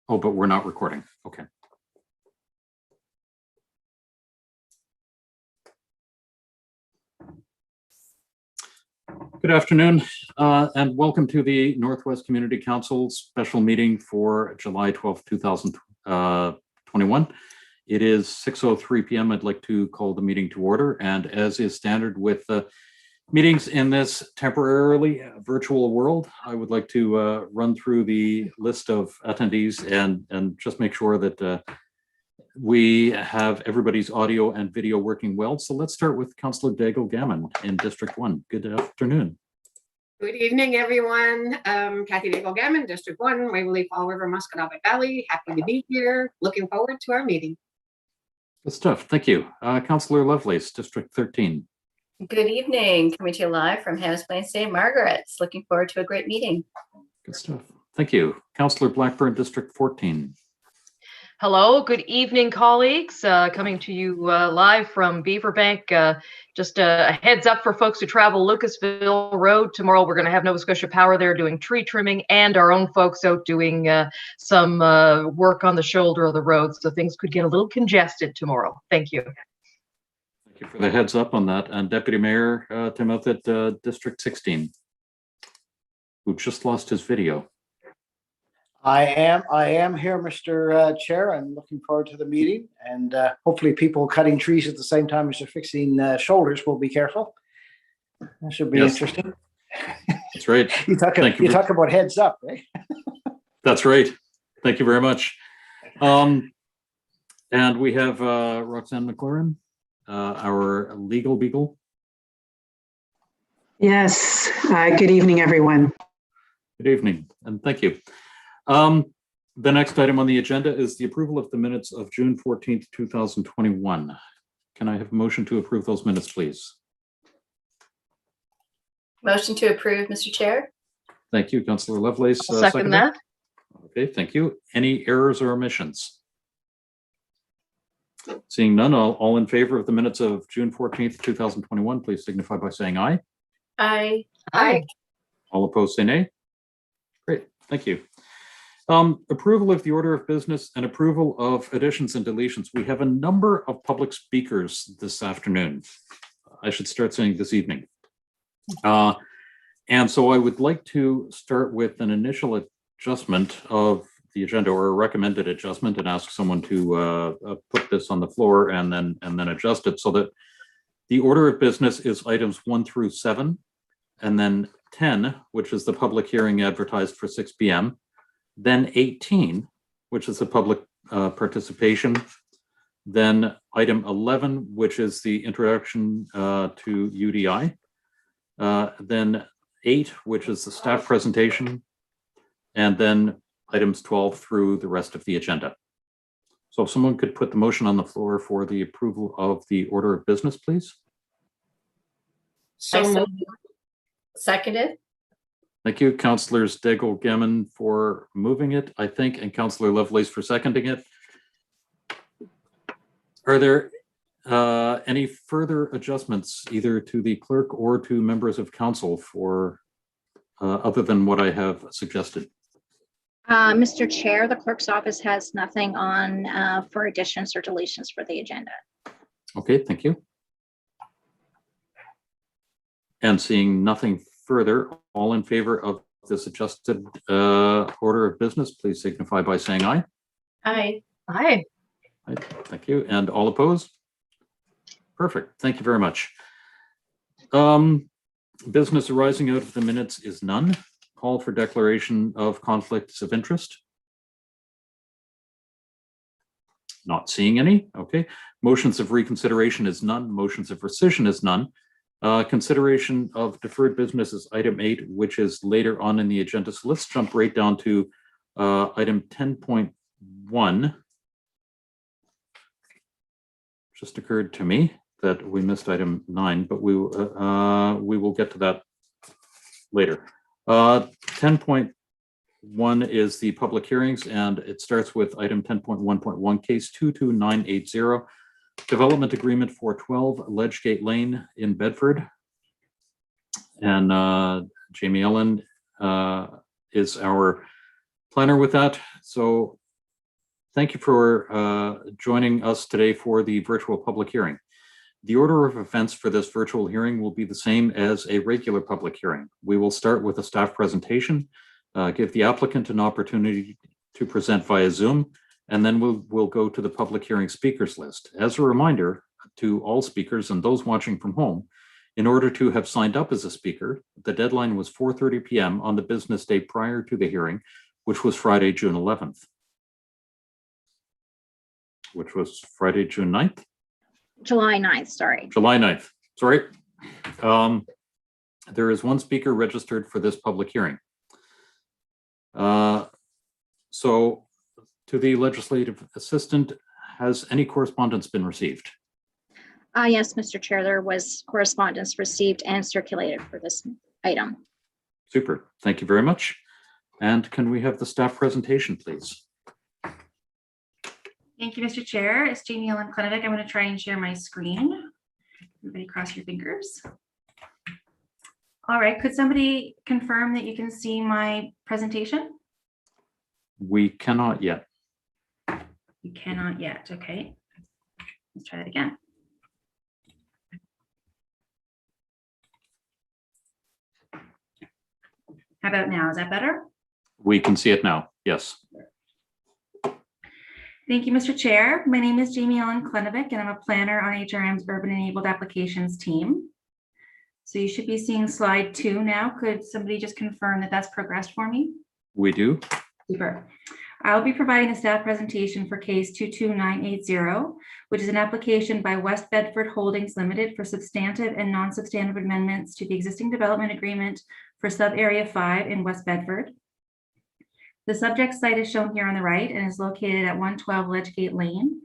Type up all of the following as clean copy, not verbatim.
Oh, but we're not recording. Okay. Good afternoon, and welcome to the Northwest Community Council special meeting for July 12th, 2021. It is 6:03 p.m. I'd like to call the meeting to order, and as is standard with meetings in this temporarily virtual world, I would like to run through the list of attendees and just make sure that we have everybody's audio and video working well. So let's start with Councillor Daigle Gammon in District 1. Good afternoon. Good evening, everyone. Kathy Daigle Gammon, District 1, Waverly Fall River, Musquodoboit Valley. Happy to be here. Looking forward to our meeting. Good stuff. Thank you. Councillor Lovelace, District 13. Good evening. Coming to you live from Hannah's Plains, St. Margaret's. Looking forward to a great meeting. Good stuff. Thank you. Councillor Blackburn, District 14. Hello, good evening, colleagues. Coming to you live from Beaverbank. Just a heads up for folks who travel Lucasville Road. Tomorrow we're going to have Nova Scotia Power there doing tree trimming, and our own folks out doing some work on the shoulder of the road. So things could get a little congested tomorrow. Thank you. Thank you for the heads up on that. And Deputy Mayor Tim Outfit, District 16, who just lost his video. I am here, Mr. Chair. I'm looking forward to the meeting, and hopefully people cutting trees at the same time as they're fixing shoulders will be careful. That should be interesting. That's right. you talk about heads up, right? That's right. Thank you very much. And we have Roxanne McLaurin, our legal beagle. Yes. Good evening, everyone. Good evening, and thank you. The next item on the agenda is the approval of the minutes of June 14th, 2021. Can I have a motion to approve those minutes, please? Motion to approve, Mr. Chair. Thank you, Councillor Lovelace. I'll second that. Okay, thank you. Any errors or omissions? Seeing none, all in favor of the minutes of June 14th, 2021, please signify by saying aye. Aye. Aye. All opposed, say nay. Great, thank you. Approval of the order of business and approval of additions and deletions. We have a number of public speakers this afternoon. I should start saying this evening. And so I would like to start with an initial adjustment of the agenda, or a recommended adjustment, and ask someone to put this on the floor and then adjust it so that the order of business is items 1 through 7, and then 10, which is the public hearing advertised for 6 p.m. Then 18, which is the public participation. Then item 11, which is the introduction to UDI. Then 8, which is the staff presentation. And then items 12 through the rest of the agenda. So if someone could put the motion on the floor for the approval of the order of business, please. So Seconded. Thank you, Councillors Daigle Gammon for moving it, I think, and Councillor Lovelace for seconding it. Are there any further adjustments either to the clerk or to members of council for other than what I have suggested? Mr. Chair, the clerk's office has nothing on for additions or deletions for the agenda. Okay, thank you. And seeing nothing further, all in favor of this adjusted order of business, please signify by saying aye. Aye. Aye. Right, thank you. And all opposed? Perfect. Thank you very much. Business arising out of the minutes is none. Call for declaration of conflicts of interest. Not seeing any. Okay. Motions of reconsideration is none. Motions of rescission is none. Consideration of deferred business is item 8, which is later on in the agenda. So let's jump right down to item 10.1. Just occurred to me that we missed item 9, but we will get to that later. 10.1 is the public hearings, and it starts with item 10.1.1, case 22980. Development agreement for 12 Ledgegate Lane in Bedford. And Jamie Ellen is our planner with that. So Thank you for joining us today for the virtual public hearing. The order of events for this virtual hearing will be the same as a regular public hearing. We will start with a staff presentation, give the applicant an opportunity to present via Zoom, and then we'll go to the public hearing speakers list. As a reminder to all speakers and those watching from home, in order to have signed up as a speaker, the deadline was 4:30 p.m. on the business day prior to the hearing, which was Friday, June 11th. Which was Friday, June 9th? July 9th, sorry. July 9th, sorry. There is one speaker registered for this public hearing. So to the legislative assistant, has any correspondence been received? Yes, Mr. Chair, there was correspondence received and circulated for this item. Super, thank you very much. And can we have the staff presentation, please? Thank you, Mr. Chair. It's Jamie Ellen Klenovic. I'm going to try and share my screen. Everybody cross your fingers. All right, could somebody confirm that you can see my presentation? We cannot yet. You cannot yet, okay. Let's try that again. How about now? Is that better? We can see it now, yes. Thank you, Mr. Chair. My name is Jamie Ellen Klenovic, and I'm a planner on HRM's Urban Enabled Applications team. So you should be seeing slide 2 now. Could somebody just confirm that that's progressed for me? We do. Super. I'll be providing a staff presentation for case 22980, which is an application by West Bedford Holdings Limited for substantive and non-substantive amendments to the existing development agreement for sub-area 5 in West Bedford. The subject site is shown here on the right and is located at 112 Ledgegate Lane.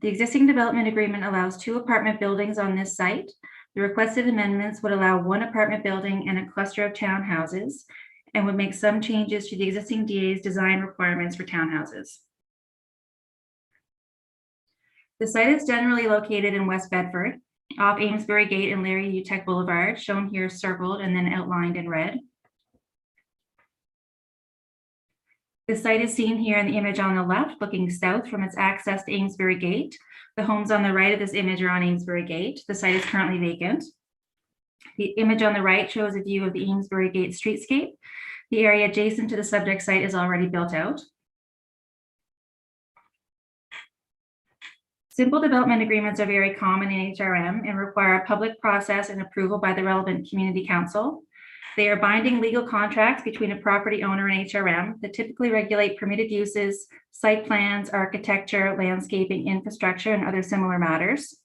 The existing development agreement allows 2 apartment buildings on this site. The requested amendments would allow 1 apartment building and a cluster of townhouses, and would make some changes to the existing DA's design requirements for townhouses. The site is generally located in West Bedford, off Amesbury Gate and Larry Utek Boulevard, shown here circled and then outlined in red. The site is seen here in the image on the left, looking south from its access to Amesbury Gate. The homes on the right of this image are on Amesbury Gate. The site is currently vacant. The image on the right shows a view of the Amesbury Gate streetscape. The area adjacent to the subject site is already built out. Simple development agreements are very common in HRM and require a public process and approval by the relevant community council. They are binding legal contracts between a property owner and HRM that typically regulate permitted uses, site plans, architecture, landscaping, infrastructure, and other similar matters.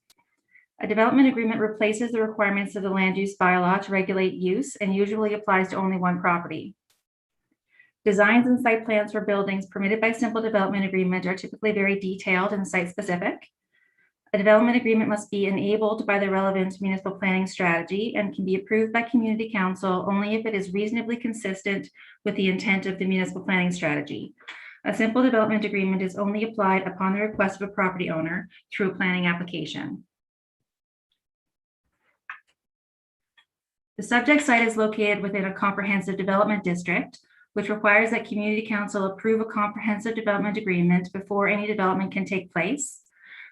A development agreement replaces the requirements of the land use bylaw to regulate use and usually applies to only one property. Designs and site plans for buildings permitted by simple development agreement are typically very detailed and site-specific. A development agreement must be enabled by the relevant municipal planning strategy and can be approved by community council only if it is reasonably consistent with the intent of the municipal planning strategy. A simple development agreement is only applied upon the request of a property owner through a planning application. The subject site is located within a comprehensive development district, which requires that community council approve a comprehensive development agreement before any development can take place.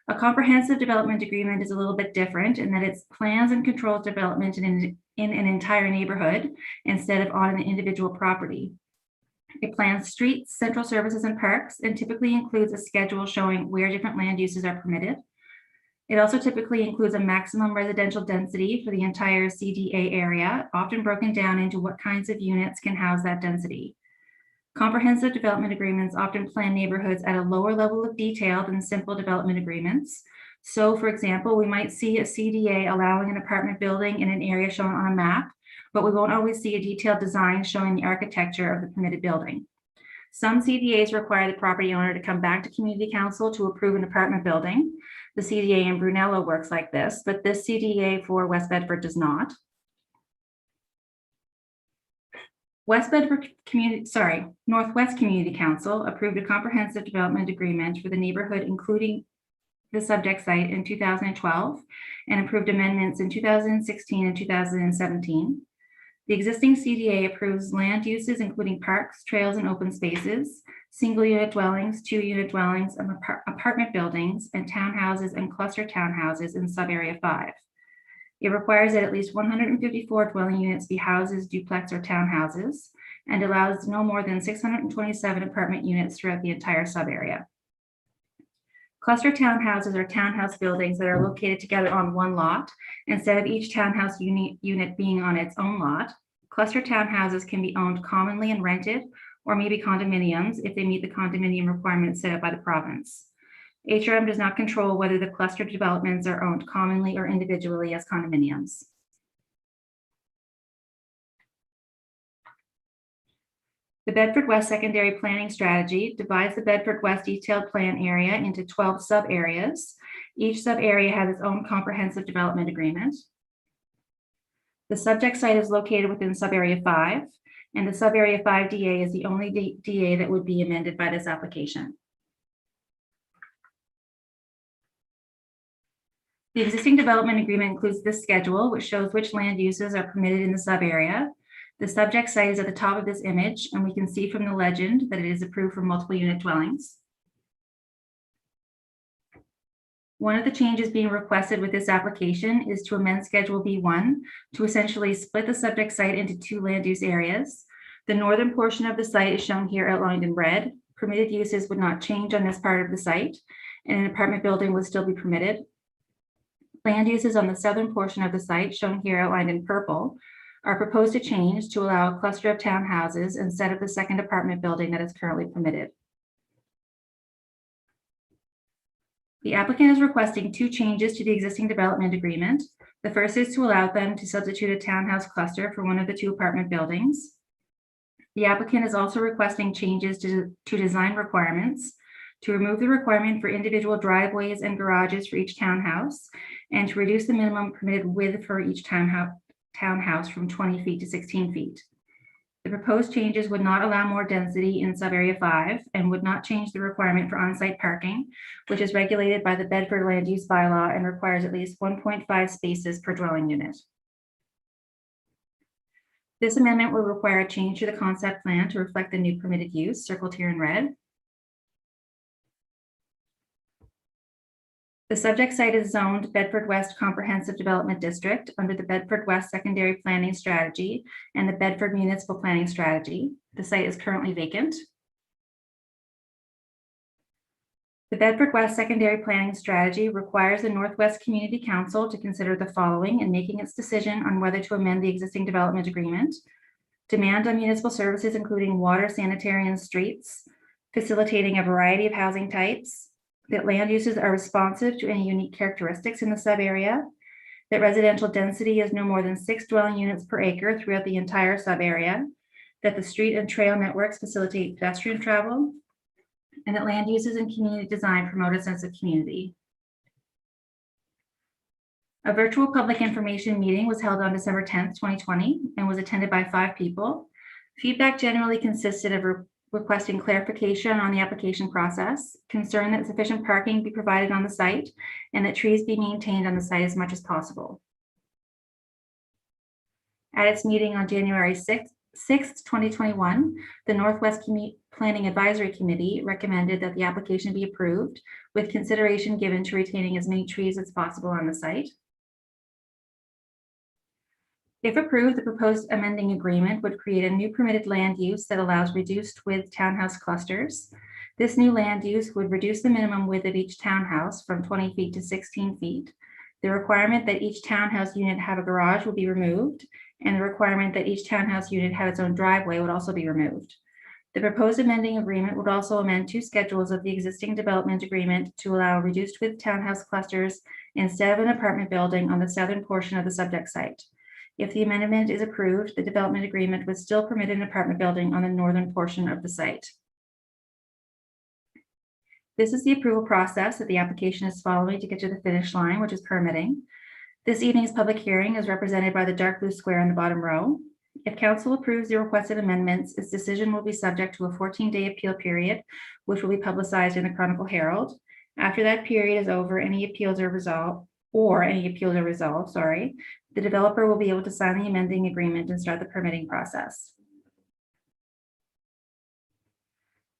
A comprehensive development agreement is a little bit different in that it plans and controls development in an entire neighborhood instead of on an individual property. It plans streets, central services, and parks, and typically includes a schedule showing where different land uses are permitted. It also typically includes a maximum residential density for the entire CDA area, often broken down into what kinds of units can house that density. Comprehensive development agreements often plan neighborhoods at a lower level of detail than simple development agreements. So, for example, we might see a CDA allowing an apartment building in an area shown on a map, but we won't always see a detailed design showing the architecture of the permitted building. Some CDAs require the property owner to come back to community council to approve an apartment building. The CDA in Brunello works like this, but this CDA for West Bedford does not. Northwest Community Council approved a comprehensive development agreement for the neighborhood, including the subject site, in 2012, and approved amendments in 2016 and 2017. The existing CDA approves land uses, including parks, trails, and open spaces. single-unit dwellings, two-unit dwellings, and apartment buildings, and townhouses and cluster townhouses in sub-area 5. It requires that at least 154 dwelling units be houses, duplex, or townhouses, and allows no more than 627 apartment units throughout the entire sub-area. Cluster townhouses are townhouse buildings that are located together on one lot instead of each townhouse unit being on its own lot. Cluster townhouses can be owned commonly and rented, or maybe condominiums if they meet the condominium requirements set up by the province. HRM does not control whether the cluster developments are owned commonly or individually as condominiums. The Bedford West Secondary Planning Strategy divides the Bedford West Detailed Plan area into 12 sub-areas. Each sub-area has its own comprehensive development agreement. The subject site is located within sub-area 5, and the sub-area 5 DA is the only DA that would be amended by this application. The existing development agreement includes this schedule, which shows which land uses are permitted in the sub-area. The subject site is at the top of this image, and we can see from the legend that it is approved for multiple unit dwellings. One of the changes being requested with this application is to amend Schedule B1 to essentially split the subject site into 2 land use areas. The northern portion of the site is shown here outlined in red. Permitted uses would not change on this part of the site, and an apartment building would still be permitted. Land uses on the southern portion of the site, shown here outlined in purple, are proposed to change to allow a cluster of townhouses instead of the second apartment building that is currently permitted. The applicant is requesting 2 changes to the existing development agreement. The first is to allow them to substitute a townhouse cluster for one of the 2 apartment buildings. The applicant is also requesting changes to design requirements to remove the requirement for individual driveways and garages for each townhouse, and to reduce the minimum permitted width for each townhouse from 20 feet to 16 feet. The proposed changes would not allow more density in sub-area 5 and would not change the requirement for on-site parking, which is regulated by the Bedford Land Use Bylaw and requires at least 1.5 spaces per dwelling unit. This amendment will require a change to the concept plan to reflect the new permitted use, circled here in red. The subject site is zoned Bedford West Comprehensive Development District under the Bedford West Secondary Planning Strategy and the Bedford Municipal Planning Strategy. The site is currently vacant. The Bedford West Secondary Planning Strategy requires the Northwest Community Council to consider the following in making its decision on whether to amend the existing development agreement: demand on municipal services, including water, sanitary, and streets, facilitating a variety of housing types, that land uses are responsive to any unique characteristics in the sub-area, that residential density is no more than 6 dwelling units per acre throughout the entire sub-area, that the street and trail networks facilitate pedestrian travel, and that land uses and community design promote a sense of community. A virtual public information meeting was held on December 10th, 2020, and was attended by 5 people. Feedback generally consisted of requesting clarification on the application process, concern that sufficient parking be provided on the site, and that trees be maintained on the site as much as possible. At its meeting on January 6th, 2021, the Northwest Planning Advisory Committee recommended that the application be approved with consideration given to retaining as many trees as possible on the site. If approved, the proposed amending agreement would create a new permitted land use that allows reduced width townhouse clusters. This new land use would reduce the minimum width of each townhouse from 20 feet to 16 feet. The requirement that each townhouse unit have a garage will be removed, and the requirement that each townhouse unit have its own driveway would also be removed. The proposed amending agreement would also amend 2 schedules of the existing development agreement to allow reduced width townhouse clusters instead of an apartment building on the southern portion of the subject site. If the amendment is approved, the development agreement would still permit an apartment building on the northern portion of the site. This is the approval process that the application is following to get to the finish line, which is permitting. This evening's public hearing is represented by the dark blue square in the bottom row. If council approves the requested amendments, its decision will be subject to a 14-day appeal period, which will be publicized in the Chronicle Herald. After that period is over, any appeals are resolved, the developer will be able to sign the amending agreement and start the permitting process.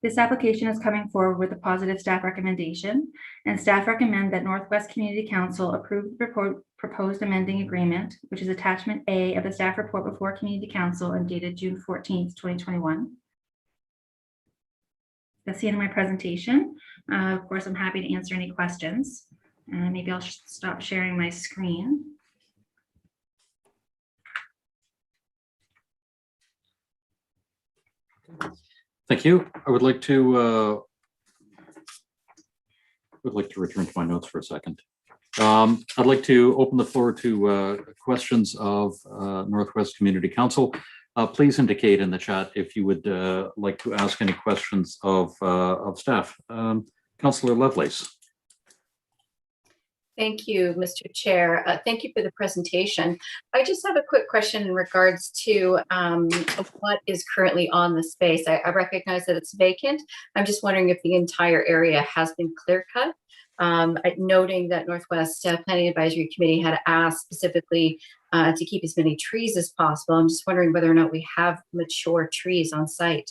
This application is coming forward with a positive staff recommendation, and staff recommend that Northwest Community Council approve the proposed amending agreement, which is attachment A of the staff report before Community Council and dated June 14th, 2021. That's the end of my presentation. Of course, I'm happy to answer any questions. Maybe I'll stop sharing my screen. Thank you. I would like to return to my notes for a second. I'd like to open the floor to questions of Northwest Community Council. Please indicate in the chat if you would like to ask any questions of staff. Councillor Lovelace. Thank you, Mr. Chair. Thank you for the presentation. I just have a quick question in regards to what is currently on the space. I recognize that it's vacant. I'm just wondering if the entire area has been clear cut. Noting that Northwest Planning Advisory Committee had asked specifically to keep as many trees as possible. I'm just wondering whether or not we have mature trees on site.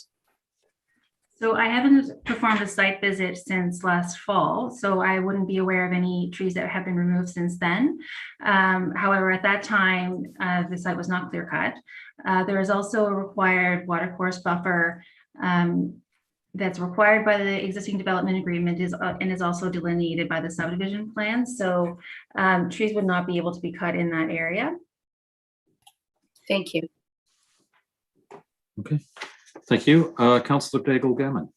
So I haven't performed a site visit since last fall, so I wouldn't be aware of any trees that have been removed since then. However, at that time, the site was not clear cut. There is also a required watercourse buffer that's required by the existing development agreement and is also delineated by the subdivision plan. So trees would not be able to be cut in that area. Thank you. Okay, thank you. Councillor Daigle-Gammon.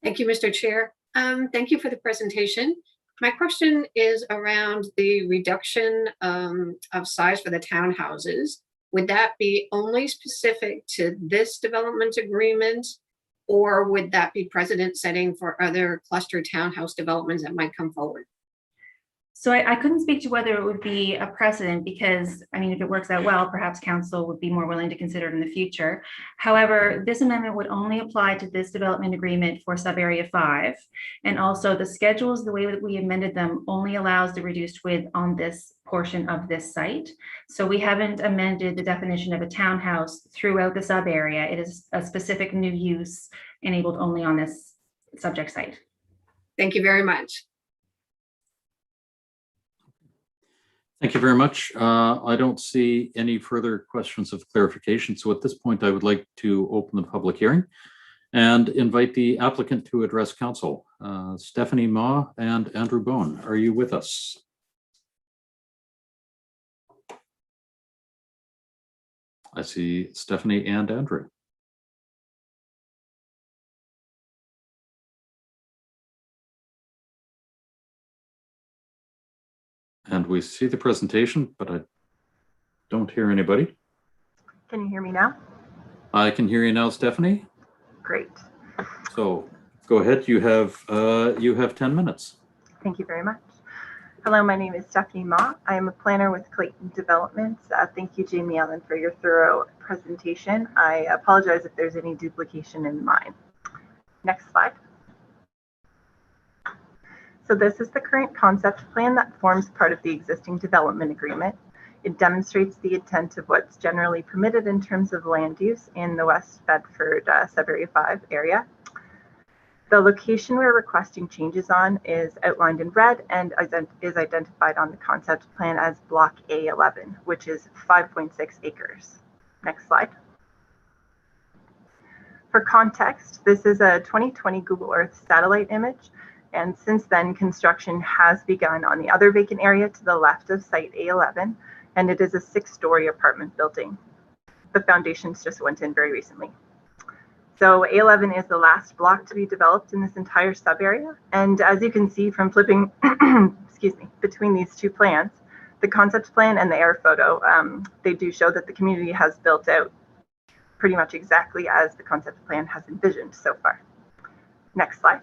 Thank you, Mr. Chair. Thank you for the presentation. My question is around the reduction of size for the townhouses. Would that be only specific to this development agreement, or would that be precedent setting for other cluster townhouse developments that might come forward? So I couldn't speak to whether it would be a precedent because, I mean, if it works out well, perhaps council would be more willing to consider it in the future. However, this amendment would only apply to this development agreement for sub-area 5. And also the schedules, the way that we amended them only allows the reduced width on this portion of this site. So we haven't amended the definition of a townhouse throughout the sub-area. It is a specific new use enabled only on this subject site. Thank you very much. Thank you very much. I don't see any further questions of clarification. So at this point, I would like to open the public hearing and invite the applicant to address council. Stephanie Ma and Andrew Bone, are you with us? I see Stephanie and Andrew. And we see the presentation, but I don't hear anybody. Can you hear me now? I can hear you now, Stephanie. Great. So go ahead. You have 10 minutes. Thank you very much. Hello, my name is Stephanie Ma. I am a planner with Clayton Developments. Thank you, Jamie Ellen, for your thorough presentation. I apologize if there's any duplication in mine. Next slide. So this is the current concept plan that forms part of the existing development agreement. It demonstrates the intent of what's generally permitted in terms of land use in the West Bedford Sub-Area 5 area. The location we're requesting changes on is outlined in red and is identified on the concept plan as Block A11, which is 5.6 acres. Next slide. For context, this is a 2020 Google Earth satellite image. And since then, construction has begun on the other vacant area to the left of site A11, and it is a 6-story apartment building. The foundations just went in very recently. So A11 is the last block to be developed in this entire sub-area. And as you can see from flipping, excuse me, between these two plans, the concept plan and the air photo, they do show that the community has built out pretty much exactly as the concept plan has envisioned so far. Next slide.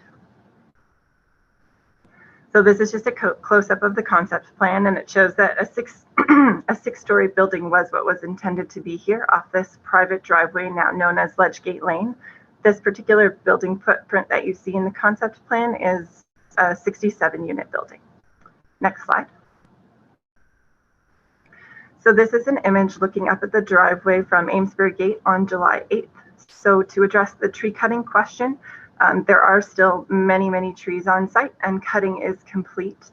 So this is just a close-up of the concept plan, and it shows that a six-story building was what was intended to be here off this private driveway now known as Ledgegate Lane. This particular building footprint that you see in the concept plan is a 67-unit building. Next slide. So this is an image looking up at the driveway from Amesbury Gate on July 8th. So to address the tree cutting question, there are still many trees on site and cutting is complete.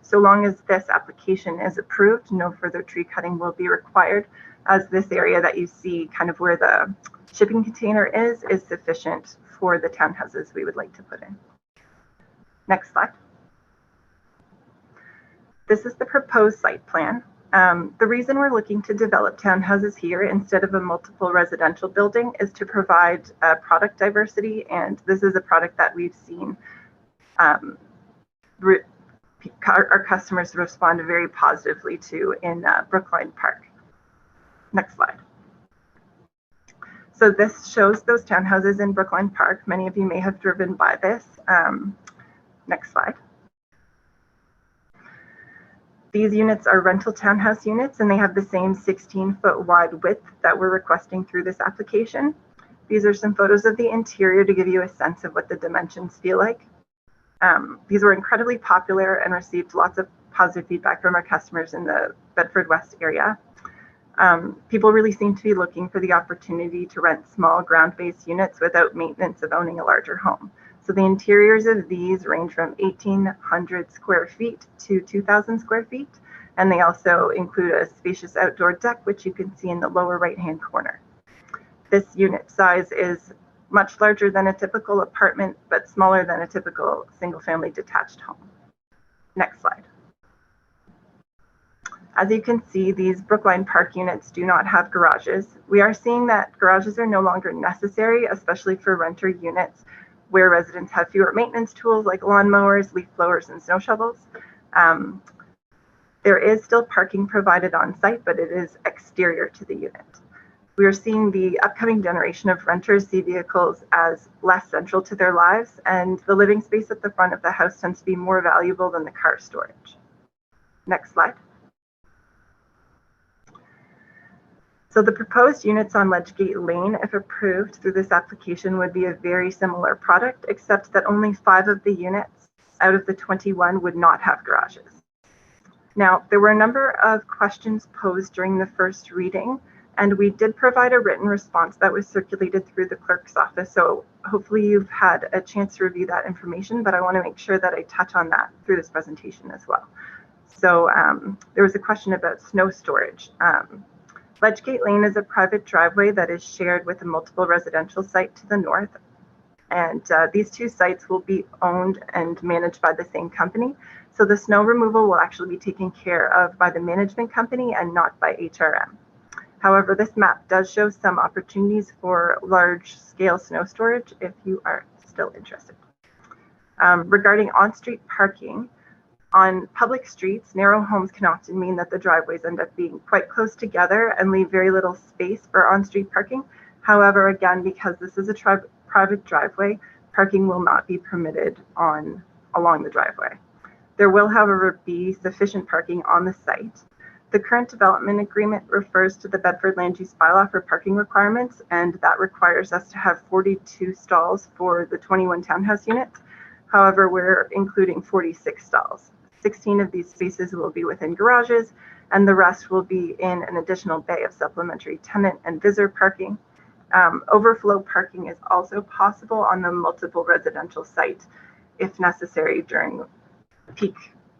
So long as this application is approved, no further tree cutting will be required, as this area that you see kind of where the shipping container is sufficient for the townhouses we would like to put in. Next slide. This is the proposed site plan. The reason we're looking to develop townhouses here instead of a multiple residential building is to provide product diversity, and this is a product that we've seen our customers respond very positively to in Brookline Park. Next slide. So this shows those townhouses in Brookline Park. Many of you may have driven by this. Next slide. These units are rental townhouse units, and they have the same 16-foot wide width that we're requesting through this application. These are some photos of the interior to give you a sense of what the dimensions feel like. These were incredibly popular and received lots of positive feedback from our customers in the Bedford West area. People really seem to be looking for the opportunity to rent small ground-based units without maintenance of owning a larger home. So the interiors of these range from 1,800 square feet to 2,000 square feet. And they also include a spacious outdoor deck, which you can see in the lower right-hand corner. This unit size is much larger than a typical apartment, but smaller than a typical single-family detached home. Next slide. As you can see, these Brookline Park units do not have garages. We are seeing that garages are no longer necessary, especially for renter units, where residents have fewer maintenance tools like lawnmowers, leaf blowers, and snow shovels. There is still parking provided on site, but it is exterior to the unit. We are seeing the upcoming generation of renters see vehicles as less central to their lives, and the living space at the front of the house tends to be more valuable than the car storage. Next slide. So the proposed units on Ledgegate Lane, if approved through this application, would be a very similar product, except that only 5 of the units out of the 21 would not have garages. Now, there were a number of questions posed during the first reading, and we did provide a written response that was circulated through the clerk's office. So hopefully you've had a chance to review that information, but I want to make sure that I touch on that through this presentation as well. So there was a question about snow storage. Ledgegate Lane is a private driveway that is shared with a multiple residential site to the north. And these 2 sites will be owned and managed by the same company. So the snow removal will actually be taken care of by the management company and not by HRM. However, this map does show some opportunities for large scale snow storage if you are still interested. Regarding on-street parking, on public streets, narrow homes can often mean that the driveways end up being quite close together and leave very little space for on-street parking. However, again, because this is a private driveway, parking will not be permitted along the driveway. There will, however, be sufficient parking on the site. The current development agreement refers to the Bedford Land Use Bylaw for parking requirements, and that requires us to have 42 stalls for the 21 townhouse units. However, we're including 46 stalls. 16 of these spaces will be within garages, and the rest will be in an additional bay of supplementary tenant and visitor parking. Overflow parking is also possible on the multiple residential site if necessary during peak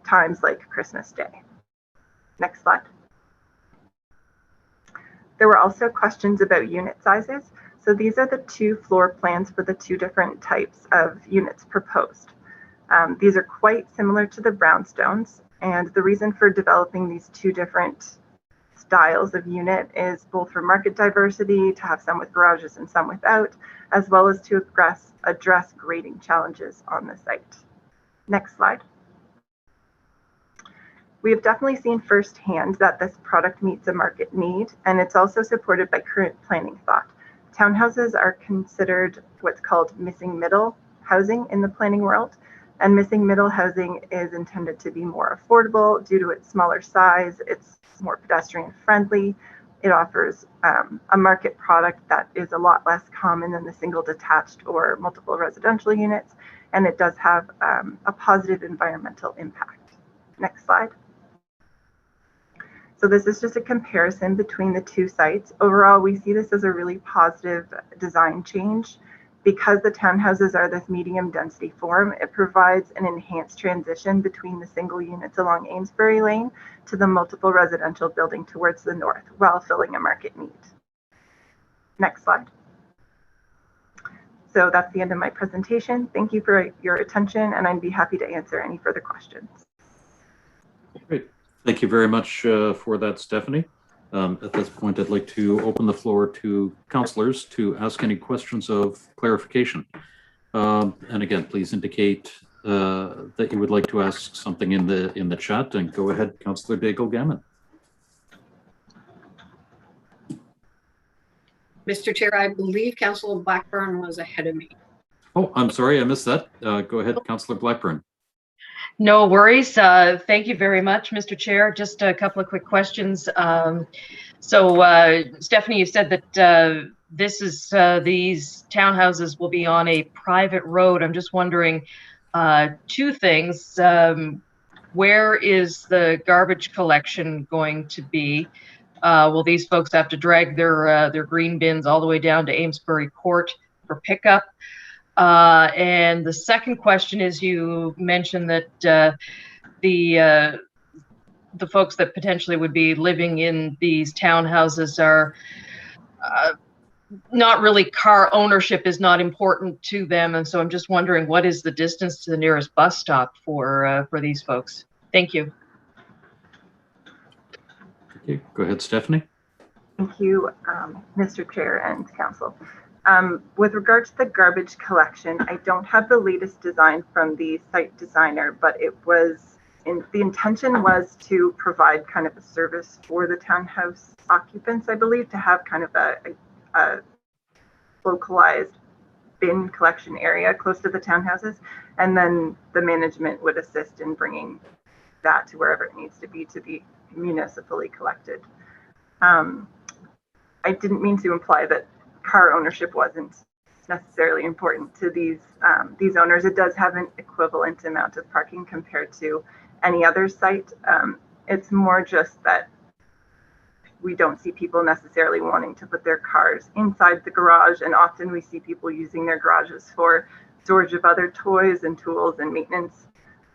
times like Christmas Day. Next slide. There were also questions about unit sizes. So these are the 2 floor plans for the 2 different types of units proposed. These are quite similar to the brownstones, and the reason for developing these 2 different styles of unit is both for market diversity, to have some with garages and some without, as well as to address grading challenges on the site. Next slide. We have definitely seen firsthand that this product meets a market need, and it's also supported by current planning thought. Townhouses are considered what's called missing middle housing in the planning world, and missing middle housing is intended to be more affordable due to its smaller size. It's more pedestrian friendly. It offers a market product that is a lot less common than the single detached or multiple residential units, and it does have a positive environmental impact. Next slide. So this is just a comparison between the two sites. Overall, we see this as a really positive design change. Because the townhouses are this medium density form, it provides an enhanced transition between the single units along Amesbury Lane to the multiple residential building towards the north while filling a market need. Next slide. So that's the end of my presentation. Thank you for your attention, and I'd be happy to answer any further questions. Great. Thank you very much for that, Stephanie. At this point, I'd like to open the floor to councillors to ask any questions of clarification. And again, please indicate that you would like to ask something in the chat, and go ahead, Councillor Daigle-Gammon. Mr. Chair, I believe Councillor Blackburn was ahead of me. Oh, I'm sorry, I missed that. Go ahead, Councillor Blackburn. No worries. Thank you very much, Mr. Chair. Just a couple of quick questions. Stephanie, you said that these townhouses will be on a private road. I'm just wondering two things. Where is the garbage collection going to be? Will these folks have to drag their green bins all the way down to Amesbury Court for pickup? And the second question is, you mentioned that the folks that potentially would be living in these townhouses are not really, car ownership is not important to them, and so I'm just wondering, what is the distance to the nearest bus stop for these folks? Thank you. Okay, go ahead, Stephanie. Thank you, Mr. Chair and Council. With regard to the garbage collection, I don't have the latest design from the site designer, but it was the intention was to provide kind of a service for the townhouse occupants, I believe, to have kind of a localized bin collection area close to the townhouses, and then the management would assist in bringing that to wherever it needs to be municipally collected. I didn't mean to imply that car ownership wasn't necessarily important to these owners. It does have an equivalent amount of parking compared to any other site. It's more just that we don't see people necessarily wanting to put their cars inside the garage, and often we see people using their garages for storage of other toys and tools and maintenance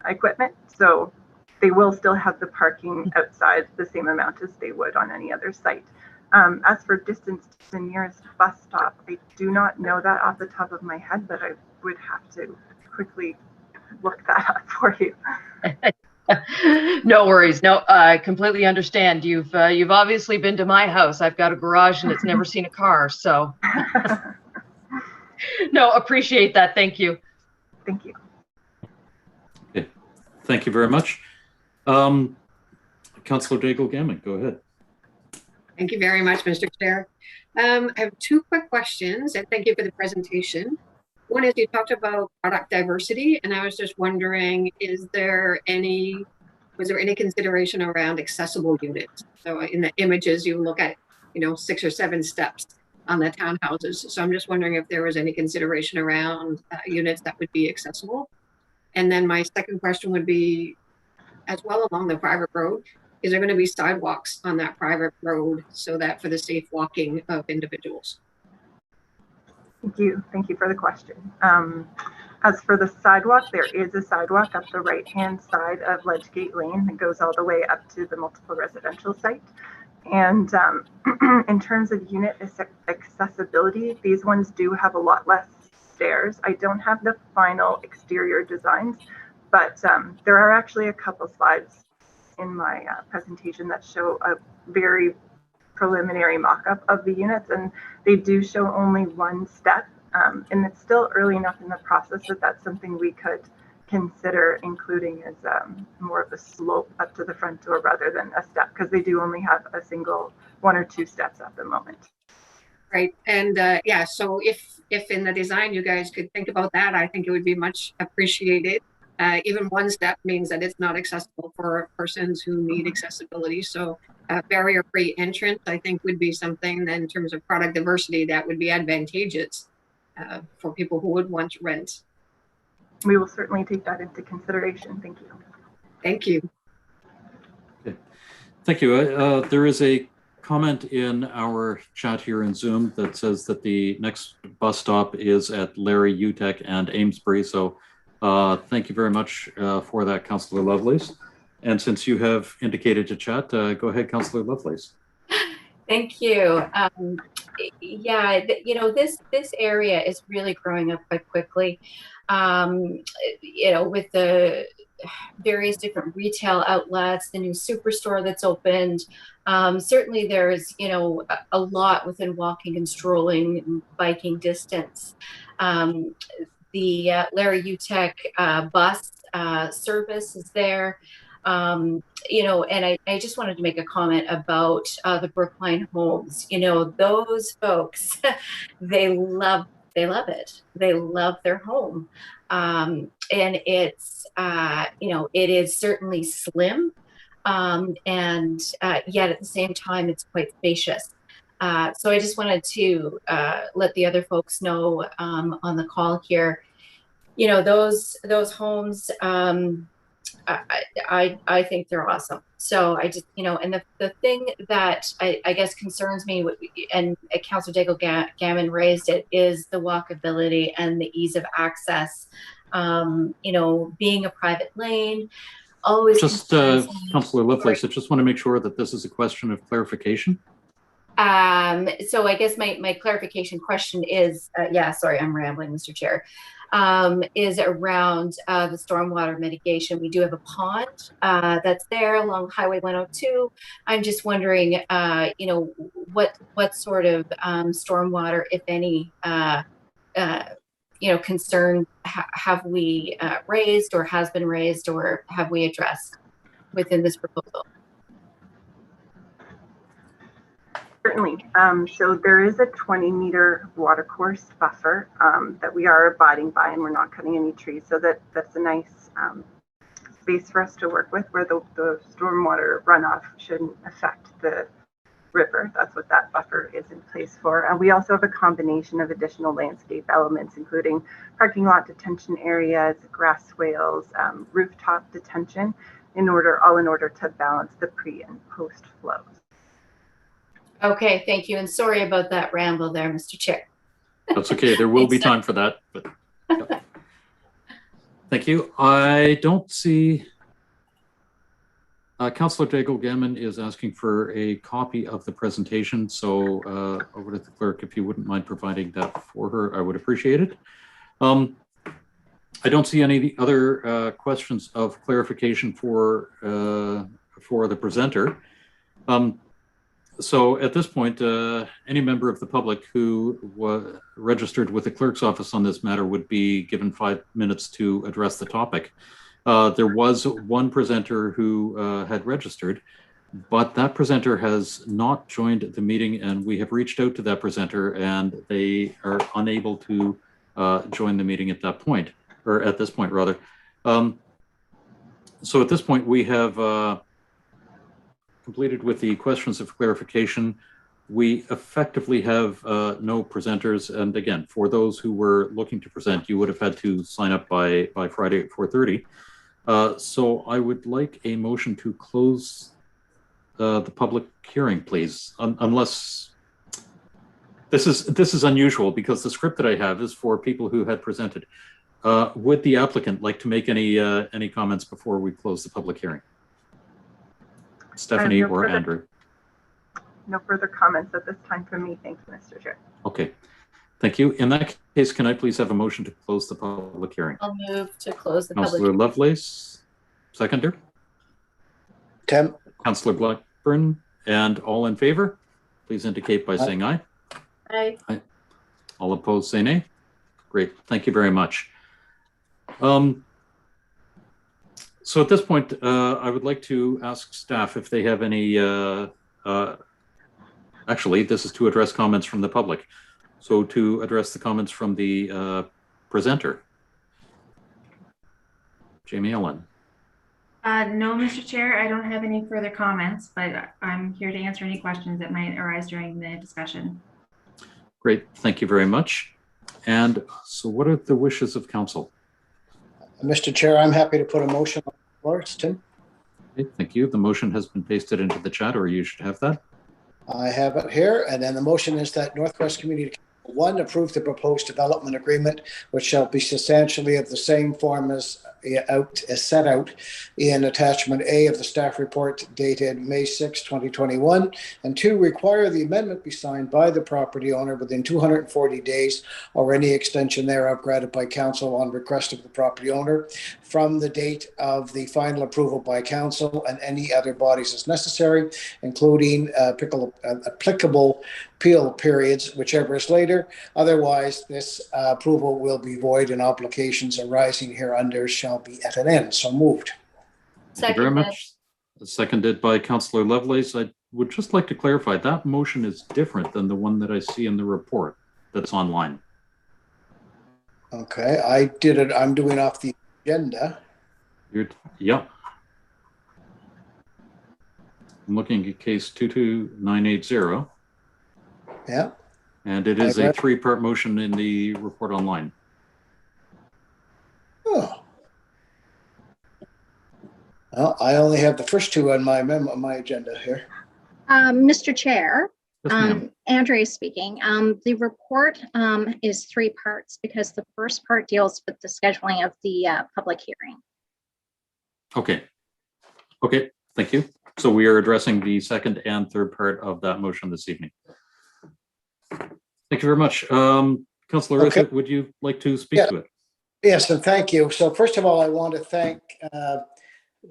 equipment. So they will still have the parking outside the same amount as they would on any other site. As for distance to the nearest bus stop, I do not know that off the top of my head, but I would have to quickly look that up for you. No worries. No, I completely understand. You've obviously been to my house. I've got a garage and it's never seen a car, so. No, appreciate that. Thank you. Thank you. Okay, thank you very much. Councillor Daigle-Gammon, go ahead. Thank you very much, Mr. Chair. I have two quick questions, and thank you for the presentation. One is, you talked about product diversity, and I was just wondering, was there any consideration around accessible units? So in the images, you look at, 6 or 7 steps on the townhouses. So I'm just wondering if there was any consideration around units that would be accessible. And then my second question would be, as well along the private road, is there going to be sidewalks on that private road so that for the safe walking of individuals? Thank you for the question. As for the sidewalk, there is a sidewalk up the right-hand side of Ledgegate Lane that goes all the way up to the multiple residential site. And in terms of unit accessibility, these ones do have a lot less stairs. I don't have the final exterior designs, but there are actually a couple slides in my presentation that show a very preliminary mock-up of the units, and they do show only one step, and it's still early enough in the process that that's something we could consider including as more of a slope up to the front door rather than a step, because they do only have a single 1 or 2 steps at the moment. Right, and yeah, so if in the design you guys could think about that, I think it would be much appreciated. Even 1 step means that it's not accessible for persons who need accessibility. So barrier-free entrance, I think, would be something that, in terms of product diversity, that would be advantageous for people who would want to rent. We will certainly take that into consideration. Thank you. Thank you. Okay. Thank you. There is a comment in our chat here in Zoom that says that the next bus stop is at Larry Utek and Amesbury. So thank you very much for that, Councillor Lovelace. And since you have indicated to chat, go ahead, Councillor Lovelace. Thank you. Yeah, this area is really growing up quite quickly. With the various different retail outlets, the new superstore that's opened. Certainly there's, a lot within walking and strolling and biking distance. The Larry Utek bus service is there. And I just wanted to make a comment about the Brookline homes. Those folks, they love it. They love their home. And it's, it is certainly slim. And yet at the same time, it's quite spacious. So I just wanted to let the other folks know on the call here, those homes, I think they're awesome. So I just, and the thing that I guess concerns me, and Councillor Daigle-Gammon raised it, is the walkability and the ease of access. Being a private lane, always. Just Councillor Lovelace, I just want to make sure that this is a question of clarification. So I guess my clarification question is, sorry, I'm rambling, Mr. Chair. Is around the stormwater mitigation. We do have a pond that's there along Highway 102. I'm just wondering, what sort of stormwater, if any, concern have we raised or has been raised or have we addressed within this proposal? Certainly. So there is a 20-meter watercourse buffer that we are abiding by, and we're not cutting any trees. So that's a nice space for us to work with, where the stormwater runoff shouldn't affect the river. That's what that buffer is in place for. And we also have a combination of additional landscape elements, including parking lot detention areas, grass swales, rooftop detention, in order to balance the pre and post flows. Okay, thank you. And sorry about that ramble there, Mr. Chair. That's okay. There will be time for that. But yeah. Thank you. I don't see. Councillor Daigle-Gammon is asking for a copy of the presentation. So over to the clerk, if you wouldn't mind providing that for her, I would appreciate it. I don't see any other questions of clarification for the presenter. So at this point, any member of the public who was registered with the clerk's office on this matter would be given 5 minutes to address the topic. There was one presenter who had registered, but that presenter has not joined the meeting, and we have reached out to that presenter and they are unable to join the meeting at that point, or at this point rather. So at this point we have completed with the questions of clarification. We effectively have no presenters. And again, for those who were looking to present, you would have had to sign up by Friday at 4:30. So I would like a motion to close the public hearing, please. Unless this is unusual, because the script that I have is for people who had presented. Would the applicant like to make any comments before we close the public hearing? Stephanie or Andrew? No further comments at this time from me. Thank you, Mr. Chair. Okay, thank you. In that case, can I please have a motion to close the public hearing? I'll move to close the public Councillor hearing. Lovelace, seconder. Tim? Councillor Blackburn, and all in favor, please indicate by saying aye. Aye. All opposed, say nay. Great, thank you very much. So at this point, I would like to ask staff if they have any, actually, this is to address comments from the public. So to address the comments from the presenter. Jamie Ellen. No, Mr. Chair, I don't have any further comments, but I'm here to answer any questions that might arise during the discussion. Great, thank you very much. And so what are the wishes of council? Mr. Chair, I'm happy to put a motion on the floor. It's Tim. Okay, thank you. The motion has been pasted into the chat, or you should have that. I have it here, and then the motion is that Northwest Community Council 1, approve the proposed development agreement, which shall be substantially of the same form as set out in attachment A of the staff report dated May 6, 2021, and 2, require the amendment be signed by the property owner within 240 days or any extension thereof granted by council on request of the property owner from the date of the final approval by council and any other bodies as necessary, including applicable appeal periods, whichever is later. Otherwise, this approval will be void and obligations arising hereunder shall be at an end. So moved. Thank you very much. Seconded by Councillor Lovelace. I would just like to clarify that motion is different than the one that I see in the report that's online. Okay, I did it. I'm doing off the agenda. Yep. I'm looking at case 22980. Yeah. And it is a 3-part motion in the report online. Oh. Well, I only have the first 2 on my agenda here. Mr. Chair, Yes, ma'am. Andrea speaking. The report is 3 parts because the first part deals with the scheduling of the public hearing. Okay. Okay, thank you. So we are addressing the second and third part of that motion this evening. Thank you very much. Councillor Okay. Rickett, would you like to speak to it? Yes, and thank you. So first of all, I want to thank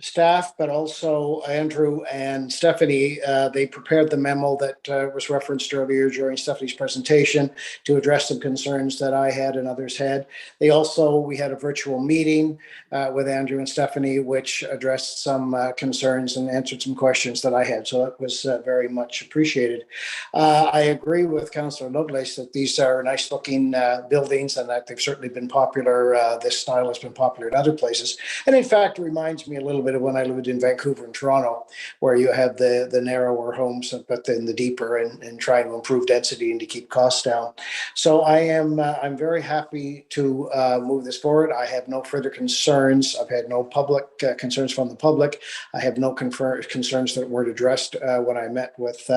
staff, but also Andrew and Stephanie. They prepared the memo that was referenced earlier during Stephanie's presentation to address some concerns that I had and others had. We had a virtual meeting with Andrew and Stephanie, which addressed some concerns and answered some questions that I had. So that was very much appreciated. I agree with Councillor Lovelace that these are nice looking buildings and that they've certainly been popular. This style has been popular in other places. And in fact, it reminds me a little bit of when I lived in Vancouver and Toronto, where you have the narrower homes, but then the deeper and trying to improve density and to keep costs down. So I'm very happy to move this forward. I have no further concerns. I've had no public concerns from the public. I have no concerns that weren't addressed when I met with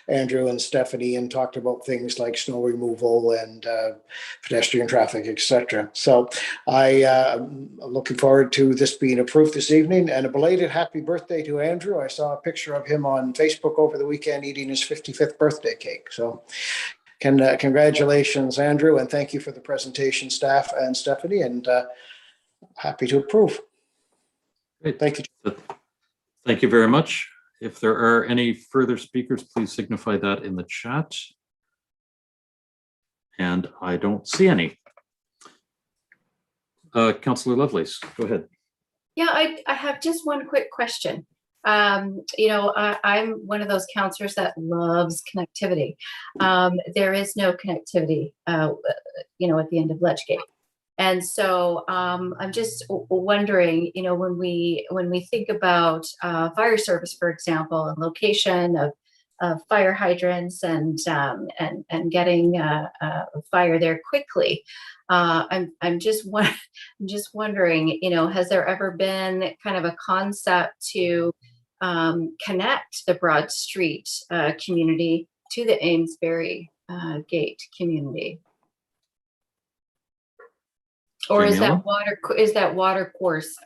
Andrew and Stephanie and talked about things like snow removal and pedestrian traffic, etc. So I'm looking forward to this being approved this evening. And a belated happy birthday to Andrew. I saw a picture of him on Facebook over the weekend eating his 55th birthday cake. So congratulations, Andrew, and thank you for the presentation, staff and Stephanie, and happy to approve. Great. Thank you. Thank you very much. If there are any further speakers, please signify that in the chat. And I don't see any. Councillor Lovelace, go ahead. Yeah, I have just one quick question. I'm one of those counselors that loves connectivity. There is no connectivity, at the end of Ledgegate. And so I'm just wondering, when we think about fire service, for example, and location of fire hydrants and getting fire there quickly. I'm just wondering, has there ever been kind of a concept to connect the Broad Street community to the Amesbury Gate community? Or is that water course,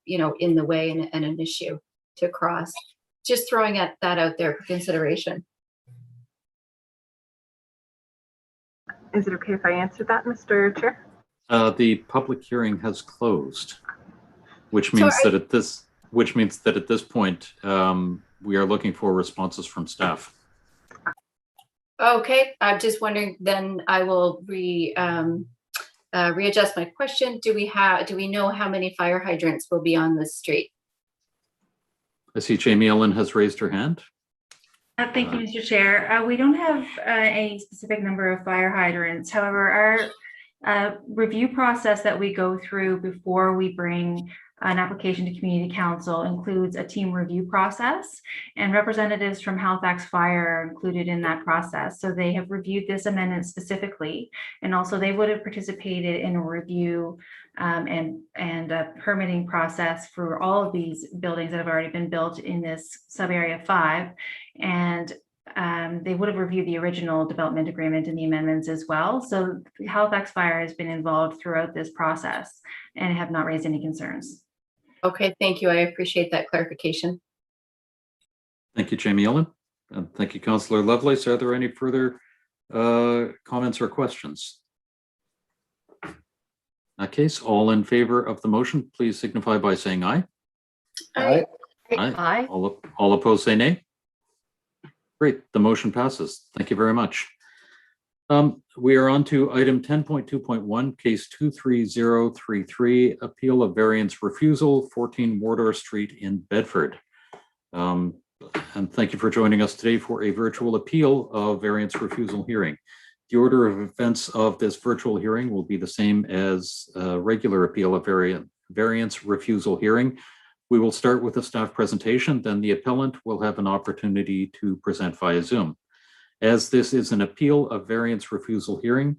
in the way and an issue to cross? Just throwing that out there for consideration. Is it okay if I answer that, Mr. Chair? The public hearing has closed, which means that at this point, we are looking for responses from staff. Okay, I'm just wondering. Then I will readjust my question. Do we know how many fire hydrants will be on this street? I see Jamie Ellen has raised her hand. Thank you, Mr. Chair. We don't have a specific number of fire hydrants. However, our review process that we go through before we bring an application to community council includes a team review process, and representatives from Halifax Fire are included in that process. So they have reviewed this amendment specifically, and also they would have participated in a review and a permitting process for all of these buildings that have already been built in this sub-area 5. And they would have reviewed the original development agreement and the amendments as well. So Halifax Fire has been involved throughout this process and have not raised any concerns. Okay, thank you. I appreciate that clarification. Thank you, Jamie Ellen. And thank you, Councillor Lovelace. Are there any further comments or questions? In that case, all in favor of the motion, please signify by saying aye. Aye. Aye. All opposed, say nay. Great, the motion passes. Thank you very much. We are on to item 10.2.1, case 23033, appeal of variance refusal, 14 Wardour Street in Bedford. And thank you for joining us today for a virtual appeal of variance refusal hearing. The order of events of this virtual hearing will be the same as a regular appeal of variance refusal hearing. We will start with a staff presentation, then the appellant will have an opportunity to present via Zoom. As this is an appeal of variance refusal hearing,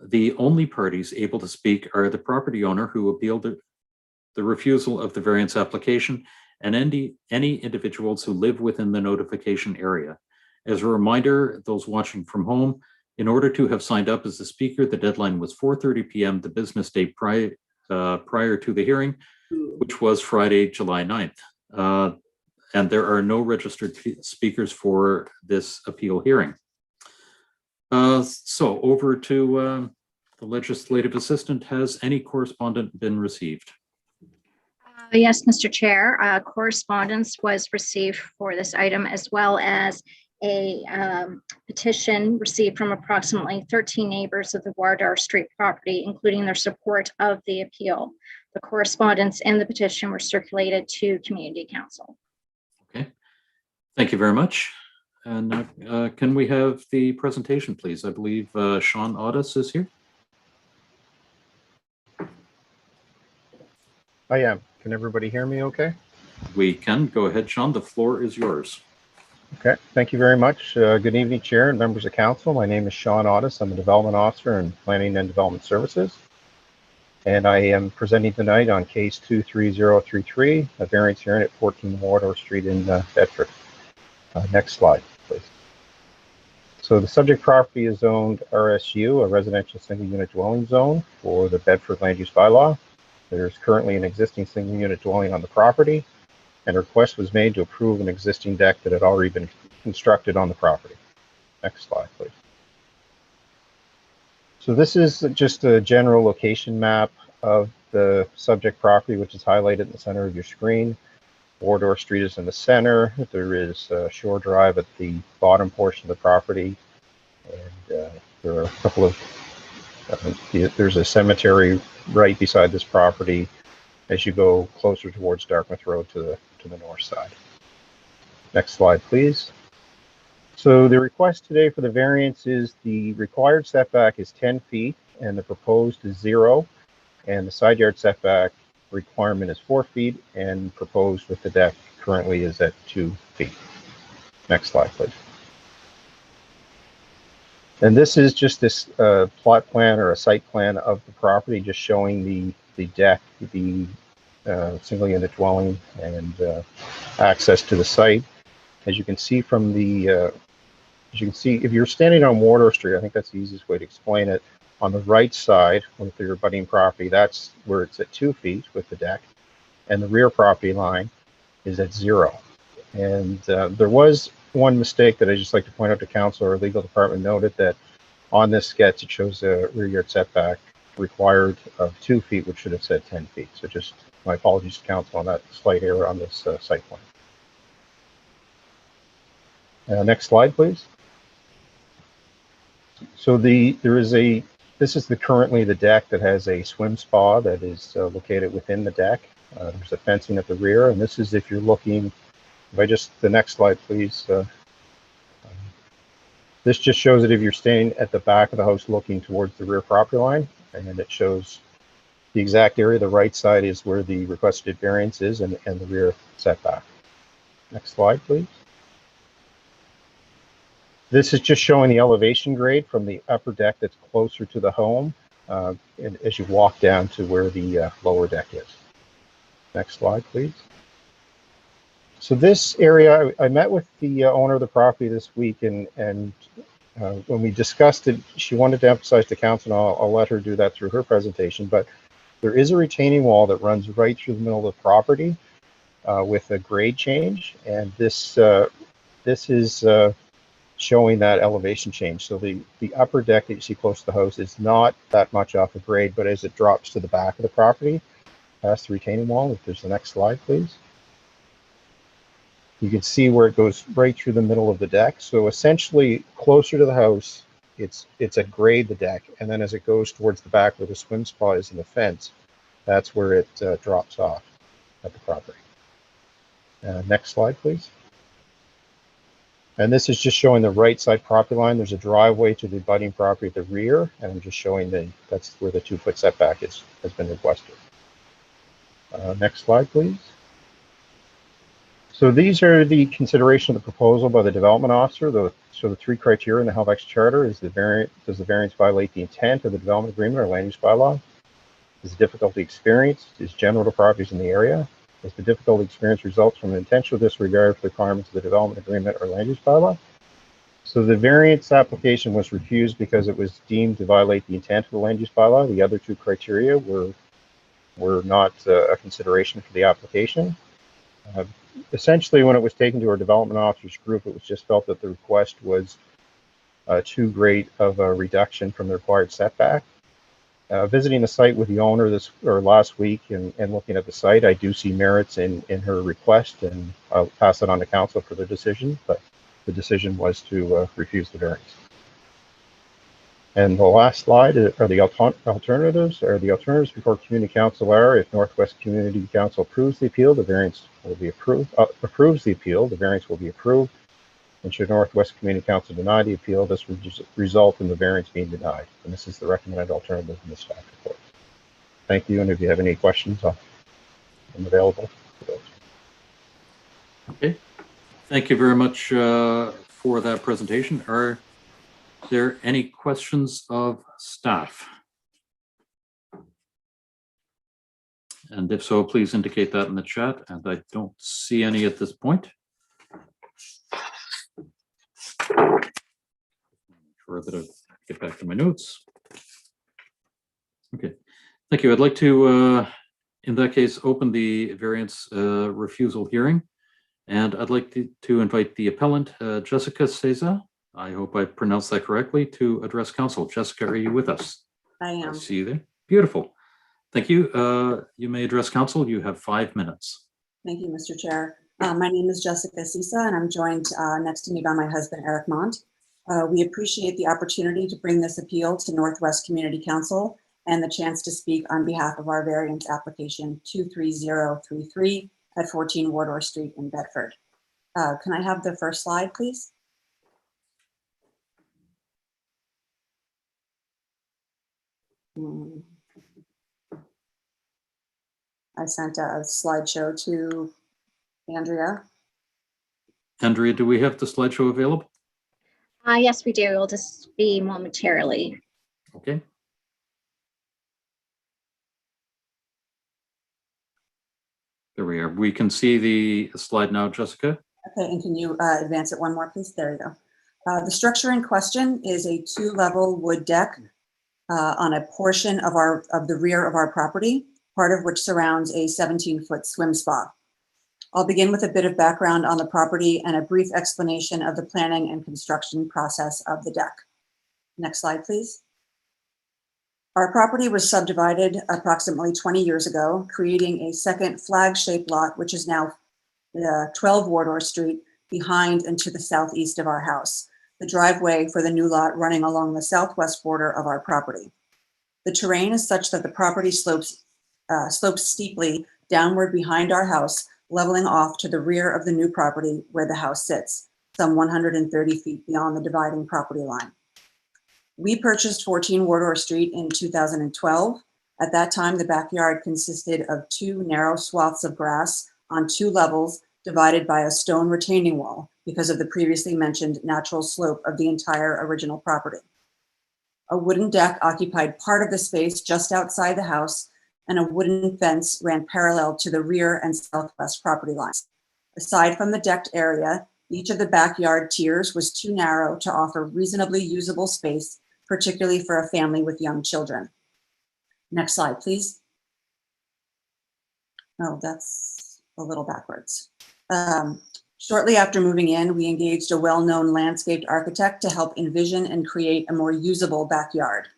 the only parties able to speak are the property owner who appealed the refusal of the variance application and any individuals who live within the notification area. As a reminder, those watching from home, in order to have signed up as a speaker, the deadline was 4:30 p.m. the business day prior to the hearing, which was Friday, July 9th. And there are no registered speakers for this appeal hearing. So over to the legislative assistant. Has any correspondence been received? Yes, Mr. Chair, correspondence was received for this item, as well as a petition received from approximately 13 neighbors of the Wardour Street property, including their support of the appeal. The correspondence and the petition were circulated to Community Council. Okay, thank you very much. And can we have the presentation, please? I believe Sean Audis is here. I am. Can everybody hear me okay? We can. Go ahead, Sean. The floor is yours. Okay, thank you very much. Good evening, Chair and members of Council. My name is Sean Audis. I'm a Development Officer in Planning and Development Services. And I am presenting tonight on case 23033, a variance hearing at 14 Wardour Street in Bedford. Next slide, please. So the subject property is zoned RSU, a residential single unit dwelling zone for the Bedford Land Use Bylaw. There's currently an existing single unit dwelling on the property, and a request was made to approve an existing deck that had already been constructed on the property. Next slide, please. So this is just a general location map of the subject property, which is highlighted in the center of your screen. Wardour Street is in the center. There is Shore Drive at the bottom portion of the property. And there are a couple of, there's a cemetery right beside this property as you go closer towards Dartmouth Road to the north side. Next slide, please. So the request today for the variance is the required setback is 10 feet and the proposed is 0. And the side yard setback requirement is 4 feet and proposed with the deck currently is at 2 feet. Next slide, please. And this is just this plot plan or a site plan of the property, just showing the deck, the single unit dwelling, and access to the site. As you can see from the, if you're standing on Wardour Street, I think that's the easiest way to explain it. On the right side with your abutting property, that's where it's at 2 feet with the deck, and the rear property line is at 0. And there was one mistake that I just like to point out to council. Our legal department noted that on this sketch it shows a rear yard setback required of 2 feet, which should have said 10 feet. So just my apologies to council on that slight error on this site plan. Next slide, please. So this is currently the deck that has a swim spa that is located within the deck. There's a fencing at the rear, and this is if you're looking. If I just, the next slide, please. This just shows that if you're staying at the back of the house looking towards the rear property line, and it shows The exact area, the right side is where the requested variance is and the rear setback. Next slide, please. This is just showing the elevation grade from the upper deck that's closer to the home and as you walk down to where the lower deck is. Next slide, please. So this area, I met with the owner of the property this week, and when we discussed it, she wanted to emphasize to council, and I'll let her do that through her presentation, but there is a retaining wall that runs right through the middle of the property with a grade change, and this is showing that elevation change. So the upper deck that you see close to the house is not that much off the grade, but as it drops to the back of the property, past the retaining wall, if there's the next slide, please. You can see where it goes right through the middle of the deck. So essentially closer to the house, it's a grade the deck. And then as it goes towards the back where the swim spa is in the fence, that's where it drops off at the property. Next slide, please. And this is just showing the right side property line. There's a driveway to the abutting property at the rear, and I'm just showing that's where the 2-foot setback has been requested. Next slide, please. So these are the consideration of the proposal by the development officer. So the 3 criteria in the Halifax Charter is does the variance violate the intent of the development agreement or land use bylaw? Is the difficulty experienced? Is general to properties in the area? Does the difficulty experience results from an intentional disregard for the requirements of the development agreement or land use bylaw? So the variance application was refused because it was deemed to violate the intent of the land use bylaw. The other 2 criteria were not a consideration for the application. Essentially, when it was taken to our development officers group, it was just felt that the request was too great of a reduction from the required setback. Visiting the site with the owner last week and looking at the site, I do see merits in her request, and I'll pass it on to council for the decision, but the decision was to refuse the variance. And the last slide are the alternatives. The alternatives before Community Council are: if Northwest Community Council approves the appeal, the variance will be approved. Approves the appeal, the variance will be approved. And should Northwest Community Council deny the appeal, this would result in the variance being denied. And this is the recommended alternative in the staff report. Thank you. And if you have any questions, I'm available for those. Okay. Thank you very much for that presentation. Are there any questions of staff? And if so, please indicate that in the chat. And I don't see any at this point. Sure that I get back to my notes. Okay, thank you. I'd like to, in that case, open the variance refusal hearing. And I'd like to invite the appellant, Jessica Seza. I hope I pronounced that correctly, to address council. Jessica, are you with us? I am. I see you there. Beautiful. Thank you. You may address council. You have 5 minutes. Thank you, Mr. Chair. My name is Jessica Sisa, and I'm joined next to me by my husband, Eric Mont. We appreciate the opportunity to bring this appeal to Northwest Community Council and the chance to speak on behalf of our variance application 23033 at 14 Wardour Street in Bedford. Can I have the first slide, please? I sent a slideshow to Andrea. Andrea, do we have the slideshow available? Yes, we do. It'll just be momentarily. Okay. There we are. We can see the slide now, Jessica. Okay, and can you advance it one more, please? There you go. The structure in question is a 2-level wood deck on a portion of the rear of our property, part of which surrounds a 17-foot swim spa. I'll begin with a bit of background on the property and a brief explanation of the planning and construction process of the deck. Next slide, please. Our property was subdivided approximately 20 years ago, creating a second flag-shaped lot, which is now 12 Wardour Street, behind and to the southeast of our house. The driveway for the new lot running along the southwest border of our property. The terrain is such that the property slopes steeply downward behind our house, leveling off to the rear of the new property where the house sits, some 130 feet beyond the dividing property line. We purchased 14 Wardour Street in 2012. At that time, the backyard consisted of 2 narrow swaths of grass on 2 levels divided by a stone retaining wall because of the previously mentioned natural slope of the entire original property. A wooden deck occupied part of the space just outside the house, and a wooden fence ran parallel to the rear and southwest property lines. Aside from the decked area, each of the backyard tiers was too narrow to offer reasonably usable space, particularly for a family with young children. Next slide, please. Oh, that's a little backwards. Shortly after moving in, we engaged a well-known landscaped architect to help envision and create a more usable backyard.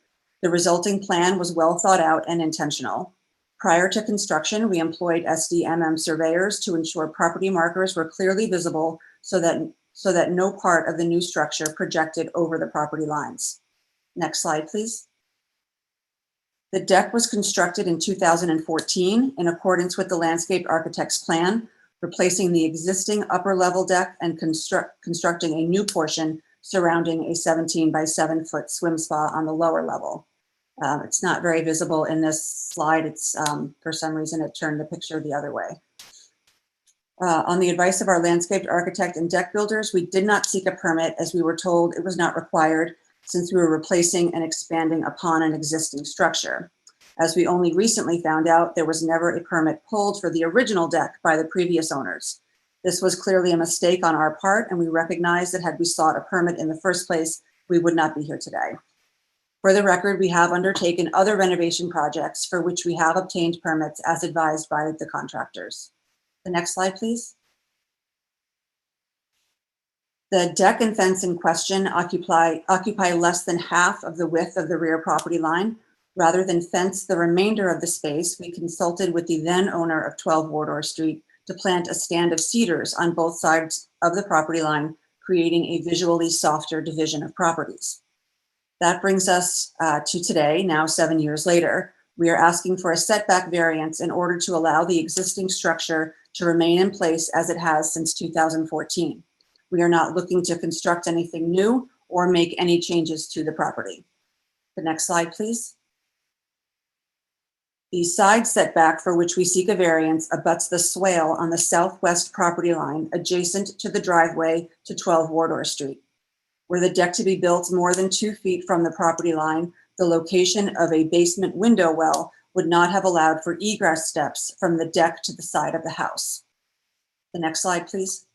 The resulting plan was well thought out and intentional. Prior to construction, we employed SDMM surveyors to ensure property markers were clearly visible so that no part of the new structure projected over the property lines. Next slide, please. The deck was constructed in 2014 in accordance with the landscape architect's plan, replacing the existing upper level deck and constructing a new portion surrounding a 17 by 7 foot swim spa on the lower level. It's not very visible in this slide. It's for some reason it turned the picture the other way. On the advice of our landscaped architect and deck builders, we did not seek a permit as we were told it was not required since we were replacing and expanding upon an existing structure. As we only recently found out, there was never a permit pulled for the original deck by the previous owners. This was clearly a mistake on our part, and we recognize that had we sought a permit in the first place, we would not be here today. For the record, we have undertaken other renovation projects for which we have obtained permits as advised by the contractors. The next slide, please. The deck and fence in question occupy less than half of the width of the rear property line. Rather than fence the remainder of the space, we consulted with the then owner of 12 Wardour Street to plant a stand of cedars on both sides of the property line, creating a visually softer division of properties. That brings us to today, now 7 years later. We are asking for a setback variance in order to allow the existing structure to remain in place as it has since 2014. We are not looking to construct anything new or make any changes to the property. The next slide, please. The side setback for which we seek a variance abuts the swale on the southwest property line adjacent to the driveway to 12 Wardour Street. Were the deck to be built more than 2 feet from the property line, the location of a basement window well would not have allowed for egress steps from the deck to the side of the house. The next slide, please.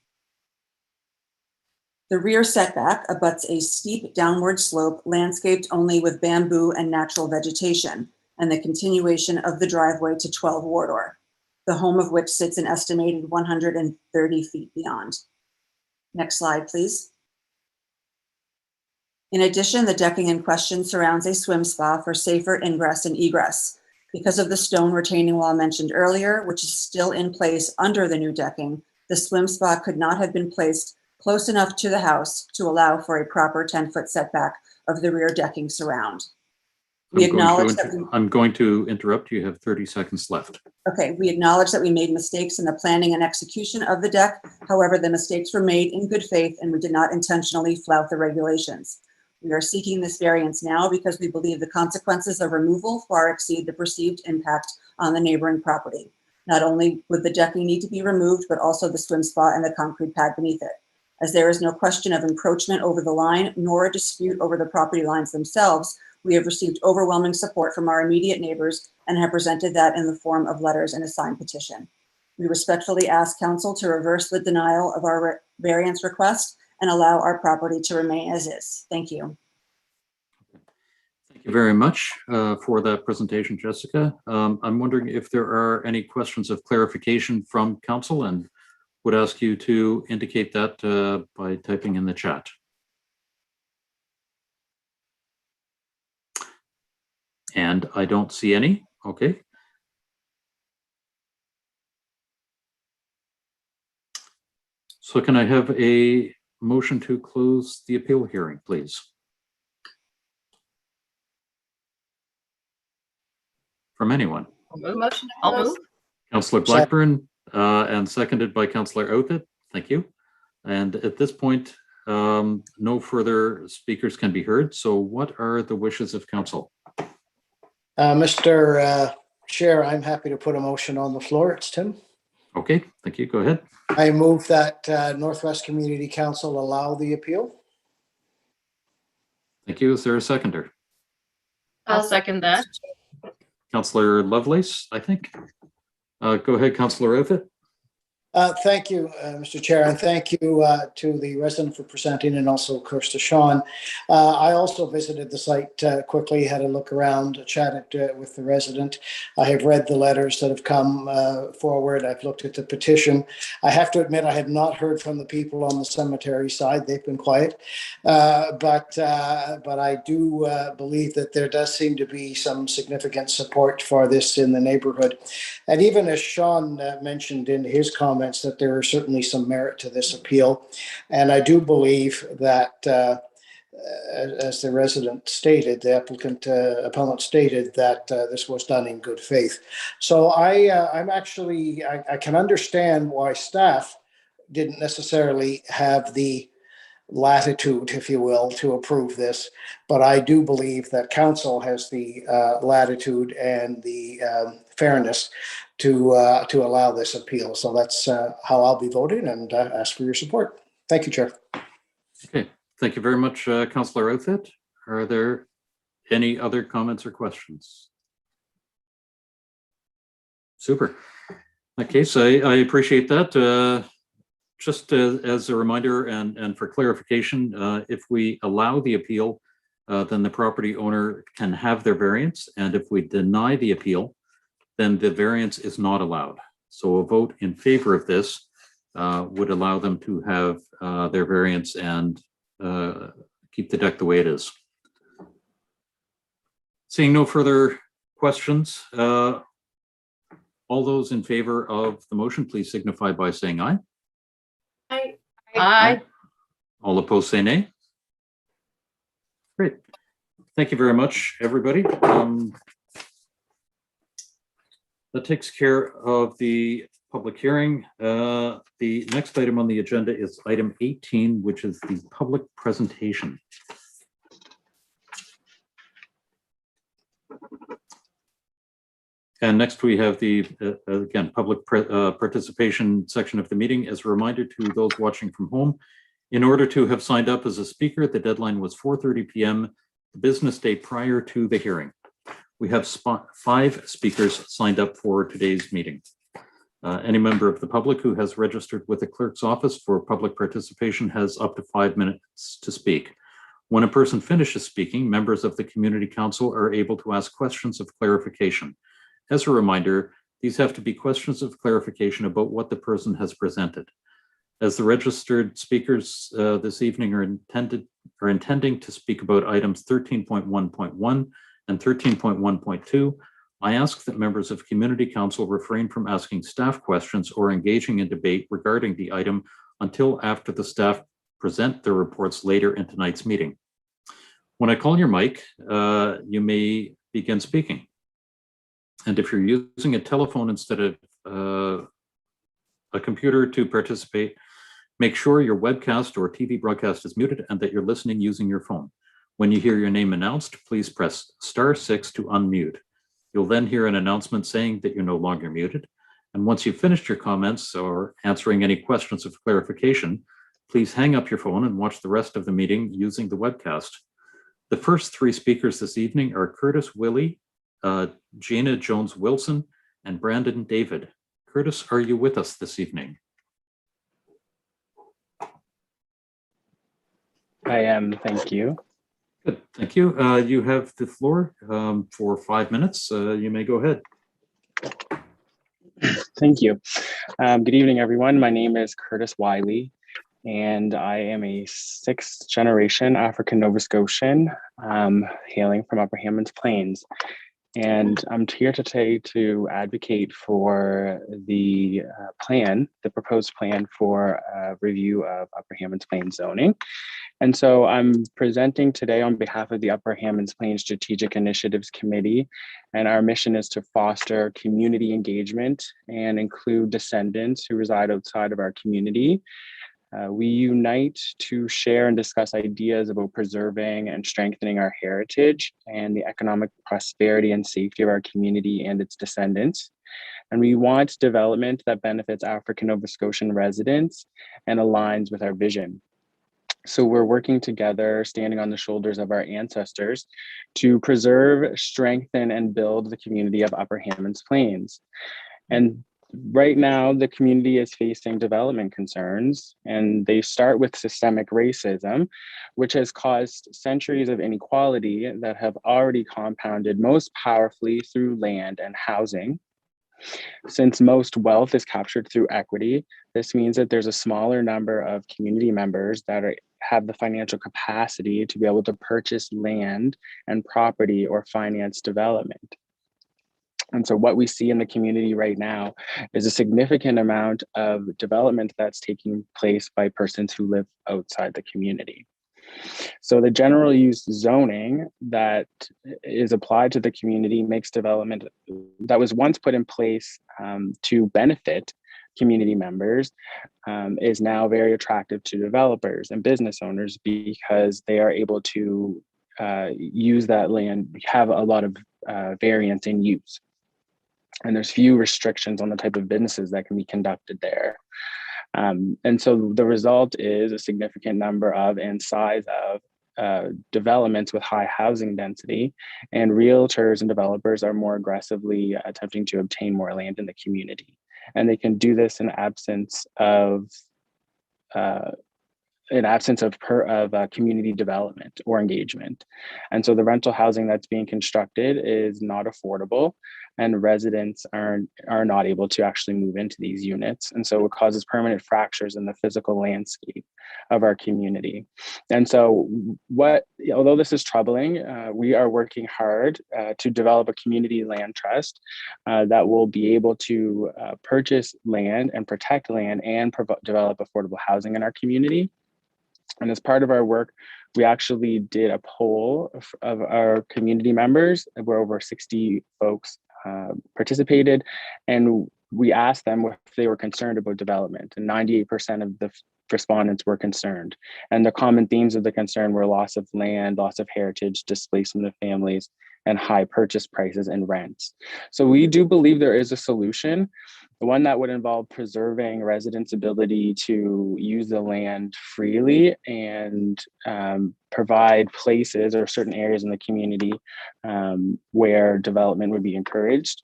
The rear setback abuts a steep downward slope landscaped only with bamboo and natural vegetation, and the continuation of the driveway to 12 Wardour, the home of which sits an estimated 130 feet beyond. Next slide, please. In addition, the decking in question surrounds a swim spa for safer ingress and egress. Because of the stone retaining wall mentioned earlier, which is still in place under the new decking, the swim spa could not have been placed close enough to the house to allow for a proper 10-foot setback of the rear decking surround. We acknowledge that I'm going to interrupt. You have 30 seconds left. Okay, we acknowledge that we made mistakes in the planning and execution of the deck. However, the mistakes were made in good faith and we did not intentionally flout the regulations. We are seeking this variance now because we believe the consequences of removal far exceed the perceived impact on the neighboring property. Not only would the decking need to be removed, but also the swim spa and the concrete pad beneath it. As there is no question of encroachment over the line, nor a dispute over the property lines themselves, we have received overwhelming support from our immediate neighbors and have presented that in the form of letters and a signed petition. We respectfully ask council to reverse the denial of our variance request and allow our property to remain as is. Thank you. Thank you very much for that presentation, Jessica. I'm wondering if there are any questions of clarification from council, and would ask you to indicate that by typing in the chat. And I don't see any. Okay. So can I have a motion to close the appeal hearing, please? From anyone? Motion to I'll close. move. Councillor Blackburn and seconded by Councillor Oathit. Thank you. And at this point, no further speakers can be heard. So what are the wishes of council? Mr. Chair, I'm happy to put a motion on the floor. It's Tim. Okay, thank you. Go ahead. I move that Northwest Community Council allow the appeal. Thank you. Is there a seconder? I'll second that. Councillor Lovelace, I think. Go ahead, Councillor Outfit. Thank you, Mr. Chair, and thank you to the resident for presenting, and also, of course, to Sean. I also visited the site quickly, had a look around, chatted with the resident. I have read the letters that have come forward. I've looked at the petition. I have to admit, I have not heard from the people on the cemetery side. They've been quiet. But I do believe that there does seem to be some significant support for this in the neighborhood. And even as Sean mentioned in his comments, that there are certainly some merit to this appeal. And I do believe that, as the resident stated, the appellant stated that this was done in good faith. So I can understand why staff didn't necessarily have the latitude, if you will, to approve this, but I do believe that council has the latitude and the fairness to allow this appeal. So that's how I'll be voting, and ask for your support. Thank you, Chair. Okay, thank you very much, Councillor Outfit. Are there any other comments or questions? Super. In that case, I appreciate that. Just as a reminder and for clarification, if we allow the appeal, then the property owner can have their variance, and if we deny the appeal, then the variance is not allowed. So a vote in favor of this would allow them to have their variance and keep the deck the way it is. Seeing no further questions, all those in favor of the motion, please signify by saying aye. Aye. All opposed, say nay. Great. Thank you very much, everybody. That takes care of the public hearing. The next item on the agenda is item 18, which is the public presentation. And next we have the, again, public participation section of the meeting. As a reminder to those watching from home, in order to have signed up as a speaker, the deadline was 4:30 p.m. the business day prior to the hearing. We have 5 speakers signed up for today's meeting. Any member of the public who has registered with the clerk's office for public participation has up to 5 minutes to speak. When a person finishes speaking, members of the community council are able to ask questions of clarification. As a reminder, these have to be questions of clarification about what the person has presented. As the registered speakers this evening are intending to speak about items 13.1.1 and 13.1.2, I ask that members of community council refrain from asking staff questions or engaging in debate regarding the item until after the staff present their reports later in tonight's meeting. When I call your mic, you may begin speaking. And if you're using a telephone instead of a computer to participate, make sure your webcast or TV broadcast is muted and that you're listening using your phone. When you hear your name announced, please press *6 to unmute. You'll then hear an announcement saying that you're no longer muted. And once you've finished your comments or answering any questions of clarification, please hang up your phone and watch the rest of the meeting using the webcast. The first 3 speakers this evening are Curtis Willie, Gina Jones-Wilson, and Brandon David. Curtis, are you with us this evening? I am, thank you. Good, thank you. You have the floor for 5 minutes. You may go ahead. Thank you. Good evening, everyone. My name is Curtis Wiley, and I am a 6th generation African Nova Scotian hailing from Upper Hammonds Plains. And I'm here today to advocate for the proposed plan for review of Upper Hammonds Plains zoning. And so I'm presenting today on behalf of the Upper Hammonds Plains Strategic Initiatives Committee. And our mission is to foster community engagement and include descendants who reside outside of our community We unite to share and discuss ideas about preserving and strengthening our heritage and the economic prosperity and safety of our community and its descendants. And we want development that benefits African Nova Scotian residents and aligns with our vision. So we're working together, standing on the shoulders of our ancestors to preserve, strengthen, and build the community of Upper Hammonds Plains. And right now, the community is facing development concerns, and they start with systemic racism, which has caused centuries of inequality that have already compounded most powerfully through land and housing. Since most wealth is captured through equity, this means that there's a smaller number of community members that have the financial capacity to be able to purchase land and property or finance development. And so what we see in the community right now is a significant amount of development that's taking place by persons who live outside the community. So the general use zoning that is applied to the community makes development that was once put in place to benefit community members is now very attractive to developers and business owners because they are able to use that land, have a lot of variance in use. And there's few restrictions on the type of businesses that can be conducted there. And so the result is a significant number of and size of developments with high housing density, and realtors and developers are more aggressively attempting to obtain more land in the community. And they can do this in absence of community development or engagement. And so the rental housing that's being constructed is not affordable, and residents are not able to actually move into these units. And so it causes permanent fractures in the physical landscape of our community. And so although this is troubling, we are working hard to develop a community land trust that will be able to purchase land and protect land and develop affordable housing in our community. And as part of our work, we actually did a poll of our community members, where over 60 folks participated, and we asked them if they were concerned about development, and 98% of the respondents were concerned. And the common themes of the concern were loss of land, loss of heritage, displacement of families, and high purchase prices and rents. So we do believe there is a solution, one that would involve preserving residents' ability to use the land freely and provide places or certain areas in the community where development would be encouraged.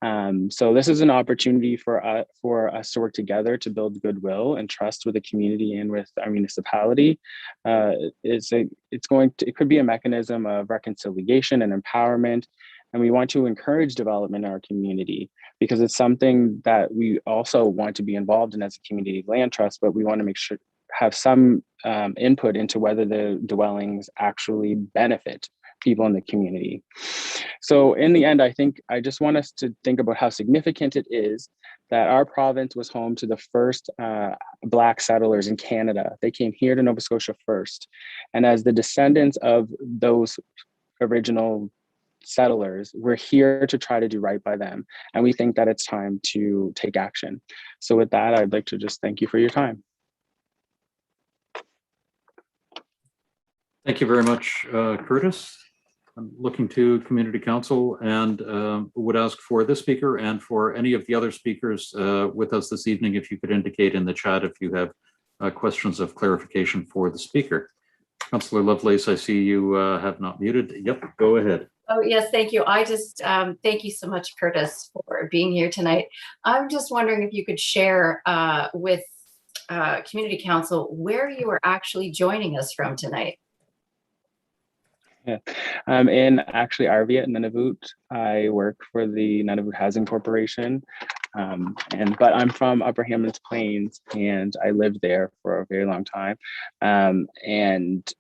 So this is an opportunity for us to work together to build goodwill and trust with the community and with our municipality. It could be a mechanism of reconciliation and empowerment. And we want to encourage development in our community because it's something that we also want to be involved in as a community land trust, but we want to make sure have some input into whether the dwellings actually benefit people in the community. So in the end, I think I just want us to think about how significant it is that our province was home to the first Black settlers in Canada. They came here to Nova Scotia first. And as the descendants of those original settlers, we're here to try to do right by them. And we think that it's time to take action. So with that, I'd like to just thank you for your time. Thank you very much, Curtis. I'm looking to Community Council and would ask for this speaker and for any of the other speakers with us this evening, if you could indicate in the chat if you have questions of clarification for the speaker. Councillor Lovelace, I see you have not muted. Yep, go ahead. Oh, yes, thank you. I just thank you so much, Curtis, for being here tonight. I'm just wondering if you could share with Community Council where you are actually joining us from tonight. Yeah, I'm in actually Arvia, Nunavut. I work for the Nunavut Housing Corporation, but I'm from Upper Hammonds Plains, and I lived there for a very long time. And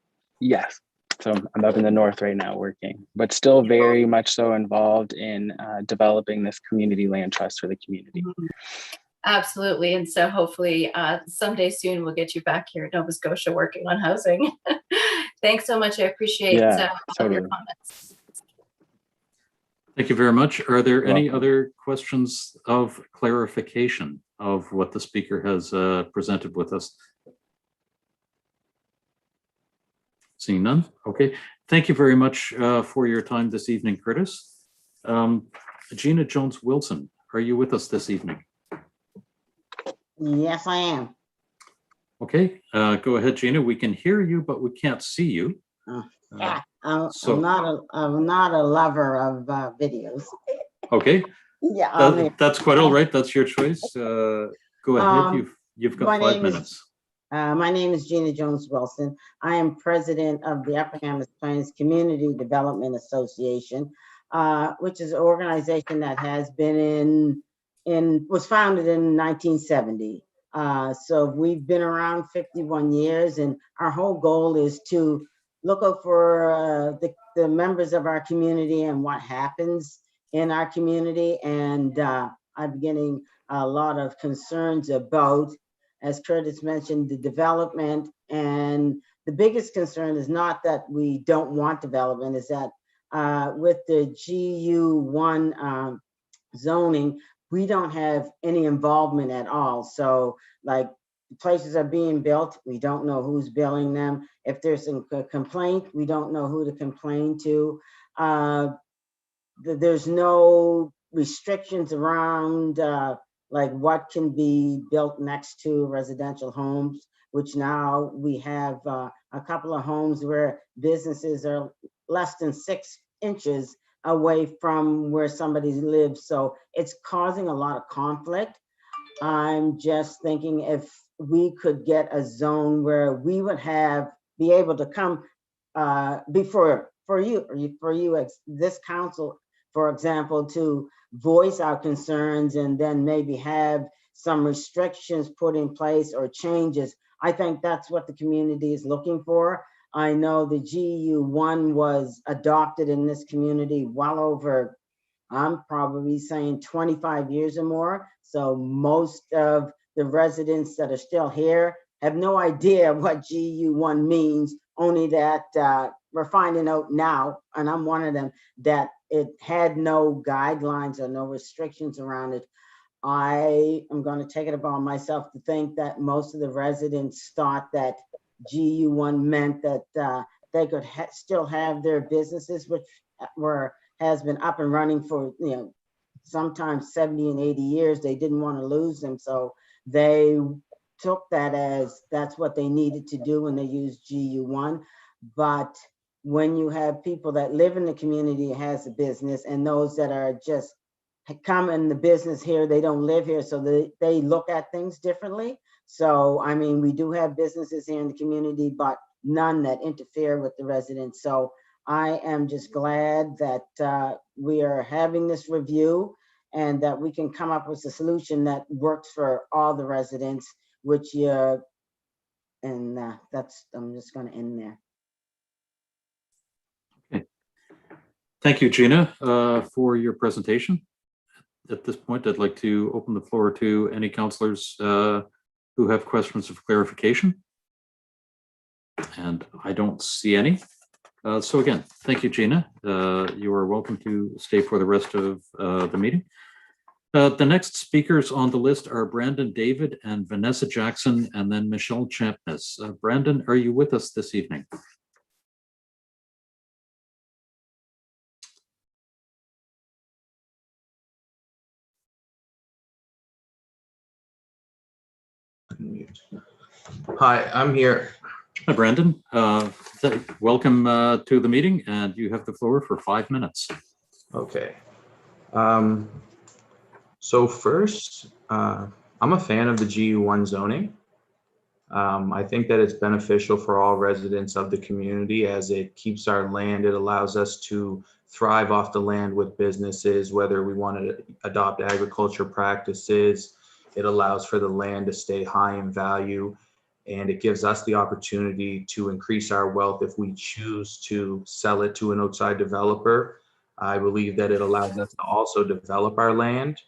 yes, so I'm up in the north right now working, but still very much so involved in developing this community land trust for the community. Absolutely. And so hopefully someday soon we'll get you back here in Nova Scotia working on housing. Thanks so much. I appreciate all of your comments. Thank you very much. Are there any other questions of clarification of what the speaker has presented with us? Seeing none. Okay. Thank you very much for your time this evening, Curtis. Gina Jones-Wilson, are you with us this evening? Yes, I am. Okay, go ahead, Gina. We can hear you, but we can't see you. Yeah, I'm so- not a lover of videos. Okay, Yeah, I mean, that's quite all right. That's your choice. Go ahead. You've my got 5 name is- minutes. my name is Gina Jones-Wilson. I am president of the Upper Hamlet Plains Community Development Association, which is an organization that has been was founded in 1970. So we've been around 51 years, and our whole goal is to look out for the members of our community and what happens in our community. And I'm getting a lot of concerns about, as Curtis mentioned, the development. And the biggest concern is not that we don't want development, is that with the GU1 zoning, we don't have any involvement at all. So like places are being built, we don't know who's building them. If there's a complaint, we don't know who to complain to. There's no restrictions around like what can be built next to residential homes, which now we have a couple of homes where businesses are less than 6 inches away from where somebody lives. So it's causing a lot of conflict. I'm just thinking if we could get a zone where we would be able to come before for you as this council, for example, to voice our concerns and then maybe have some restrictions put in place or changes. I think that's what the community is looking for. I know the GU1 was adopted in this community well over, I'm probably saying 25 years or more. So most of the residents that are still here have no idea what GU1 means, only that we're finding out now, and I'm one of them, that it had no guidelines or no restrictions around it. I am going to take it upon myself to think that most of the residents thought that GU1 meant that they could still have their businesses, which has been up and running for, sometimes 70 and 80 years. They didn't want to lose them. So they took that as that's what they needed to do when they used GU1. But when you have people that live in the community has a business, and those that are just come in the business here, they don't live here, so they look at things differently. So, I mean, we do have businesses here in the community, but none that interfere with the residents. So I am just glad that we are having this review and that we can come up with a solution that works for all the residents, which and I'm just going to end there. Okay. Thank you, Gina, for your presentation. At this point, I'd like to open the floor to any councillors who have questions of clarification. And I don't see any. So again, thank you, Gina. You are welcome to stay for the rest of the meeting. The next speakers on the list are Brandon David and Vanessa Jackson, and then Michelle Champness. Brandon, are you with us this evening? Hi, I'm here. Hi, Brandon. Welcome to the meeting, and you have the floor for 5 minutes. Okay. So first, I'm a fan of the GU1 zoning. I think that it's beneficial for all residents of the community as it keeps our land. It allows us to thrive off the land with businesses, whether we want to adopt agriculture practices. It allows for the land to stay high in value, and it gives us the opportunity to increase our wealth if we choose to sell it to an outside developer. I believe that it allows us to also develop our land,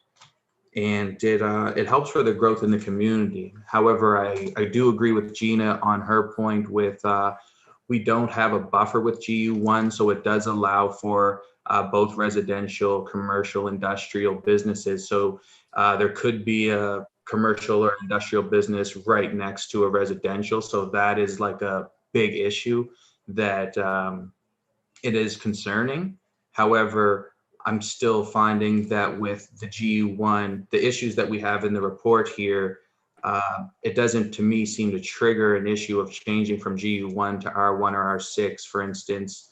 and it helps for the growth in the community. However, I do agree with Gina on her point with we don't have a buffer with GU1, so it does allow for both residential, commercial, industrial businesses. So there could be a commercial or industrial business right next to a residential. So that is like a big issue. that it is concerning. However, I'm still finding that with the GU1, the issues that we have in the report here, it doesn't, to me, seem to trigger an issue of changing from GU1 to R1 or R6, for instance.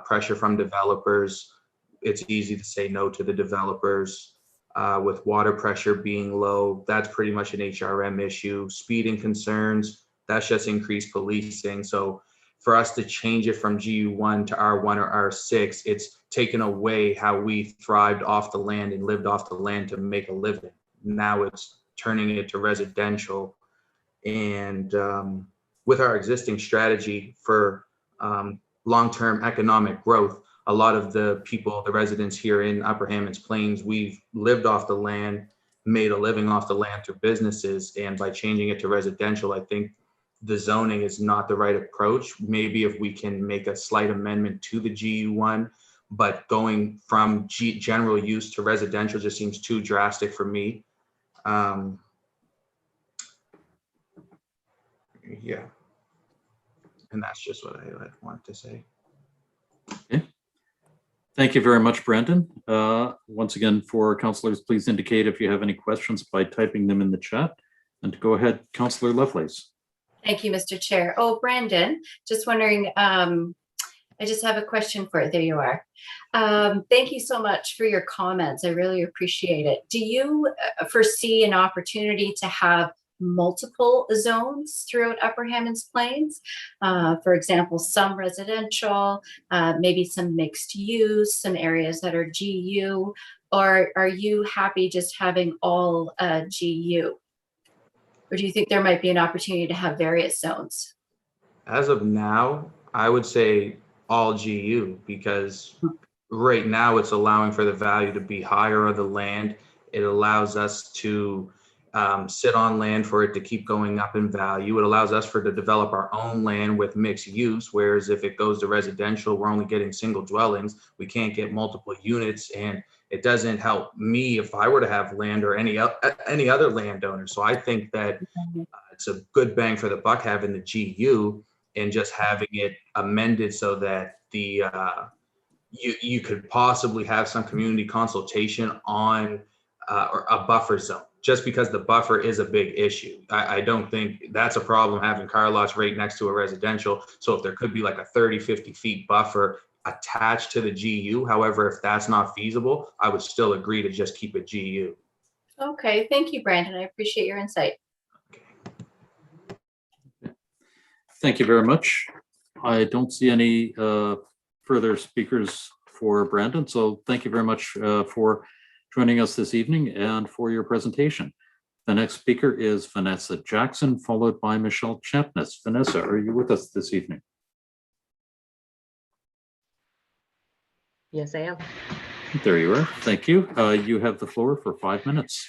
Pressure from developers, it's easy to say no to the developers. With water pressure being low, that's pretty much an HRM issue. Speeding concerns, that's just increased policing. So for us to change it from GU1 to R1 or R6, it's taken away how we thrived off the land and lived off the land to make a living. Now it's turning it to residential. And with our existing strategy for long-term economic growth, a lot of the people, the residents here in Upper Hammonds Plains, we've lived off the land, made a living off the land through businesses. And by changing it to residential, I think the zoning is not the right approach. Maybe if we can make a slight amendment to the GU1, but going from general use to residential just seems too drastic for me. Yeah. And that's just what I wanted to say. Okay. Thank you very much, Brandon. Once again, for councillors, please indicate if you have any questions by typing them in the chat. And go ahead, Councillor Lovelace. Thank you, Mr. Chair. Oh, Brandon, just wondering, I just have a question for you. There you are. Thank you so much for your comments. I really appreciate it. Do you foresee an opportunity to have multiple zones throughout Upper Hammonds Plains? For example, some residential, maybe some mixed use, some areas that are GU, or are you happy just having all GU? Or do you think there might be an opportunity to have various zones? As of now, I would say all GU, because right now it's allowing for the value to be higher of the land. It allows us to sit on land for it to keep going up in value. It allows us to develop our own land with mixed use, whereas if it goes to residential, we're only getting single dwellings. We can't get multiple units, and it doesn't help me if I were to have land or any other landowner. So I think that it's a good bang for the buck having the GU and just having it amended so that the you could possibly have some community consultation on or a buffer zone, just because the buffer is a big issue. I don't think that's a problem having car lots right next to a residential. So if there could be like a 30, 50 feet buffer attached to the GU, however, if that's not feasible, I would still agree to just keep it GU. Okay, thank you, Brandon. I appreciate your insight. Thank you very much. I don't see any further speakers for Brandon, so thank you very much for joining us this evening and for your presentation. The next speaker is Vanessa Jackson, followed by Michelle Champness. Vanessa, are you with us this evening? Yes, I am. There you are. Thank you. You have the floor for 5 minutes.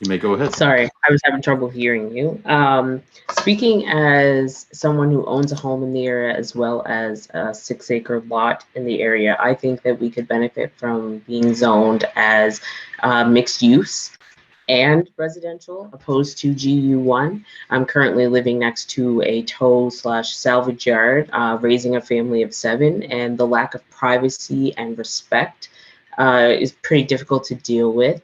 You may go ahead. Sorry, I was having trouble hearing you. Speaking as someone who owns a home in the area as well as a 6-acre lot in the area, I think that we could benefit from being zoned as mixed use and residential opposed to GU1. I'm currently living next to a tow/salvage yard, raising a family of 7, and the lack of privacy and respect is pretty difficult to deal with.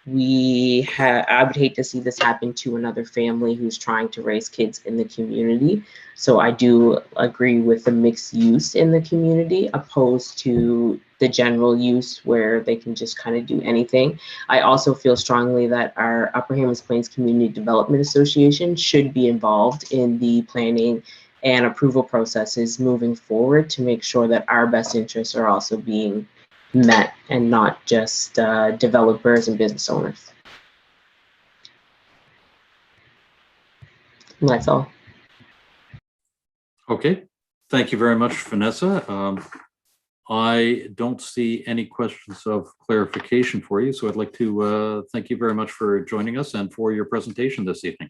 I would hate to see this happen to another family who's trying to raise kids in the community. So I do agree with the mixed use in the community opposed to the general use where they can just kind of do anything. I also feel strongly that our Upper Hammonds Plains Community Development Association should be involved in the planning and approval processes moving forward to make sure that our best interests are also being met and not just developers and business owners. And that's all. Okay, thank you very much, Vanessa. I don't see any questions of clarification for you, so I'd like to thank you very much for joining us and for your presentation this evening.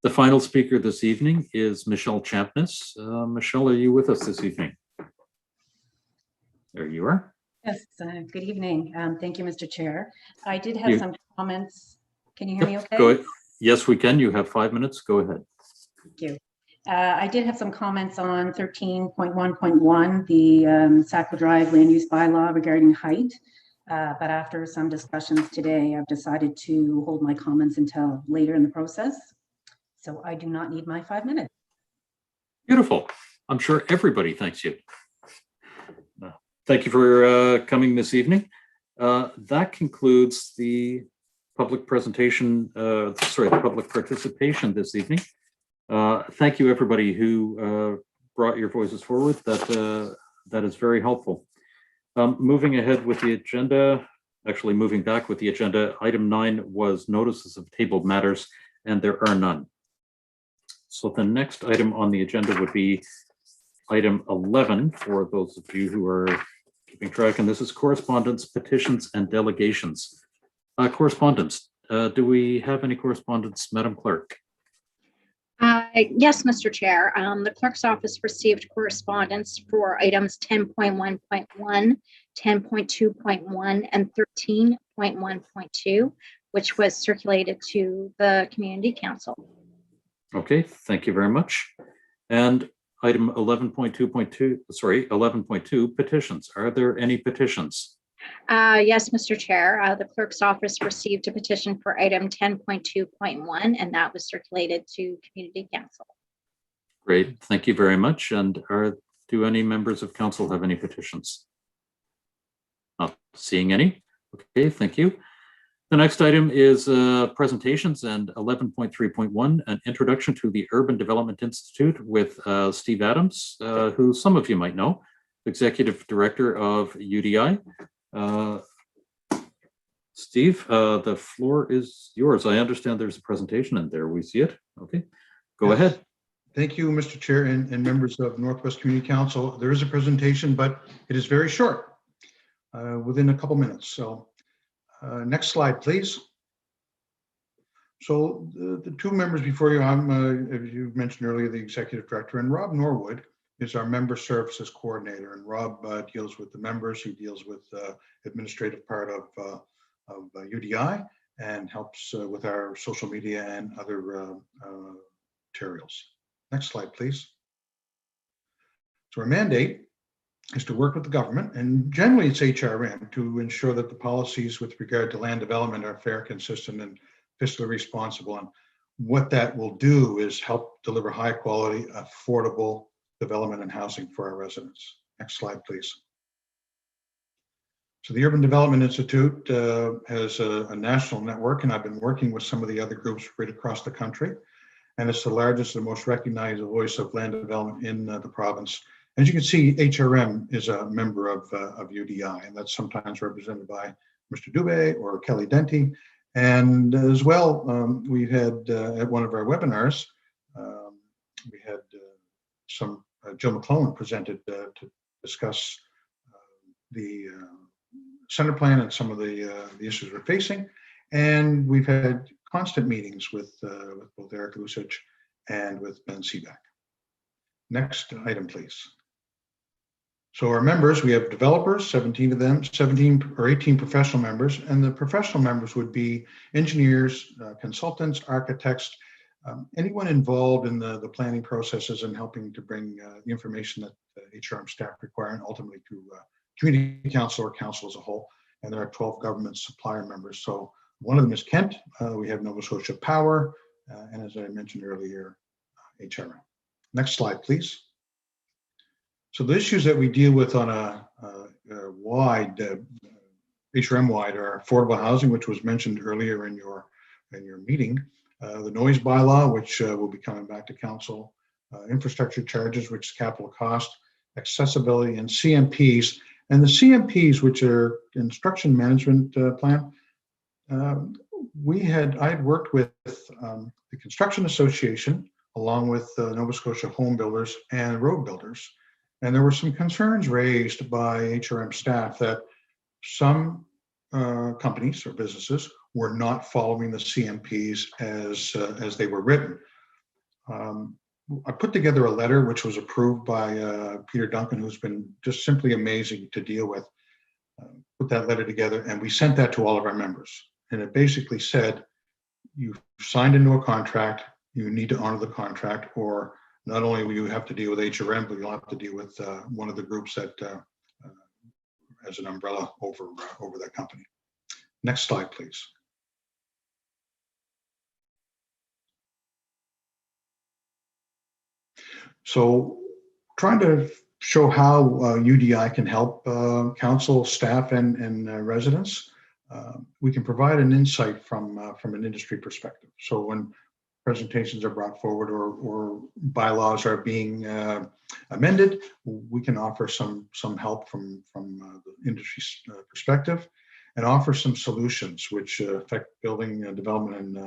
The final speaker this evening is Michelle Champness. Michelle, are you with us this evening? There you are. Yes, good evening. Thank you, Mr. Chair. I did have some comments. Can you hear me okay? Go ahead. Yes, we can. You have 5 minutes. Go ahead. Thank you. I did have some comments on 13.1.1, the Saco Drive land use bylaw regarding height. But after some discussions today, I've decided to hold my comments until later in the process. So I do not need my 5 minutes. Beautiful. I'm sure everybody thanks you. Thank you for coming this evening. That concludes the public presentation, the public participation this evening. Thank you, everybody who brought your voices forward. That is very helpful. Moving ahead with the agenda, actually moving back with the agenda, item 9 was notices of tabled matters, and there are none. So the next item on the agenda would be item 11 for those of you who are keeping track, and this is correspondence, petitions, and delegations. Correspondence. Do we have any correspondence, Madam Clerk? Yes, Mr. Chair. The clerk's office received correspondence for items 10.1.1, 10.2.1, and 13.1.2, which was circulated to the Community Council. Okay, thank you very much. And item 11.2, petitions. Are there any petitions? Yes, Mr. Chair. The clerk's office received a petition for item 10.2.1, and that was circulated to Community Council. Great, thank you very much. And do any members of council have any petitions? Not seeing any. Okay, thank you. The next item is presentations, and 11.3.1, an introduction to the Urban Development Institute with Steve Adams, who some of you might know, Executive Director of UDI. Steve, the floor is yours. I understand there's a presentation in there. We see it. Okay, go ahead. Thank you, Mr. Chair and members of Northwest Community Council. There is a presentation, but it is very short, within a couple minutes. So next slide, please. So the two members before you, I'm, as you mentioned earlier, the Executive Director, and Rob Norwood is our Member Services Coordinator. And Rob deals with the members. He deals with the administrative part of UDI and helps with our social media and other materials. Next slide, please. So our mandate is to work with the government, and generally it's HRM, to ensure that the policies with regard to land development are fair, consistent, and fiscally responsible. And what that will do is help deliver high quality, affordable development and housing for our residents. Next slide, please. So the Urban Development Institute has a national network, and I've been working with some of the other groups right across the country. And it's the largest and most recognized voice of land development in the province. As you can see, HRM is a member of UDI, and that's sometimes represented by Mr. Dubé or Kelly Denty. And as well, we had at one of our webinars, we had some Joe McClellan presented to discuss the center plan and some of the issues we're facing. And we've had constant meetings with both Eric Lusich and with Ben Seebeck. Next item, please. So our members, we have developers, 17 of them, 17 or 18 professional members, and the professional members would be engineers, consultants, architects, anyone involved in the planning processes and helping to bring the information that HRM staff require, and ultimately to Community Council or Council as a whole. And there are 12 government supplier members. So one of them is Kent. We have Nova Scotia Power, and as I mentioned earlier, HRM. Next slide, please. So the issues that we deal with on a wide, HRM-wide, are affordable housing, which was mentioned earlier in your meeting, the noise bylaw, which will be coming back to council, infrastructure charges, which is capital cost, accessibility, and CMPs. And the CMPs, which are construction management plan, I had worked with the Construction Association along with Nova Scotia home builders and road builders. And there were some concerns raised by HRM staff that some companies or businesses were not following the CMPs as they were written. I put together a letter which was approved by Peter Duncan, who's been just simply amazing to deal with. Put that letter together, and we sent that to all of our members. And it basically said, you've signed into a contract, you need to honor the contract, or not only will you have to deal with HRM, but you'll have to deal with one of the groups that as an umbrella over that company. Next slide, please. So trying to show how UDI can help council, staff, and residents. We can provide an insight from an industry perspective. So when presentations are brought forward or bylaws are being amended, we can offer some help from the industry perspective and offer some solutions which affect building development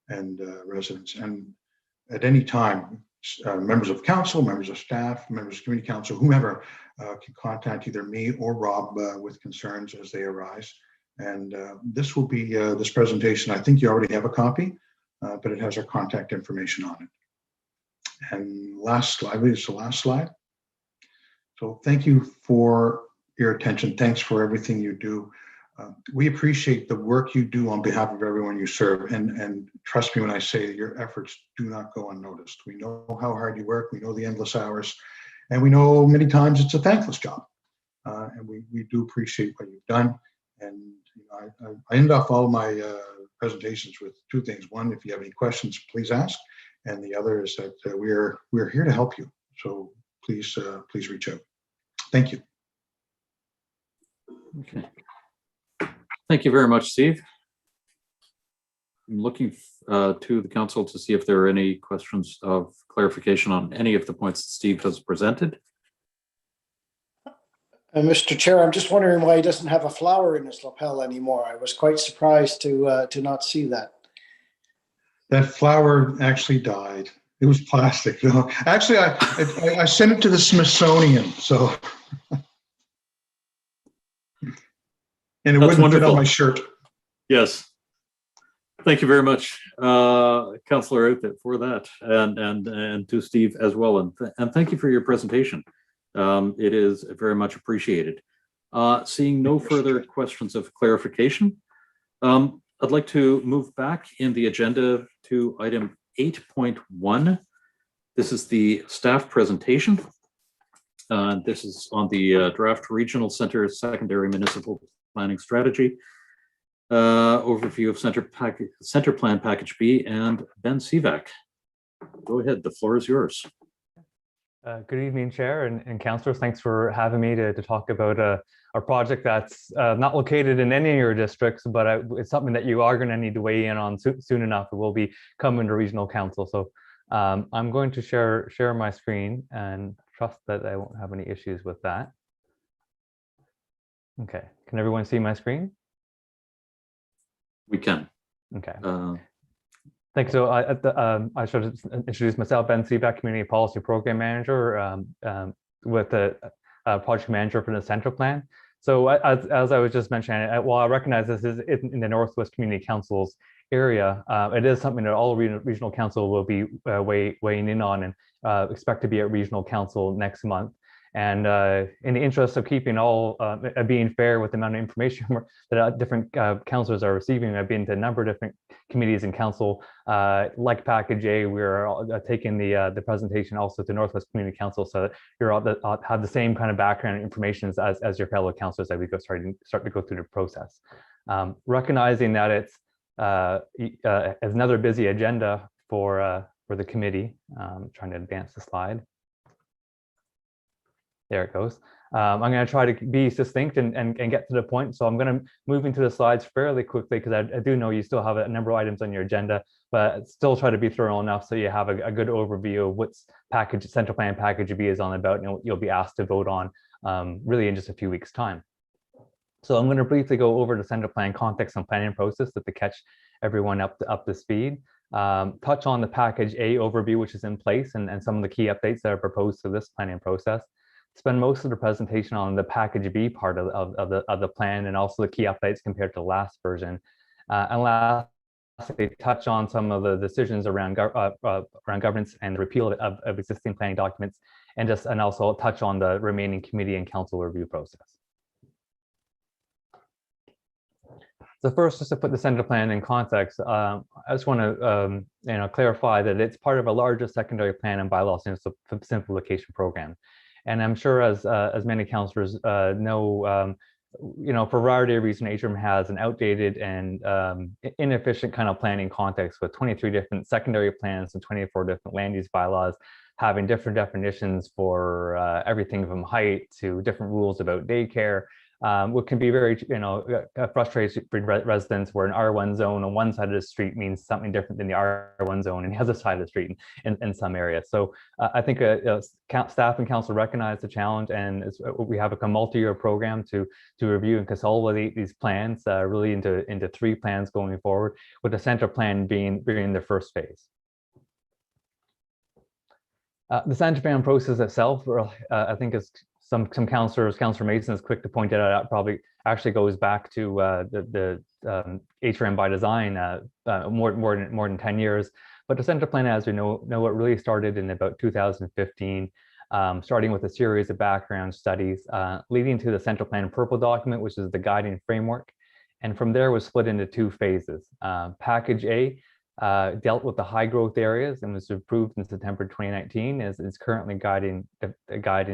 and residents. And at any time, members of council, members of staff, members of community council, whomever can contact either me or Rob with concerns as they arise. And this will be this presentation. I think you already have a copy, but it has our contact information on it. And last slide, is the last slide. So thank you for your attention. Thanks for everything you do. We appreciate the work you do on behalf of everyone you serve. And trust me when I say that your efforts do not go unnoticed. We know how hard you work. We know the endless hours. And we know many times it's a thankless job. And we do appreciate what you've done. And you know, I end off all my presentations with two things. One, if you have any questions, please ask. And the other is that we're here to help you. So please reach out. Thank you. Okay. Thank you very much, Steve. I'm looking to the council to see if there are any questions of clarification on any of the points that Steve has presented. Mr. Chair, I'm just wondering why he doesn't have a flower in his lapel anymore. I was quite surprised to not see that. That flower actually died. It was plastic. You know? Actually, I sent it to the Smithsonian, so. And it That's wouldn't fit wonderful. on my shirt. Yes. Thank you very much, Councillor Outfit, for that, and to Steve as well, and thank you for your presentation. It is very much appreciated. Seeing no further questions of clarification, I'd like to move back in the agenda to item 8.1. This is the staff presentation. This is on the draft regional center secondary municipal planning strategy, overview of center plan package B, and Ben Sivak. Go ahead, the floor is yours. Good evening, Chair and councillors. Thanks for having me to talk about a project that's not located in any of your districts, but it's something that you are going to need to weigh in on soon enough. It will be coming to regional council. So I'm going to share my screen and trust that I won't have any issues with that. Okay, can everyone see my screen? We can. Okay. Thanks. So I should introduce myself, Ben Sivak, Community Policy Program Manager with the Project Manager for the Central Plan. So as I was just mentioning, while I recognize this is in the Northwest Community Council's area, it is something that all regional council will be weighing in on and expect to be at regional council next month. And in the interest of keeping all being fair with the amount of information that different councillors are receiving, I've been to a number of different committees in council. Like Package A, we're taking the presentation also to Northwest Community Council, so that you're all have the same kind of background and information as your fellow councillors as we start to go through the process. Recognizing that it's another busy agenda for the committee. Trying to advance the slide. There it goes. I'm going to try to be succinct and get to the point. So I'm going to move into the slides fairly quickly because I do know you still have a number of items on your agenda, but still try to be thorough enough so you have a good overview of what's Central Plan Package B is on about, and you'll be asked to vote on really in just a few weeks' time. So I'm going to briefly go over the Central Plan context and planning process to catch everyone up to speed. Touch on the Package A overview, which is in place, and some of the key updates that are proposed to this planning process. Spend most of the presentation on the Package B part of the plan and also the key updates compared to the last version. And lastly, touch on some of the decisions around governance and the repeal of existing planning documents, and also touch on the remaining committee and council review process. So first, just to put the center plan in context, I just want to clarify that it's part of a larger secondary plan and bylaw simplification program. And I'm sure as many councillors know, for a variety of reasons, Atrium has an outdated and inefficient kind of planning context with 23 different secondary plans and 24 different land use bylaws having different definitions for everything from height to different rules about daycare. What can be very, frustrating for residents where an R1 zone on one side of the street means something different than the R1 zone on the other side of the street in some areas. So I think staff and council recognize the challenge, and we have a multi-year program to review and consolidate these plans really into 3 plans going forward, with the center plan being the first phase. The center plan process itself, I think is some councillors, Councillor Mason is quick to point it out, probably actually goes back to the Atrium by design more than 10 years. But the center plan, as we know it really started in about 2015, starting with a series of background studies, leading to the center plan purple document, which is the guiding framework. And from there was split into 2 phases. Package A dealt with the high growth areas and was approved in September 2019, is currently guiding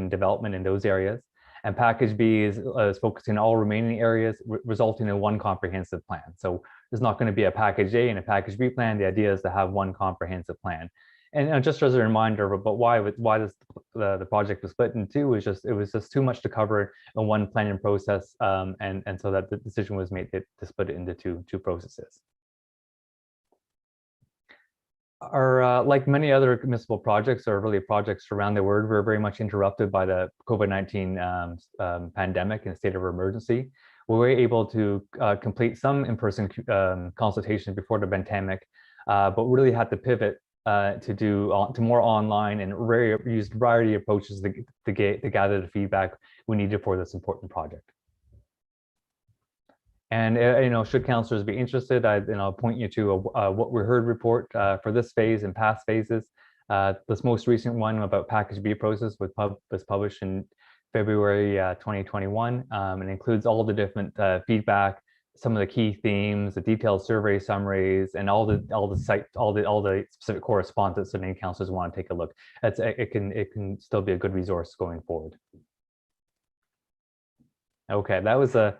development in those areas. And package B is focusing on all remaining areas, resulting in one comprehensive plan. So there's not going to be a package A and a package B plan. The idea is to have one comprehensive plan. And just as a reminder about why the project was split in 2, it was just too much to cover in one planning process, and so that the decision was made to split it into two processes. Like many other municipal projects, or really projects around the world, we're very much interrupted by the COVID-19 pandemic and state of emergency. We were able to complete some in-person consultations before the pandemic, but really had to pivot to more online and used a variety of approaches to gather the feedback we needed for this important project. And should councillors be interested, I'll point you to a What We Heard report for this phase and past phases. This most recent one about package B process was published in February 2021, and includes all the different feedback, some of the key themes, the detailed survey summaries, and all the specific correspondence that any councillors want to take a look. It can still be a good resource going forward. Okay, that was a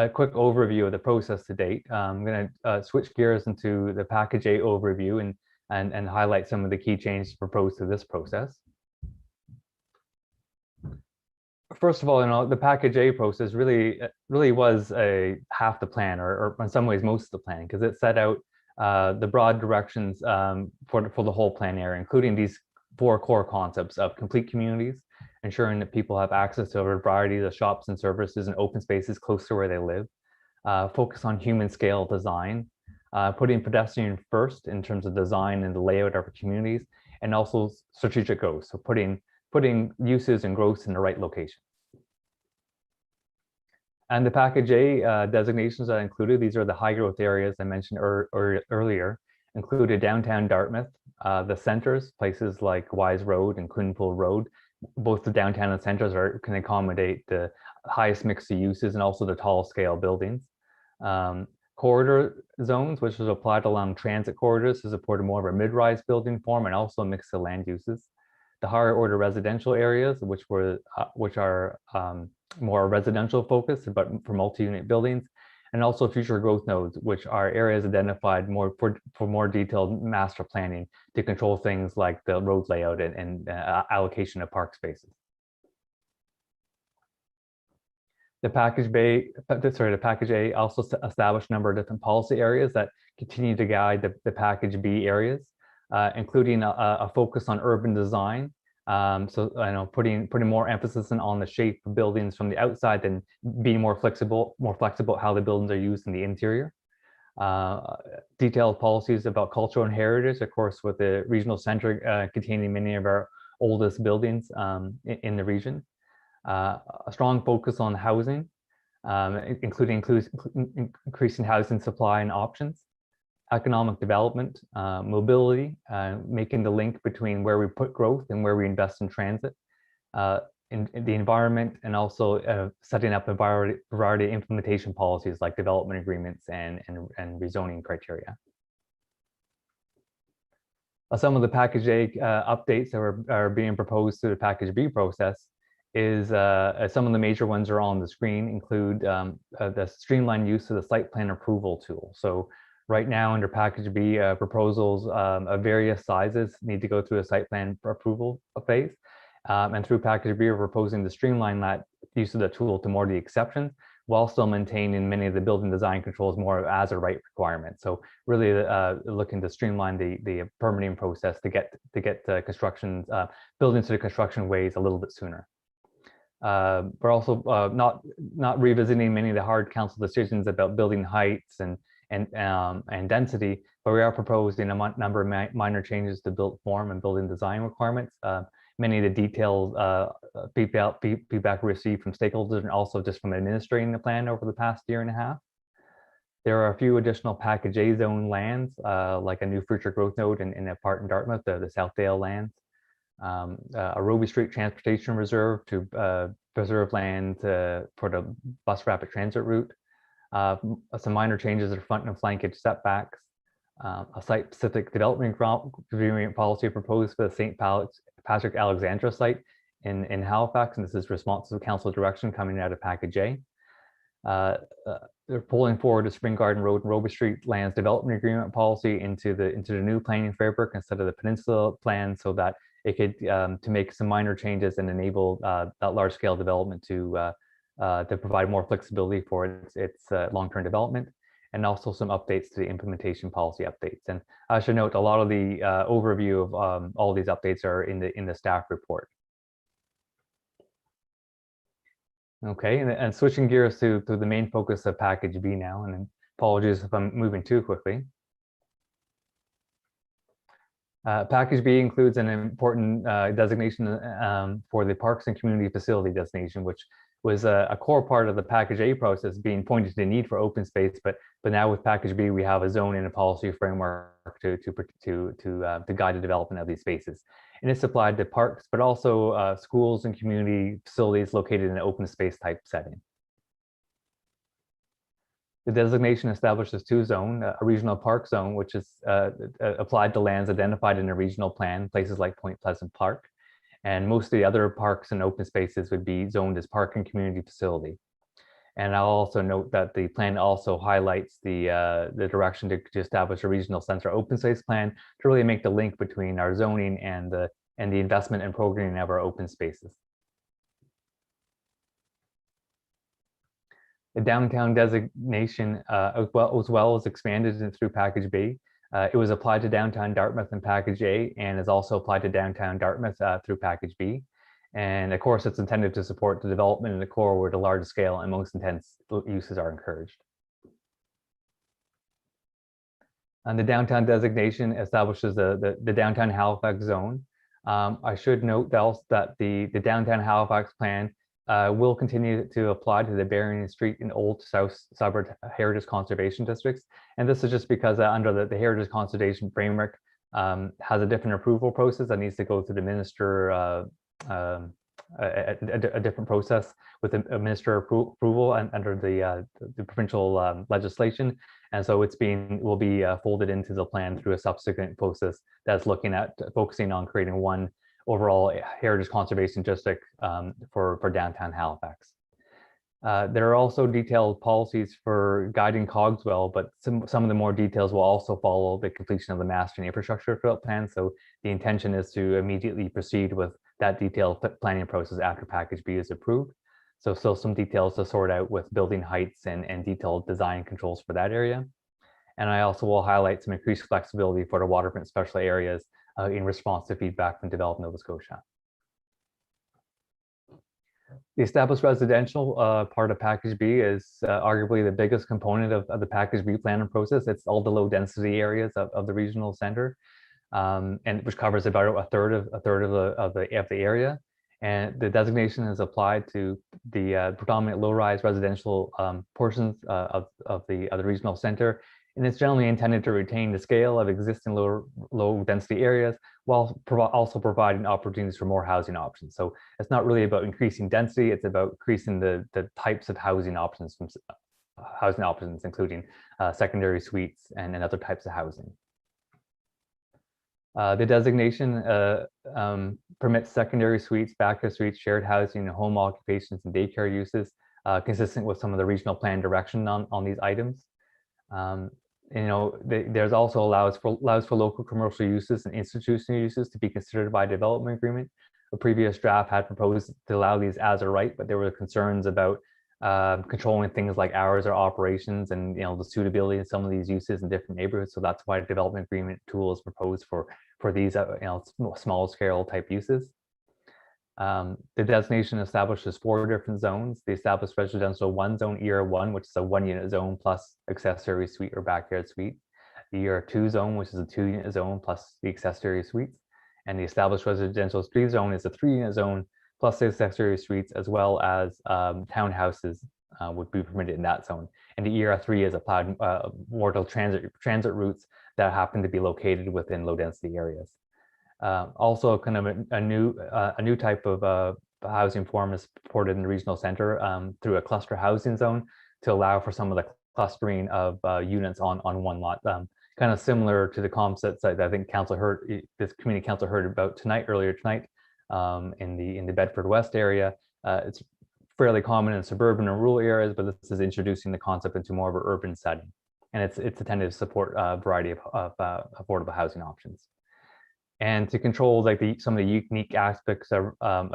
quick overview of the process to date. I'm going to switch gears into the package A overview and highlight some of the key changes proposed to this process. First of all, the package A process really was half the plan, or in some ways most of the plan, because it set out the broad directions for the whole plan area, including these 4 core concepts of complete communities, ensuring that people have access to a variety of shops and services and open spaces close to where they live, focus on human scale design, putting pedestrian first in terms of design and the layout of our communities, and also strategic growth, so putting uses and growth in the right location. And the package A designations that included, these are the high growth areas I mentioned earlier, included downtown Dartmouth, the centers, places like Wise Road and Quinpool Road. Both the downtown and centers can accommodate the highest mix of uses and also the tall scale buildings. Corridor zones, which was applied along transit corridors to support more of a mid-rise building form and also a mix of land uses. The higher order residential areas, which are more residential focused, but for multi-unit buildings, and also future growth nodes, which are areas identified for more detailed master planning to control things like the road layout and allocation of park spaces. The package A also established a number of different policy areas that continue to guide the package B areas, including a focus on urban design. So putting more emphasis on the shape of buildings from the outside and being more flexible how the buildings are used in the interior. Detailed policies about cultural and heritage, of course, with the regional center containing many of our oldest buildings in the region. A strong focus on housing, including increasing housing supply and options. Economic development, mobility, making the link between where we put growth and where we invest in transit, in the environment, and also setting up a variety of implementation policies like development agreements and rezoning criteria. Some of the Package A updates that are being proposed through the Package B process is some of the major ones are on the screen, include the streamlined use of the site plan approval tool. So right now under Package B, proposals of various sizes need to go through a site plan approval phase. And through Package B, we're proposing to streamline that use of the tool to more of the exceptions, while still maintaining many of the building design controls more as a right requirement. So really looking to streamline the permitting process to get construction buildings to the construction ways a little bit sooner. We're also not revisiting many of the hard council decisions about building heights and density, but we are proposing a number of minor changes to built form and building design requirements. Many of the detailed feedback we received from stakeholders and also just from administrating the plan over the past year and a half. There are a few additional Package A zone lands, like a new future growth node in a part in Dartmouth, the Southdale lands. A Robie Street Transportation Reserve to preserve land for the bus rapid transit route. Some minor changes to front and flankage setbacks. A site-specific development agreement policy proposed for the St. Patrick Alexandra site in Halifax, and this is responsive to council direction coming out of Package A. They're pulling forward the Spring Garden Road and Robie Street lands development agreement policy into the new planning framework instead of the peninsula plan, so that it could to make some minor changes and enable that large scale development to provide more flexibility for its long-term development, and also some updates to the implementation policy updates. And I should note a lot of the overview of all these updates are in the staff report. Okay, and switching gears to the main focus of Package B now, and apologies if I'm moving too quickly. Package B includes an important designation for the Parks and Community Facility designation, which was a core part of the Package A process, being pointed to the need for open space. But now with Package B, we have a zone and a policy framework to guide the development of these spaces. And it's applied to parks, but also schools and community facilities located in an open space type setting. The designation establishes two zones: a regional park zone, which is applied to lands identified in a regional plan, places like Point Pleasant Park. And most of the other parks and open spaces would be zoned as park and community facility. And I'll also note that the plan also highlights the direction to establish a regional center open space plan to really make the link between our zoning and the investment and programming of our open spaces. The downtown designation as well was expanded through Package B. It was applied to downtown Dartmouth in Package A and is also applied to downtown Dartmouth through Package B. And of course, it's intended to support the development in the core where the large scale and most intense uses are encouraged. And the downtown designation establishes the downtown Halifax zone. I should note that the downtown Halifax plan will continue to apply to the Berrien Street and Old South Suburb Heritage Conservation Districts. And this is just because under the Heritage Conservation Framework has a different approval process that needs to go through the minister, a different process with a minister approval and under the provincial legislation. And so will be folded into the plan through a subsequent process that's looking at focusing on creating one overall heritage conservation district for downtown Halifax. There are also detailed policies for guiding Cogswell, but some of the more details will also follow the completion of the master and infrastructure development plan. So the intention is to immediately proceed with that detailed planning process after Package B is approved. So still some details to sort out with building heights and detailed design controls for that area. And I also will highlight some increased flexibility for the waterfront special areas in response to feedback from Develop Nova Scotia. The established residential part of Package B is arguably the biggest component of the Package B planning process. It's all the low density areas of the regional center, and which covers about a third of the area. And the designation is applied to the predominant low-rise residential portions of the regional center And it's generally intended to retain the scale of existing low density areas while also providing opportunities for more housing options. So it's not really about increasing density, it's about increasing the types of housing options, including secondary suites and other types of housing. The designation permits secondary suites, backyard suites, shared housing, and home occupations and daycare uses, consistent with some of the regional plan direction on these items. There's also allows for local commercial uses and institutional uses to be considered by development agreement. A previous draft had proposed to allow these as a right, but there were concerns about controlling things like hours or operations and the suitability of some of these uses in different neighborhoods. So that's why the development agreement tool is proposed for these small scale type uses. The designation establishes 4 different zones. The established residential 1 zone, ER 1, which is a 1-unit zone plus accessory suite or backyard suite. The ER 2 zone, which is a 2-unit zone plus the accessory suites. And the established residential 3 zone is a 3-unit zone plus the accessory suites, as well as townhouses would be permitted in that zone. And the ER 3 is applied more to transit routes that happen to be located within low density areas. Also, kind of a new type of housing form is supported in the regional center through a cluster housing zone to allow for some of the clustering of units on one lot. Kind of similar to the concepts that I think this community council heard about earlier tonight in the Bedford West area. It's fairly common in suburban and rural areas, but this is introducing the concept into more of an urban setting, and it's intended to support a variety of affordable housing options. And to control some of the unique aspects of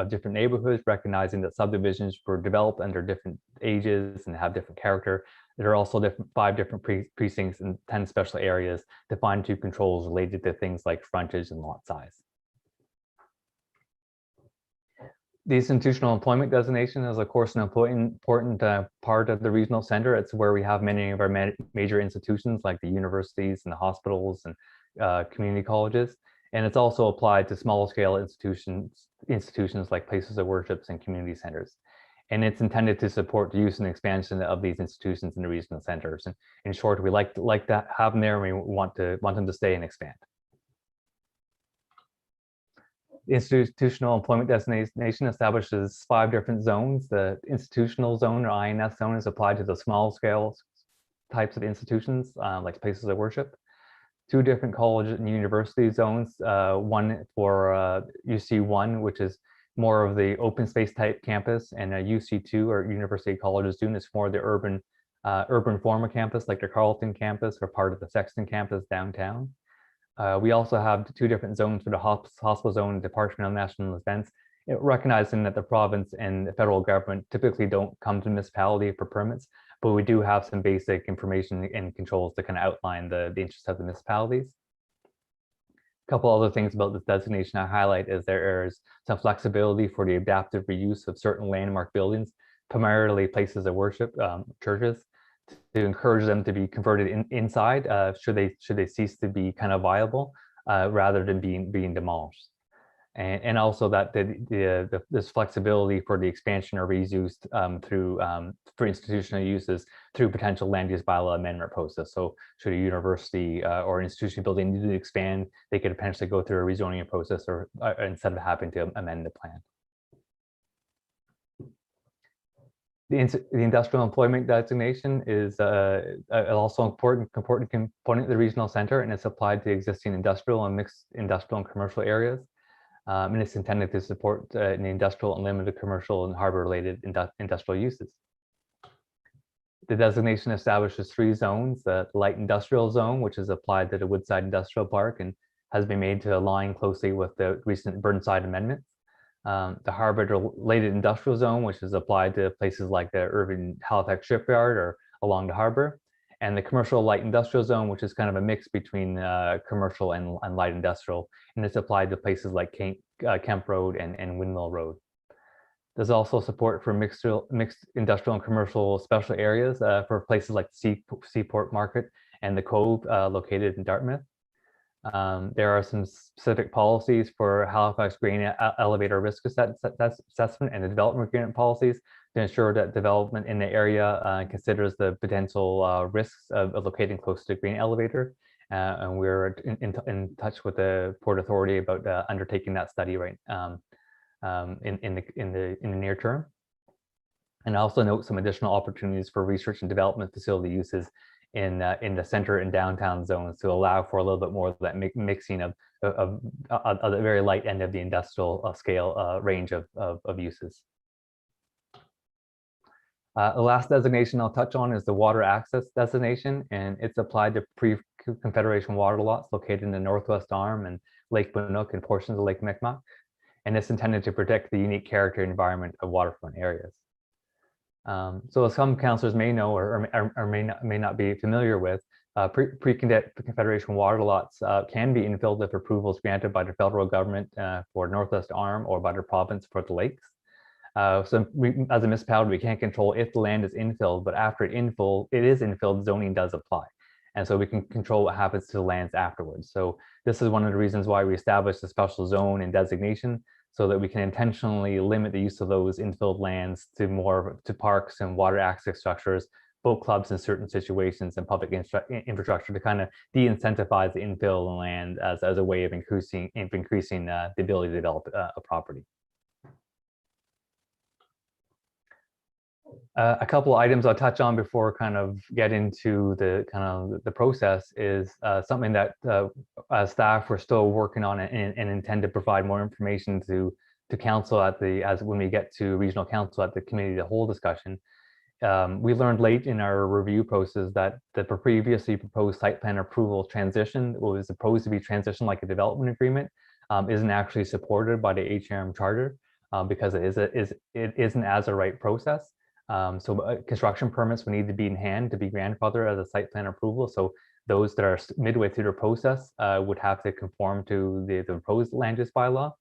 different neighborhoods, recognizing that subdivisions were developed under different ages and have different character. There are also 5 different precincts and 10 special areas defined to controls related to things like frontage and lot size. The institutional employment designation is, of course, an important part of the regional center. It's where we have many of our major institutions like the universities and the hospitals and community colleges. And it's also applied to small scale institutions like places of worships and community centers. And it's intended to support the use and expansion of these institutions in the regional centers. And in short, we like to have them there, and we want them to stay and expand. The institutional employment designation establishes 5 different zones. The institutional zone or INS zone is applied to the small scale types of institutions like places of worship. 2 different college and university zones, one for UC1, which is more of the open space type campus, and a UC2 or University College of Students is more the urban form of campus, like the Carleton campus or part of the Sexton campus downtown. We also have 2 different zones for the hospital zone and Department of National Defense, recognizing that the province and the federal government typically don't come to the municipality for permits, but we do have some basic information and controls to kind of outline the interests of the municipalities. A couple other things about this designation I highlight is there is some flexibility for the adaptive reuse of certain landmark buildings, primarily places of worship, churches, to encourage them to be converted inside should they cease to be kind of viable rather than being demolished. And also that this flexibility for the expansion or reuse for institutional uses through potential land use bylaw amendment process. So should a university or institution building need to expand, they could potentially go through a rezoning process or instead of having to amend the plan. The industrial employment designation is also important component of the regional center, and it's applied to existing industrial and mixed industrial and commercial areas. And it's intended to support the industrial and limited commercial and harbor-related industrial uses. The designation establishes 3 zones: the light industrial zone, which is applied to the Woodside Industrial Park and has been made to align closely with the recent Burnside amendments. The harbor-related industrial zone, which is applied to places like the Irving Halifax Shipyard or along the harbor. And the commercial light industrial zone, which is kind of a mix between commercial and light industrial, and it's applied to places like Kemp Road and Windmill Road. There's also support for mixed industrial and commercial special areas for places like Seaport Market and the Cove located in Dartmouth. There are some specific policies for Halifax Grain Elevator Risk Assessment and the development agreement policies to ensure that development in the area considers the potential risks of locating close to the grain elevator. And we're in touch with the Port Authority about undertaking that study in the near term. And also note some additional opportunities for research and development facility uses in the center and downtown zones to allow for a little bit more of that mixing of the very light end of the industrial scale range of uses. The last designation I'll touch on is the water access designation, and it's applied to pre-Confederation water lots located in the northwest arm and Lake Banook and portions of Lake Mi'kmaq. And it's intended to protect the unique character and environment of waterfront areas. So as some councillors may know or may not be familiar with, pre-Confederation water lots can be infilled if approvals granted by the federal government for Northwest Arm or by the province for the lakes. So we, as a municipality, we can't control if the land is infilled, but after it is infilled, zoning does apply. And so we can control what happens to the lands afterwards. So this is one of the reasons why we established a special zone and designation, so that we can intentionally limit the use of those infilled lands to parks and water access structures, boat clubs in certain situations, and public infrastructure to kind of de-incentivize the infill land as a way of increasing the ability to develop a property. A couple of items I'll touch on before kind of get into the process is something that as staff we're still working on and intend to provide more information to council when we get to regional council at the committee of the whole discussion. We learned late in our review process that the previously proposed site plan approval transition was supposed to be transitioned like a development agreement isn't actually supported by the HRM charter because it isn't as a right process. So construction permits would need to be in hand to be grandfathered as a site plan approval. So those that are midway through the process would have to conform to the proposed land use bylaw.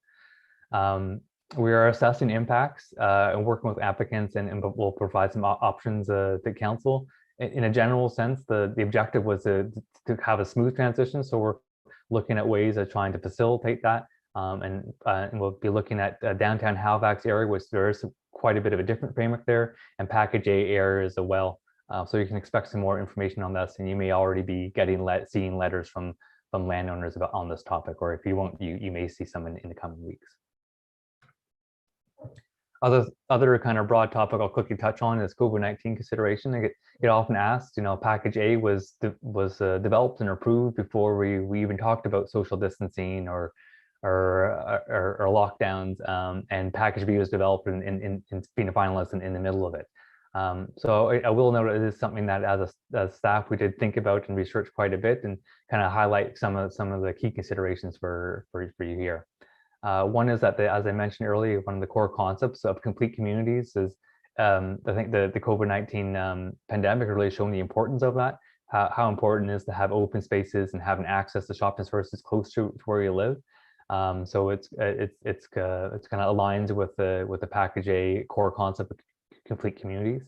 We are assessing impacts and working with applicants, and we'll provide some options to council. In a general sense, the objective was to have a smooth transition. So we're looking at ways of trying to facilitate that. And we'll be looking at downtown Halifax area, which there is quite a bit of a different framework there, and Package A areas as well. So you can expect some more information on this, and you may already be seeing letters from landowners on this topic, or if you won't, you may see some in the coming weeks. Other kind of broad topic I'll quickly touch on is COVID-19 consideration. I get often asked, Package A was developed and approved before we even talked about social distancing or lockdowns, and Package B was developed and being finalized in the middle of it. So I will note it is something that as staff we did think about and research quite a bit, and kind of highlight some of the key considerations for you here. One is that, as I mentioned earlier, one of the core concepts of complete communities is I think the COVID-19 pandemic really shown the importance of that. How important it is to have open spaces and having access to shopping services close to where you live. So it's kind of aligns with the Package A core concept of complete communities.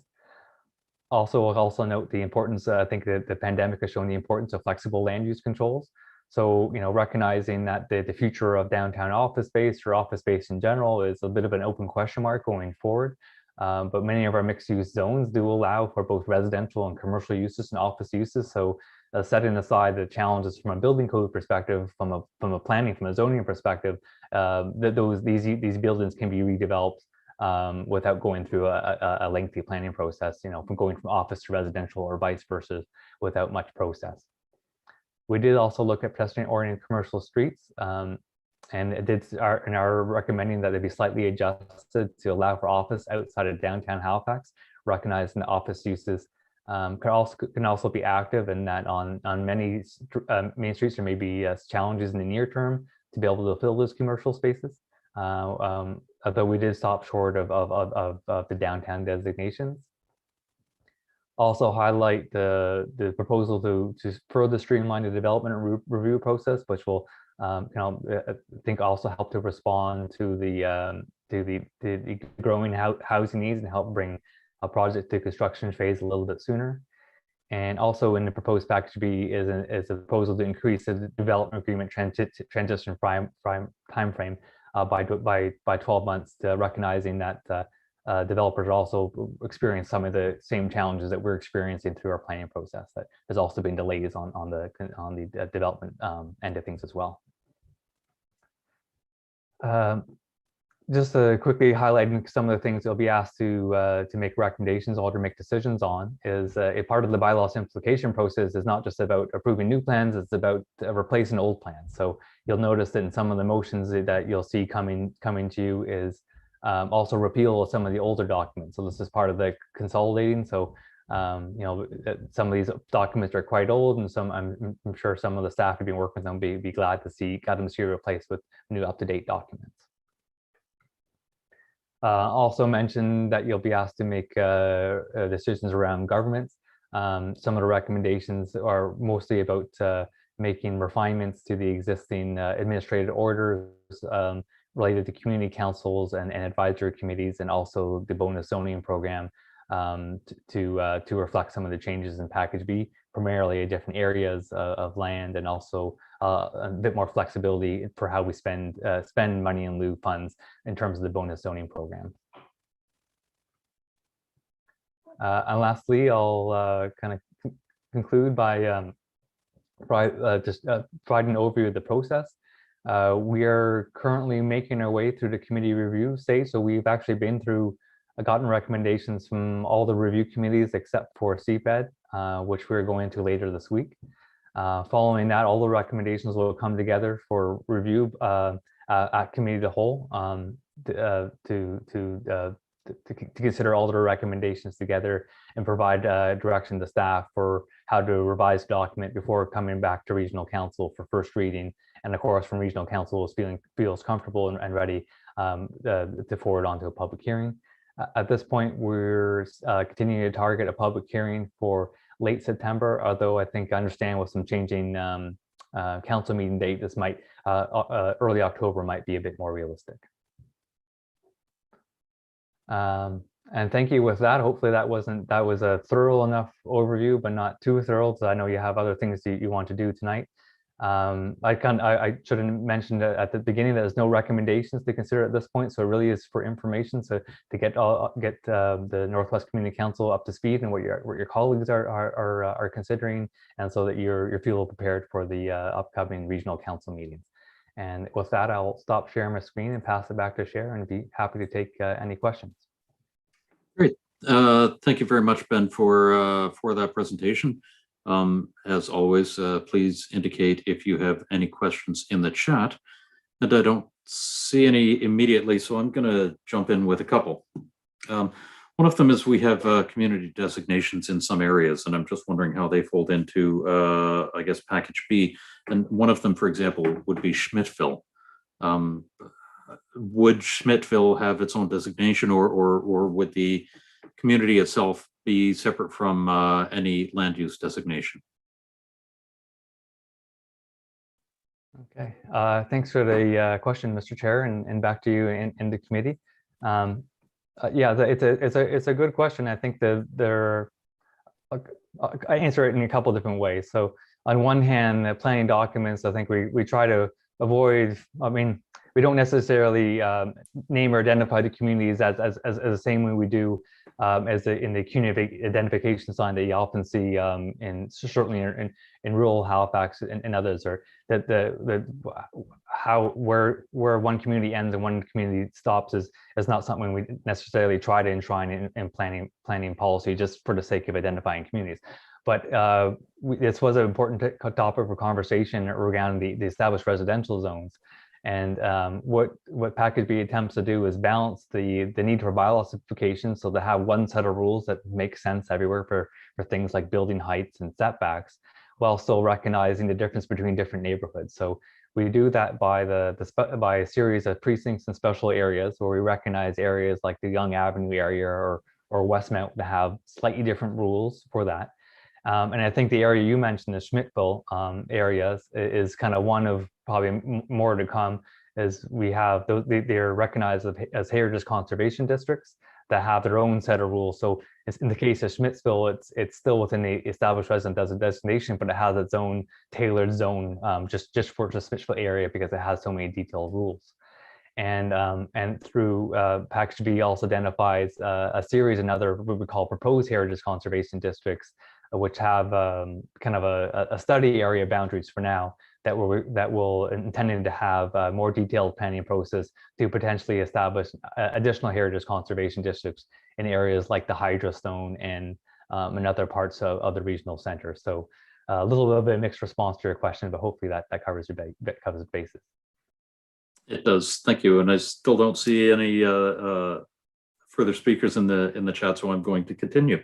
Also, I'll also note the importance. I think that the pandemic has shown the importance of flexible land use controls. So recognizing that the future of downtown office space or office space in general is a bit of an open question mark going forward. But many of our mixed use zones do allow for both residential and commercial uses and office uses. So setting aside the challenges from a building code perspective, from a planning, from a zoning perspective, these buildings can be redeveloped without going through a lengthy planning process, from going from office to residential or vice versa without much process. We did also look at pedestrian-oriented commercial streets, and are recommending that they be slightly adjusted to allow for office outside of downtown Halifax, recognizing the office uses can also be active, and that on many main streets there may be challenges in the near term to be able to fill those commercial spaces. Although we did stop short of the downtown designations. Also highlight the proposal to further streamline the development review process, which will I think also help to respond to the growing housing needs and help bring a project to construction phase a little bit sooner. And also in the proposed Package B is a proposal to increase the development agreement transition time frame by 12 months, to recognizing that developers also experience some of the same challenges that we're experiencing through our planning process. That there's also been delays on the development end of things as well. Just quickly highlighting some of the things they'll be asked to make recommendations or to make decisions on is a part of the bylaw simplification process is not just about approving new plans, it's about replacing old plans. So you'll notice that in some of the motions that you'll see coming to you is also repeal of some of the older documents. So this is part of the consolidating. So you know, some of these documents are quite old, and some I'm sure some of the staff who've been working with them be glad to see replaced with new up-to-date documents. Also mentioned that you'll be asked to make decisions around governments. Some of the recommendations are mostly about making refinements to the existing administrative orders related to community councils and advisory committees, and also the bonus zoning program to reflect some of the changes in Package B, primarily in different areas of land, and also a bit more flexibility for how we spend money in lieu funds in terms of the bonus zoning program. And lastly, I'll kind of conclude by just providing an overview of the process. We are currently making our way through the committee review stage. So we've actually been through, gotten recommendations from all the review committees except for CPED, which we're going to later this week. Following that, all the recommendations will come together for review at committee of the whole to consider all the recommendations together and provide direction to staff for how to revise the document before coming back to regional council for first reading. And of course, from regional council feels comfortable and ready to forward on to a public hearing. At this point, we're continuing to target a public hearing for late September, although I think I understand with some changing council meeting date, this might early October might be a bit more realistic. And thank you with that. Hopefully that was a thorough enough overview, but not too thorough, because I know you have other things that you want to do tonight. I should have mentioned at the beginning that there's no recommendations to consider at this point, so it really is for information, so to get the Northwest Community Council up to speed and what your colleagues are considering, and so that you're feel prepared for the upcoming regional council meetings. And with that, I'll stop sharing my screen and pass it back to Sharon and be happy to take any questions. Great. Thank you very much, Ben, for that presentation. As always, please indicate if you have any questions in the chat. And I don't see any immediately, so I'm going to jump in with a couple. One of them is we have community designations in some areas, and I'm just wondering how they fold into, I guess, Package B. And one of them, for example, would be Schmidtville. Would Schmidtville have its own designation, or would the community itself be separate from any land use designation? Okay, thanks for the question, Mr. Chair, and back to you in the committee. Yeah, it's a good question. I think I answer it in a couple different ways. So on one hand, the planning documents, I think we try to avoid, I mean, we don't necessarily name or identify the communities as the same way we do in the community identification sign that you often see certainly in rural Halifax and others, or that where one community ends and one community stops is not something we necessarily try to enshrine in planning policy just for the sake of identifying communities. But this was an important topic for conversation regarding the established residential zones. And what Package B attempts to do is balance the need for bylaw simplification, so to have one set of rules that make sense everywhere for things like building heights and setbacks, while still recognizing the difference between different neighborhoods. So we do that by by a series of precincts and special areas, where we recognize areas like the Yonge Avenue area or Westmount to have slightly different rules for that. And I think the area you mentioned, the Schmidtville areas, is kind of one of probably more to come, as we have those, they're recognized as heritage conservation districts that have their own set of rules. So it's, in the case of Schmidtville, it's still within the established resident designation, but it has its own tailored zone just for the Schmidtville area, because it has so many detailed rules. And through Package B also identifies a series and other what we call proposed heritage conservation districts, which have kind of a study area boundaries for now that will intending to have a more detailed planning process to potentially establish additional heritage conservation districts in areas like the Hydro Stone and other parts of the regional center. So a little bit of mixed response to your question, but hopefully that covers covers the basis. It does. Thank you. And I still don't see any further speakers in the chat, so I'm going to continue.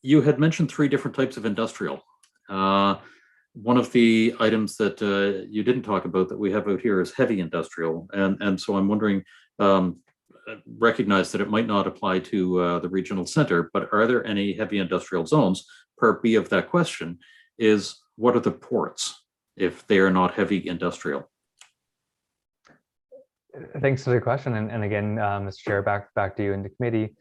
You had mentioned 3 different types of industrial. One of the items that you didn't talk about that we have out here is heavy industrial. And so I'm wondering, recognize that it might not apply to the regional center, but are there any heavy industrial zones? Part B of that question is, what are the ports if they are not heavy industrial? Thanks for the question. And again, Mr. Chair, back to you in the committee.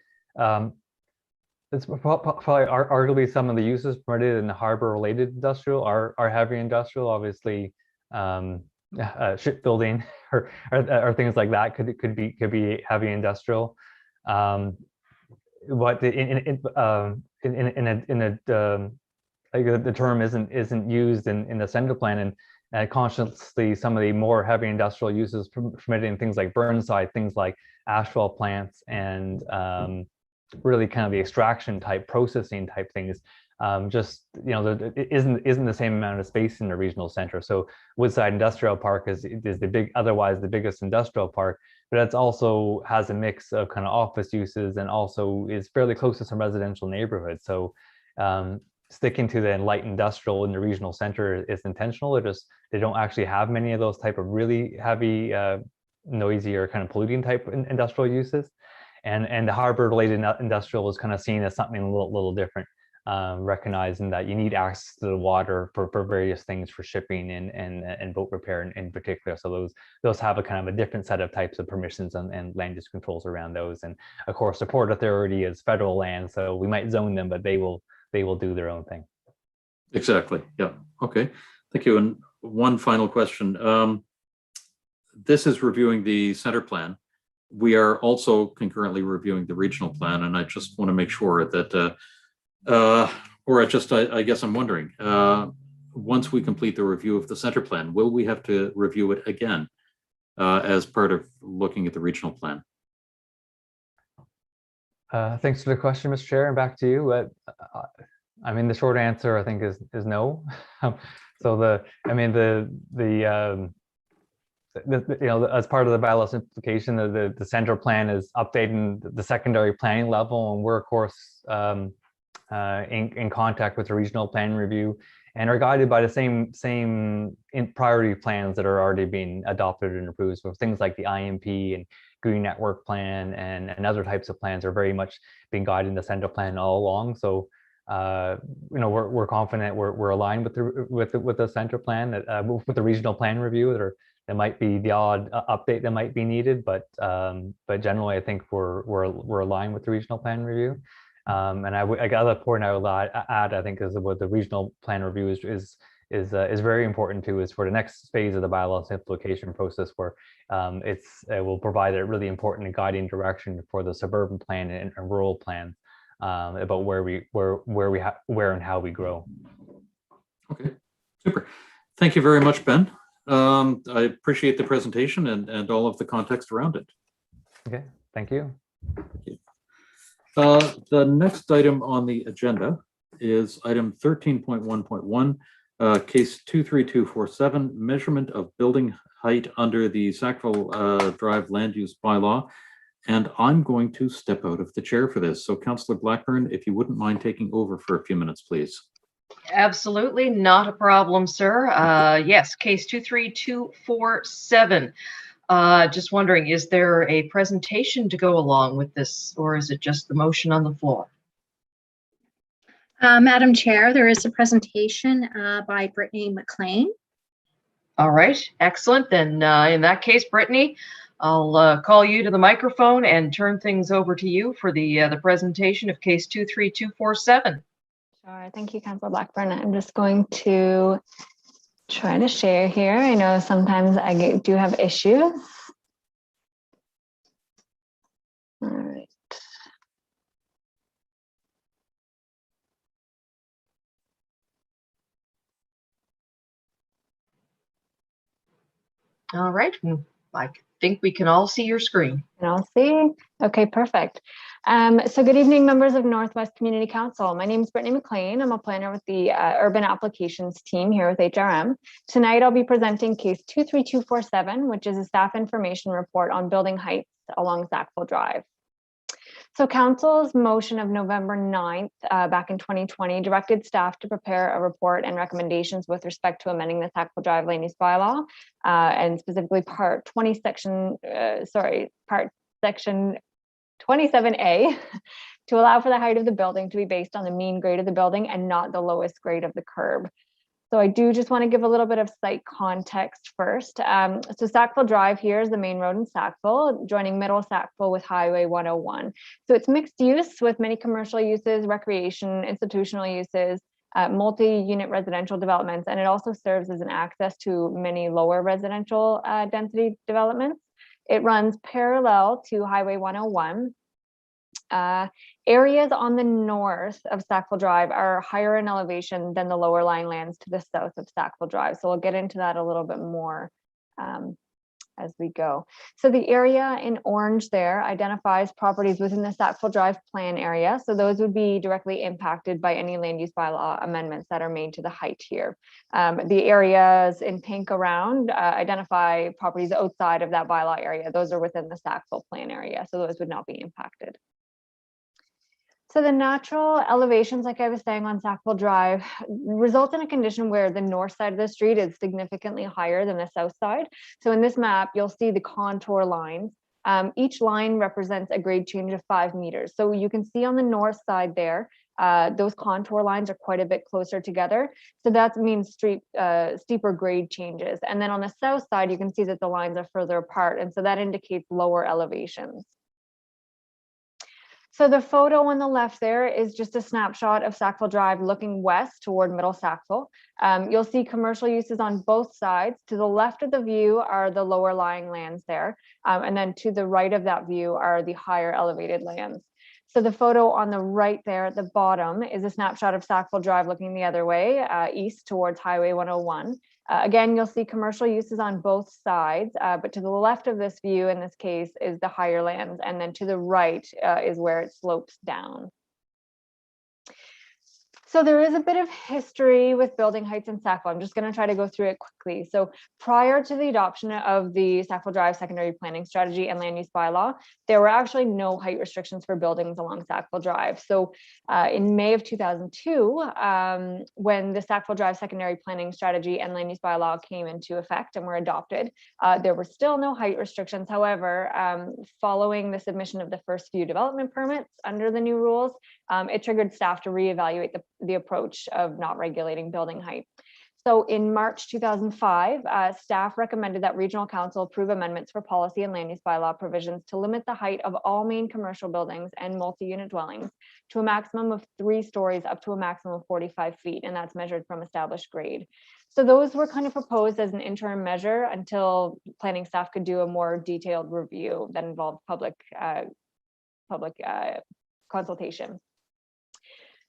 It's probably arguably some of the uses permitted in the harbor-related industrial are heavy industrial. Obviously, shipbuilding or things like that could be heavy industrial. But the term isn't used in the center plan, and consciously some of the more heavy industrial uses permitted in things like Burnside, things like asphalt plants, and really kind of the extraction type, processing type things. Just, it isn't the same amount of space in the regional center. So Woodside Industrial Park is otherwise the biggest industrial park, but it's also has a mix of kind of office uses and also is fairly close to some residential neighborhoods. So sticking to the light industrial in the regional center is intentional. They don't actually have many of those type of really heavy, noisy or kind of polluting type industrial uses. And the harbor related industrial is kind of seen as something a little different, recognizing that you need access to the water for various things, for shipping and boat repair in particular. So those have a kind of a different set of types of permissions and land use controls around those. And of course, the Port Authority is federal land, so we might zone them, but they will do their own thing. Exactly. Yeah. Okay. Thank you. And one final question. This is reviewing the center plan. We are also concurrently reviewing the regional plan, and I just want to make sure that, I guess I'm wondering, once we complete the review of the center plan, will we have to review it again as part of looking at the regional plan? Thanks for the question, Mr. Chair, and back to you. I mean, the short answer I think is no. So as part of the bylaw simplification, the center plan is updating the secondary planning level, and we're of course in contact with the regional plan review and are guided by the same priority plans that are already being adopted and approved. So things like the IMP and Green Network Plan and other types of plans are very much being guided in the center plan all along. So we're confident we're aligned with the center plan, with the regional plan review. There might be the odd update that might be needed, but generally I think we're aligned with the regional plan review. And I got a point I would add, I think, is what the regional plan review is very important too, is for the next phase of the bylaw simplification process, where it will provide a really important guiding direction for the suburban plan and rural plan about where and how we grow. Okay, super. Thank you very much, Ben. I appreciate the presentation and all of the context around it. Okay, thank you. The next item on the agenda is item 13.1.1, case 23247, measurement of building height under the Sackville Drive land use bylaw. And I'm going to step out of the chair for this. So Councillor Blackburn, if you wouldn't mind taking over for a few minutes, please. Absolutely not a problem, sir. Yes, case 23247. Just wondering, is there a presentation to go along with this, or is it just the motion on the floor? Madam Chair, there is a presentation by Brittany McLean. All right, excellent. Then in that case, Brittany, I'll call you to the microphone and turn things over to you for the presentation of case 23247. Sure. Thank you, Councilor Blackburn. I'm just going to try to share here. I know sometimes I do have issues All right. All right. I think we can all see your screen. And I'll see. Okay, perfect. So good evening, members of Northwest Community Council. My name is Brittany McLean. I'm a planner with the Urban Applications team here with HRM. Tonight, I'll be presenting case 23247, which is a staff information report on building heights along Sackville Drive. So council's motion of November 9th back in 2020 directed staff to prepare a report and recommendations with respect to amending the Sackville Drive land use bylaw and specifically part section 27A to allow for the height of the building to be based on the mean grade of the building and not the lowest grade of the curb. So I do just want to give a little bit of site context first. So Sackville Drive here is the main road in Sackville, joining Middle Sackville with Highway 101. So it's mixed use with many commercial uses, recreation, institutional uses, multi-unit residential developments, and it also serves as an access to many lower residential density developments. It runs parallel to Highway 101. Areas on the north of Sackville Drive are higher in elevation than the lower lying lands to the south of Sackville Drive. So we'll get into that a little bit more as we go. So the area in orange there identifies properties within the Sackville Drive plan area. So those would be directly impacted by any land use bylaw amendments that are made to the height here. The areas in pink around identify properties outside of that bylaw area. Those are within the Sackville plan area. So those would not be impacted. So the natural elevations, like I was saying on Sackville Drive, result in a condition where the north side of the street is significantly higher than the south side. So in this map, you'll see the contour lines. Each line represents a grade change of 5 meters. So you can see on the north side there, those contour lines are quite a bit closer together. So that means steeper grade changes. And then on the south side, you can see that the lines are further apart. And so that indicates lower elevations. So the photo on the left there is just a snapshot of Sackville Drive looking west toward Middle Sackville. You'll see commercial uses on both sides. To the left of the view are the lower lying lands there. And then to the right of that view are the higher elevated lands. So the photo on the right there at the bottom is a snapshot of Sackville Drive looking the other way, east towards Highway 101. Again, you'll see commercial uses on both sides, but to the left of this view in this case is the higher lands, and then to the right is where it slopes down. So there is a bit of history with building heights in Sackville. I'm just going to try to go through it quickly. So prior to the adoption of the Sackville Drive secondary planning strategy and land use bylaw, there were actually no height restrictions for buildings along Sackville Drive. So in May of 2002, when the Sackville Drive secondary planning strategy and land use bylaw came into effect and were adopted, there were still no height restrictions. However, following the submission of the first few development permits under the new rules, it triggered staff to reevaluate the approach of not regulating building height. So in March 2005, staff recommended that Regional Council approve amendments for policy and land use bylaw provisions to limit the height of all main commercial buildings and multi-unit dwellings to a maximum of 3 stories up to a maximum of 45 feet, and that's measured from established grade. So those were kind of proposed as an interim measure until planning staff could do a more detailed review that involved public consultation.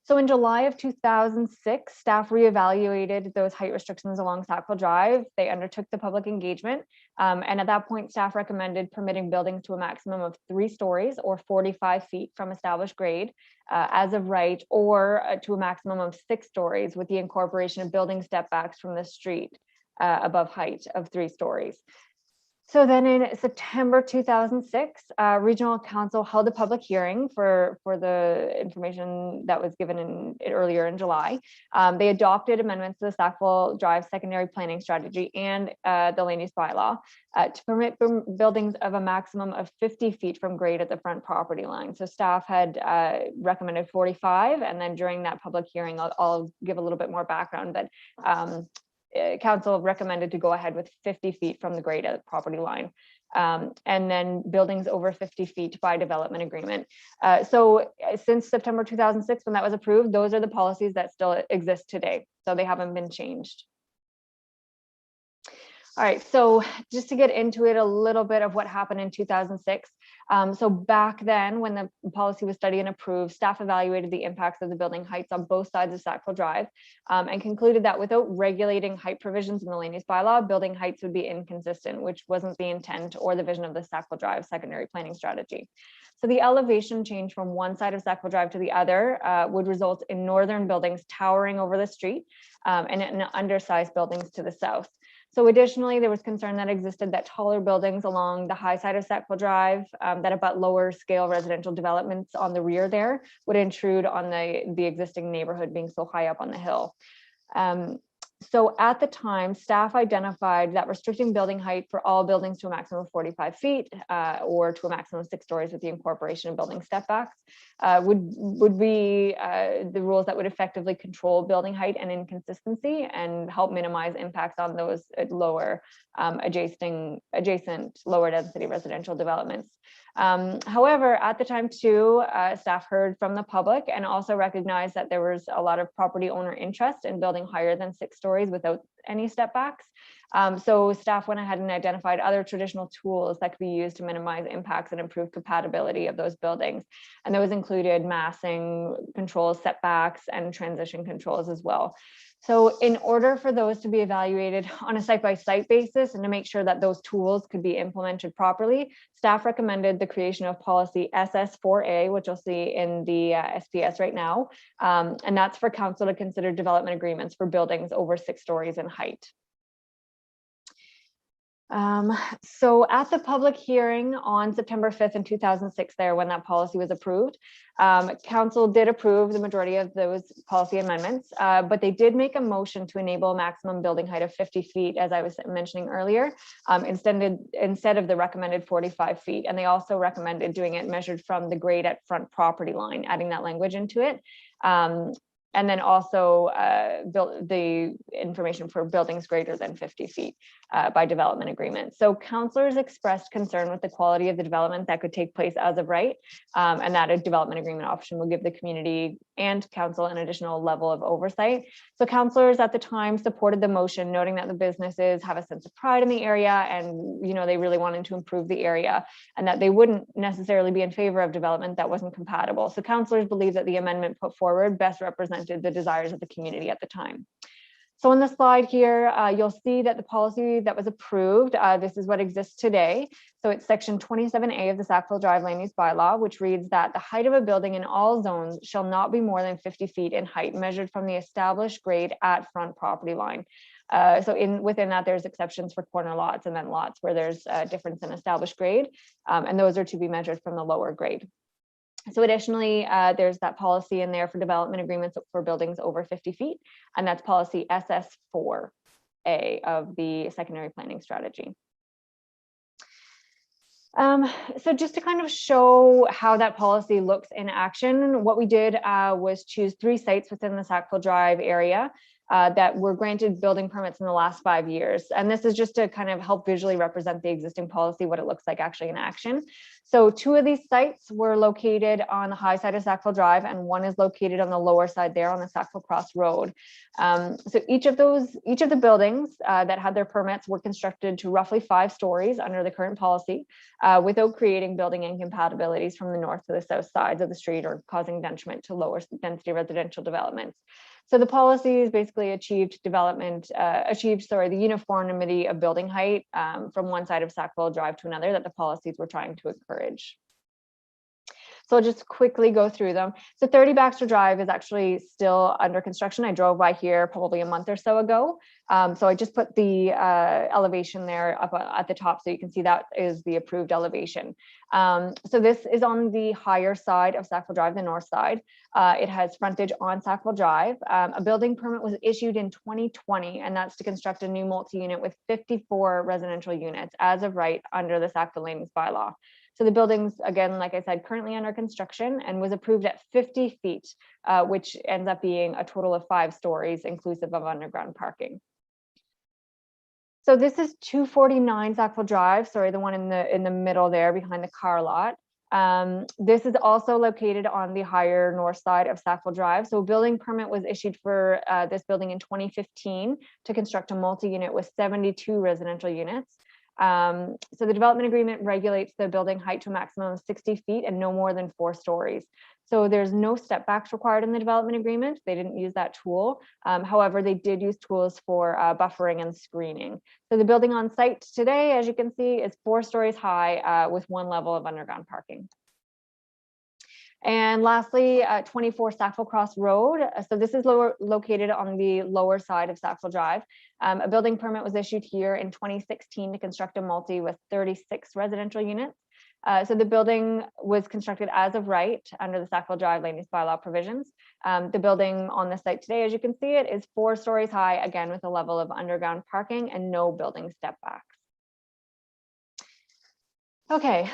So in July of 2006, staff reevaluated those height restrictions along Sackville Drive. They undertook the public engagement. And at that point, staff recommended permitting buildings to a maximum of 3 stories or 45 feet from established grade as of right, or to a maximum of 6 stories with the incorporation of building step backs from the street above height of 3 stories. So then in September 2006, Regional Council held a public hearing for the information that was given earlier in July. They adopted amendments to the Sackville Drive secondary planning strategy and the land use bylaw to permit buildings of a maximum of 50 feet from grade at the front property line. So staff had recommended 45, and then during that public hearing, I'll give a little bit more background, but council recommended to go ahead with 50 feet from the grade at the property line, and then buildings over 50 feet by development agreement. So since September 2006, when that was approved, those are the policies that still exist today. So they haven't been changed. All right, so just to get into it a little bit of what happened in 2006. So back then, when the policy was studied and approved, staff evaluated the impacts of the building heights on both sides of Sackville Drive and concluded that without regulating height provisions in the land use bylaw, building heights would be inconsistent, which wasn't the intent or the vision of the Sackville Drive secondary planning strategy. So the elevation change from one side of Sackville Drive to the other would result in northern buildings towering over the street and in undersized buildings to the south. So additionally, there was concern that existed that taller buildings along the high side of Sackville Drive that abut lower scale residential developments on the rear there would intrude on the existing neighborhood being so high up on the hill. So at the time, staff identified that restricting building height for all buildings to a maximum of 45 feet or to a maximum of 6 stories with the incorporation of building step backs would be the rules that would effectively control building height and inconsistency and help minimize impacts on those lower adjacent lower density residential developments. However, at the time too, staff heard from the public and also recognized that there was a lot of property owner interest in building higher than 6 stories without any step backs. So staff went ahead and identified other traditional tools that could be used to minimize impacts and improve compatibility of those buildings. And those included massing controls, setbacks, and transition controls as well. So in order for those to be evaluated on a site-by-site basis and to make sure that those tools could be implemented properly, staff recommended the creation of policy SS4A, which you'll see in the SPS right now. And that's for council to consider development agreements for buildings over 6 stories in height. So at the public hearing on September 5th in 2006 there, when that policy was approved, council did approve the majority of those policy amendments, but they did make a motion to enable a maximum building height of 50 feet, as I was mentioning earlier, instead of the recommended 45 feet. And they also recommended doing it measured from the grade at front property line, adding that language into it. And then also build the information for buildings greater than 50 feet by development agreement. So councilors expressed concern with the quality of the development that could take place as of right, and that a development agreement option will give the community and council an additional level of oversight. So councilors at the time supported the motion, noting that the businesses have a sense of pride in the area and they really wanted to improve the area and that they wouldn't necessarily be in favor of development that wasn't compatible. So councilors believe that the amendment put forward best represented the desires of the community at the time. So on the slide here, you'll see that the policy that was approved, this is what exists today. So it's section 27A of the Sackville Drive land use bylaw, which reads that the height of a building in all zones shall not be more than 50 feet in height, measured from the established grade at front property line. So within that, there's exceptions for corner lots and then lots where there's a difference in established grade, and those are to be measured from the lower grade. So additionally, there's that policy in there for development agreements for buildings over 50 feet, and that's policy SS4A of the secondary planning strategy. So just to kind of show how that policy looks in action, what we did was choose 3 sites within the Sackville Drive area that were granted building permits in the last 5 years. And this is just to kind of help visually represent the existing policy, what it looks like actually in action. So 2 of these sites were located on the high side of Sackville Drive, and 1 is located on the lower side there on the Sackville Cross Road. So each of the buildings that had their permits were constructed to roughly 5 stories under the current policy without creating building incompatibilities from the north to the south sides of the street or causing detriment to lower density residential developments. So the policies basically achieved the uniformity of building height from one side of Sackville Drive to another that the policies were trying to encourage. So I'll just quickly go through them. So 30 Baxter Drive is actually still under construction. I drove by here probably a month or so ago. So I just put the elevation there up at the top so you can see that is the approved elevation. So this is on the higher side of Sackville Drive, the north side. It has frontage on Sackville Drive. A building permit was issued in 2020, and that's to construct a new multi-unit with 54 residential units as of right under the Sackville land use bylaw. So the building's, again, like I said, currently under construction and was approved at 50 feet, which ends up being a total of 5 stories inclusive of underground parking. So this is 249 Sackville Drive, sorry, the one in the middle there behind the car lot. This is also located on the higher north side of Sackville Drive. So a building permit was issued for this building in 2015 to construct a multi-unit with 72 residential units. So the development agreement regulates the building height to a maximum of 60 feet and no more than 4 stories. So there's no step backs required in the development agreement. They didn't use that tool. However, they did use tools for buffering and screening. So the building on site today, as you can see, is 4 stories high with 1 level of underground parking. And lastly, 24 Sackville Cross Road. So this is located on the lower side of Sackville Drive. A building permit was issued here in 2016 to construct a multi with 36 residential units. So the building was constructed as of right under the Sackville Drive land use bylaw provisions. The building on the site today, as you can see it, is 4 stories high, again with a level of underground parking and no building step backs. Okay,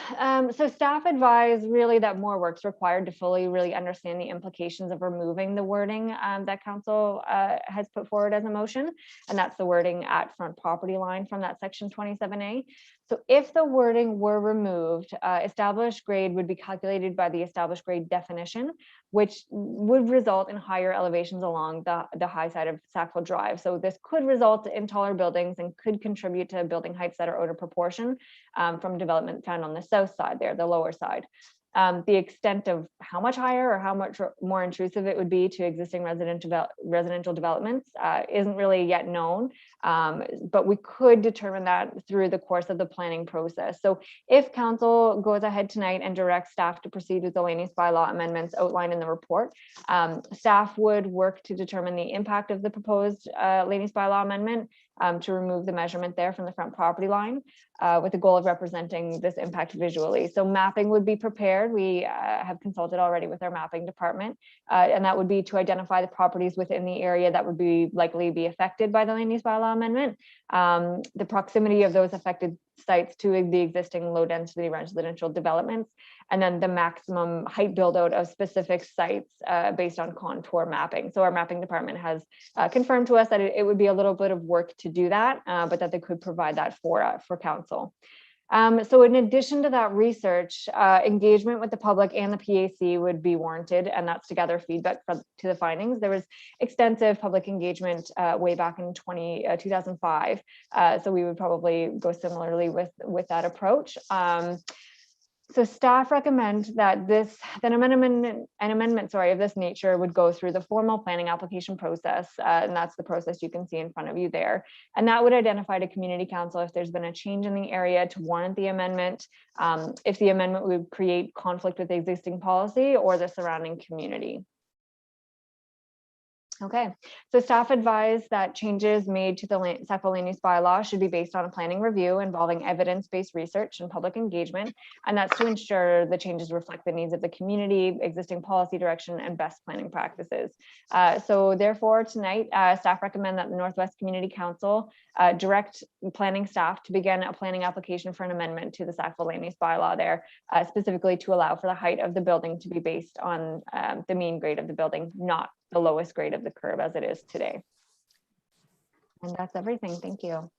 so staff advised really that more work's required to fully really understand the implications of removing the wording that council has put forward as a motion, and that's the wording at front property line from that section 27A. So if the wording were removed, established grade would be calculated by the established grade definition, which would result in higher elevations along the high side of Sackville Drive. So this could result in taller buildings and could contribute to building heights that are out of proportion from development found on the south side there, the lower side. The extent of how much higher or how much more intrusive it would be to existing residential developments isn't really yet known, but we could determine that through the course of the planning process. So if council goes ahead tonight and directs staff to proceed with the land use bylaw amendments outlined in the report, staff would work to determine the impact of the proposed land use bylaw amendment to remove the measurement there from the front property line with the goal of representing this impact visually. So mapping would be prepared. We have consulted already with our mapping department, and that would be to identify the properties within the area that would be likely be affected by the land use bylaw amendment, the proximity of those affected sites to the existing low density residential developments, and then the maximum height build out of specific sites based on contour mapping. So our mapping department has confirmed to us that it would be a little bit of work to do that, but that they could provide that for council. So in addition to that research, engagement with the public and the PAC would be warranted, and that's to gather feedback to the findings. There was extensive public engagement way back in 2005, so we would probably go similarly with that approach. So staff recommend that an amendment of this nature would go through the formal planning application process, and that's the process you can see in front of you there. And that would identify to community council if there's been a change in the area to warrant the amendment, if the amendment would create conflict with the existing policy or the surrounding community. Okay, so staff advised that changes made to the Sackville land use bylaw should be based on a planning review involving evidence-based research and public engagement, and that's to ensure the changes reflect the needs of the community, existing policy direction, and best planning practices. So therefore, tonight, staff recommend that the Northwest Community Council direct planning staff to begin a planning application for an amendment to the Sackville land use bylaw there, specifically to allow for the height of the building to be based on the mean grade of the building, not the lowest grade of the curb as it is today. And that's everything. Thank you.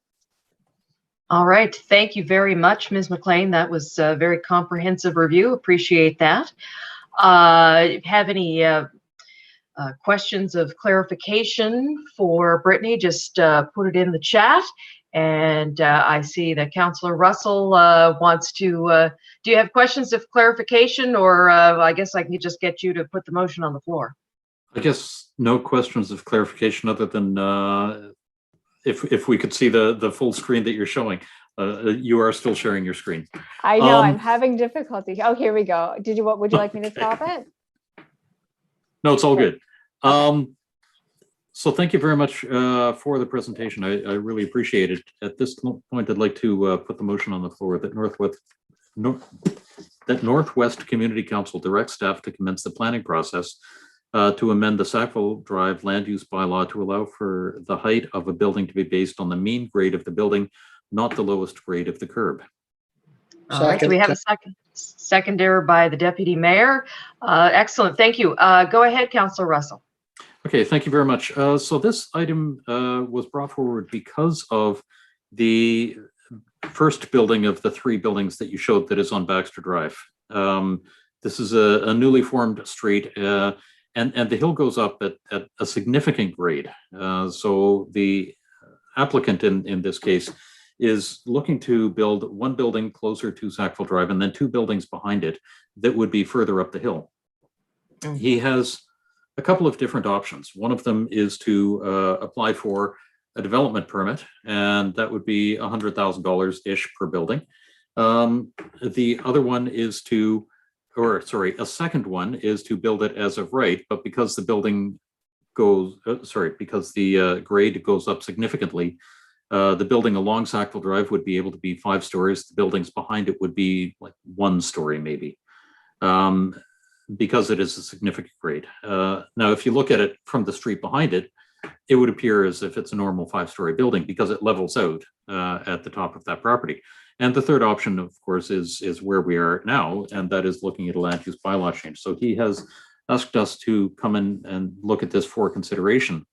All right. Thank you very much, Ms. McLean. That was a very comprehensive review. Appreciate that. Have any questions of clarification for Brittany? Just put it in the chat. And I see that Councillor Russell wants to, do you have questions of clarification, or I guess I can just get you to put the motion on the floor? I guess no questions of clarification other than if we could see the full screen that you're showing. You are still sharing your screen. I know, I'm having difficulty. Oh, here we go. Would you like me to stop it? No, it's all good. So thank you very much for the presentation. I really appreciate it. At this point, I'd like to put the motion on the floor that Northwest Community Council directs staff to commence the planning process to amend the Sackville Drive land use bylaw to allow for the height of a building to be based on the mean grade of the building, not the lowest grade of the curb. All right, do we have a seconder by the Deputy Mayor? Excellent, thank you. Go ahead, Councillor Russell. Okay, thank you very much. So this item was brought forward because of the first building of the 3 buildings that you showed that is on Baxter Drive. This is a newly formed street, and the hill goes up at a significant grade. So the applicant in this case is looking to build one building closer to Sackville Drive and then two buildings behind it that would be further up the hill. He has a couple of different options. One of them is to apply for a development permit, and that would be $100,000-ish per building. The other one is to, or sorry, a second one is to build it as of right, but because the building goes, because the grade goes up significantly, the building along Sackville Drive would be able to be 5 stories. The buildings behind it would be like 1 story maybe, because it is a significant grade. Now, if you look at it from the street behind it, it would appear as if it's a normal 5-story building because it levels out at the top of that property. And the third option, of course, is where we are now, and that is looking at a land use bylaw change. So he has asked us to come in and look at this for consideration.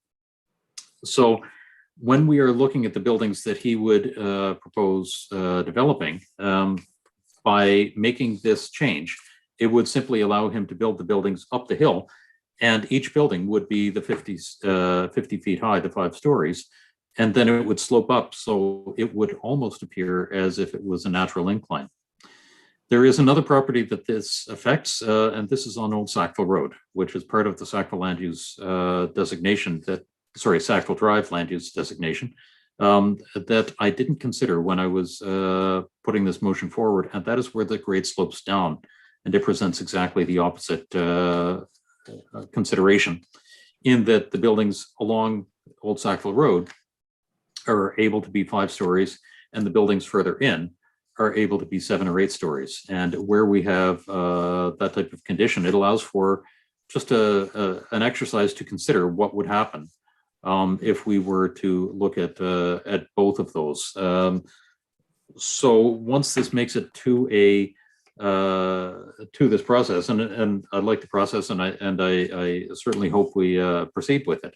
So when we are looking at the buildings that he would propose developing, by making this change, it would simply allow him to build the buildings up the hill, and each building would be the 50 feet high, the 5 stories, and then it would slope up, so it would almost appear as if it was a natural incline. There is another property that this affects, and this is on Old Sackville Road, which is part of the Sackville land use designation that, sorry, Sackville Drive land use designation, that I didn't consider when I was putting this motion forward, and that is where the grade slopes down, and it presents exactly the opposite consideration, in that the buildings along Old Sackville Road are able to be 5 stories, and the buildings further in are able to be 7 or 8 stories. And where we have that type of condition, it allows for just an exercise to consider what would happen if we were to look at both of those. So once this makes it to this process, and I like the process, and I certainly hope we proceed with it.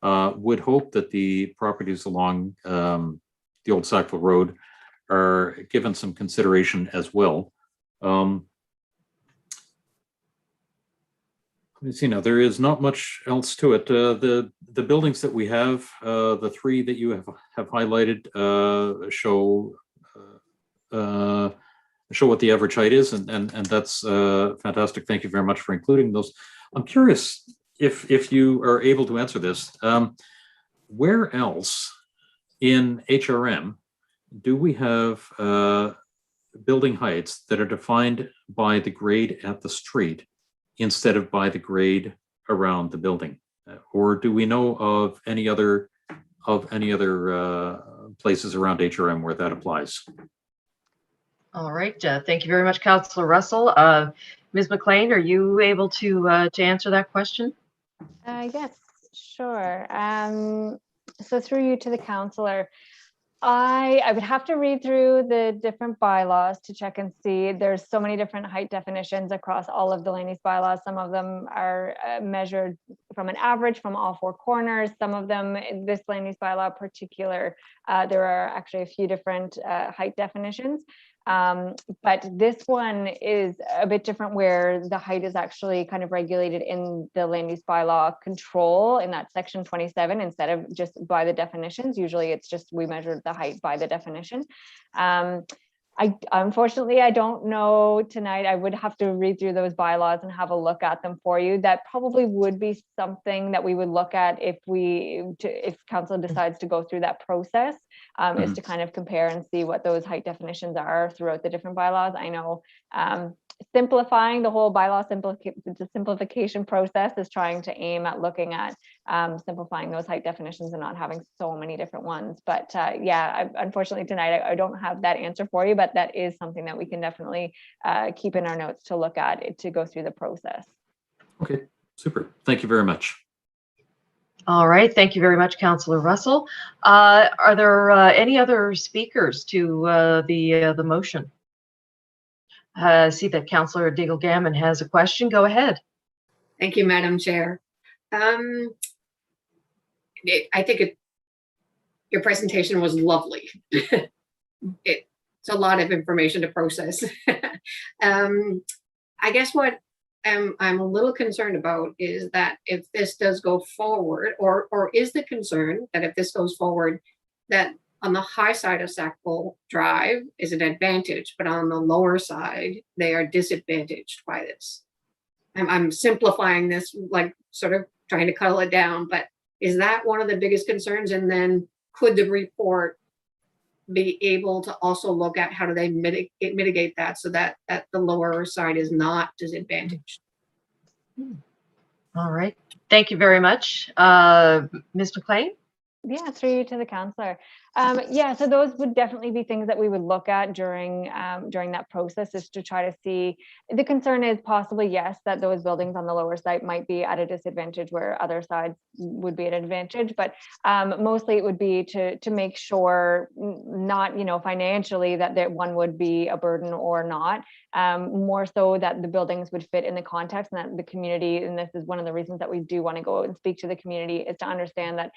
Would hope that the properties along the Old Sackville Road are given some consideration as well. Let me see now. There is not much else to it. The buildings that we have, the 3 that you have highlighted, show what the average height is, and that's fantastic. Thank you very much for including those. I'm curious if you are able to answer this. Where else in HRM do we have building heights that are defined by the grade at the street instead of by the grade around the building? Or do we know of any other places around HRM where that applies? All right. Thank you very much, Councillor Russell. Ms. McLean, are you able to answer that question? Yes, sure. So through you to the councillor, I would have to read through the different bylaws to check and see. There's so many different height definitions across all of the land use bylaws. Some of them are measured from an average from all 4 corners. Some of them, this land use bylaw in particular, there are actually a few different height definitions. But this one is a bit different, where the height is actually kind of regulated in the land use bylaw control in that section 27 instead of just by the definitions. Usually it's just we measured the height by the definition. Unfortunately, I don't know tonight. I would have to read through those bylaws and have a look at them for you. That probably would be something that we would look at if council decides to go through that process, is to kind of compare and see what those height definitions are throughout the different bylaws. I know simplifying the whole bylaw simplification process is trying to aim at looking at simplifying those height definitions and not having so many different ones. But yeah, unfortunately tonight I don't have that answer for you, but that is something that we can definitely keep in our notes to look at to go through the process. Okay, super. Thank you very much. All right. Thank you very much, Councillor Russell. Are there any other speakers to the motion? I see that Councillor Deagle-Gammon has a question. Go ahead. Thank you, Madam Chair. I think your presentation was lovely. it's a lot of information to process. I guess what I'm a little concerned about is that if this does go forward, or is the concern that if this goes forward, that on the high side of Sackville Drive is an advantage, but on the lower side, they are disadvantaged by this. I'm simplifying this, like sort of trying to cuddle it down, but is that one of the biggest concerns? And then could the report be able to also look at how do they mitigate that so that the lower side is not disadvantaged? All right. Thank you very much. Ms. McLean? Yeah, through you to the counselor. Yeah, so those would definitely be things that we would look at during that process, is to try to see. The concern is possibly, yes, that those buildings on the lower side might be at a disadvantage where other sides would be at an advantage, but mostly it would be to make sure not, financially that one would be a burden or not. More so that the buildings would fit in the context, and that the community, and this is one of the reasons that we do want to go out and speak to the community, is to understand that,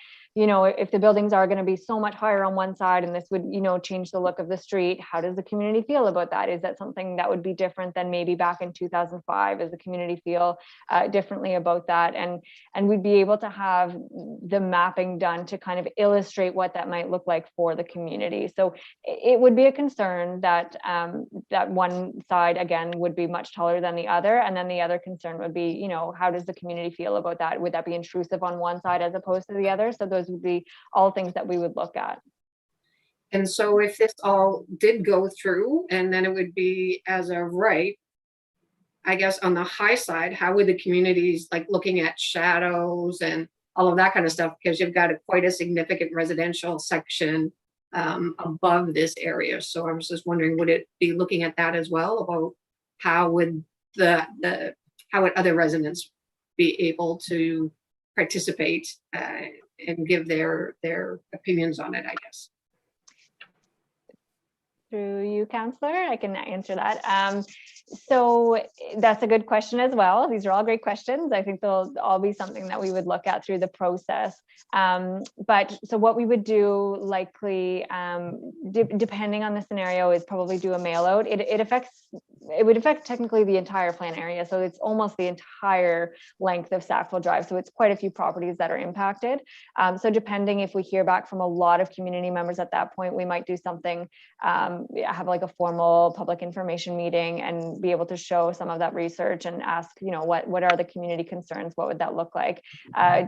if the buildings are going to be so much higher on one side and this would, change the look of the street, how does the community feel about that? Is that something that would be different than maybe back in 2005? Does the community feel differently about that? And we'd be able to have the mapping done to kind of illustrate what that might look like for the community. So it would be a concern that that one side, again, would be much taller than the other. And then the other concern would be, how does the community feel about that? Would that be intrusive on one side as opposed to the other? So those would be all things that we would look at. And so if this all did go through, and then it would be as of right, I guess on the high side, how would the communities, like looking at shadows and all of that kind of stuff, because you've got quite a significant residential section above this area. So I was just wondering, would it be looking at that as well, about how would how would other residents be able to participate and give their opinions on it, I guess? Through you, counselor, I can answer that. So that's a good question as well. These are all great questions. I think they'll all be something that we would look at through the process. But so what we would do, likely, depending on the scenario, is probably do a mail out. It would affect technically the entire plan area. So it's almost the entire length of Sackville Drive. So it's quite a few properties that are impacted. So depending if we hear back from a lot of community members at that point, we might do something, have like a formal public information meeting and be able to show some of that research and ask, what are the community concerns? What would that look like?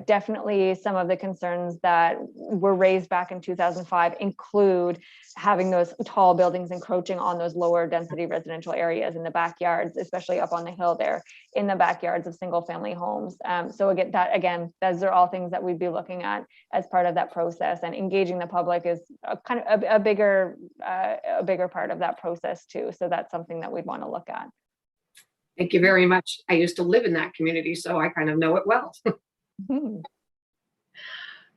Definitely some of the concerns that were raised back in 2005 include having those tall buildings encroaching on those lower density residential areas in the backyards, especially up on the hill there in the backyards of single family homes. So again, those are all things that we'd be looking at as part of that process, and engaging the public is a bigger part of that process too. So that's something that we'd want to look at. Thank you very much. I used to live in that community, so I kind of know it well.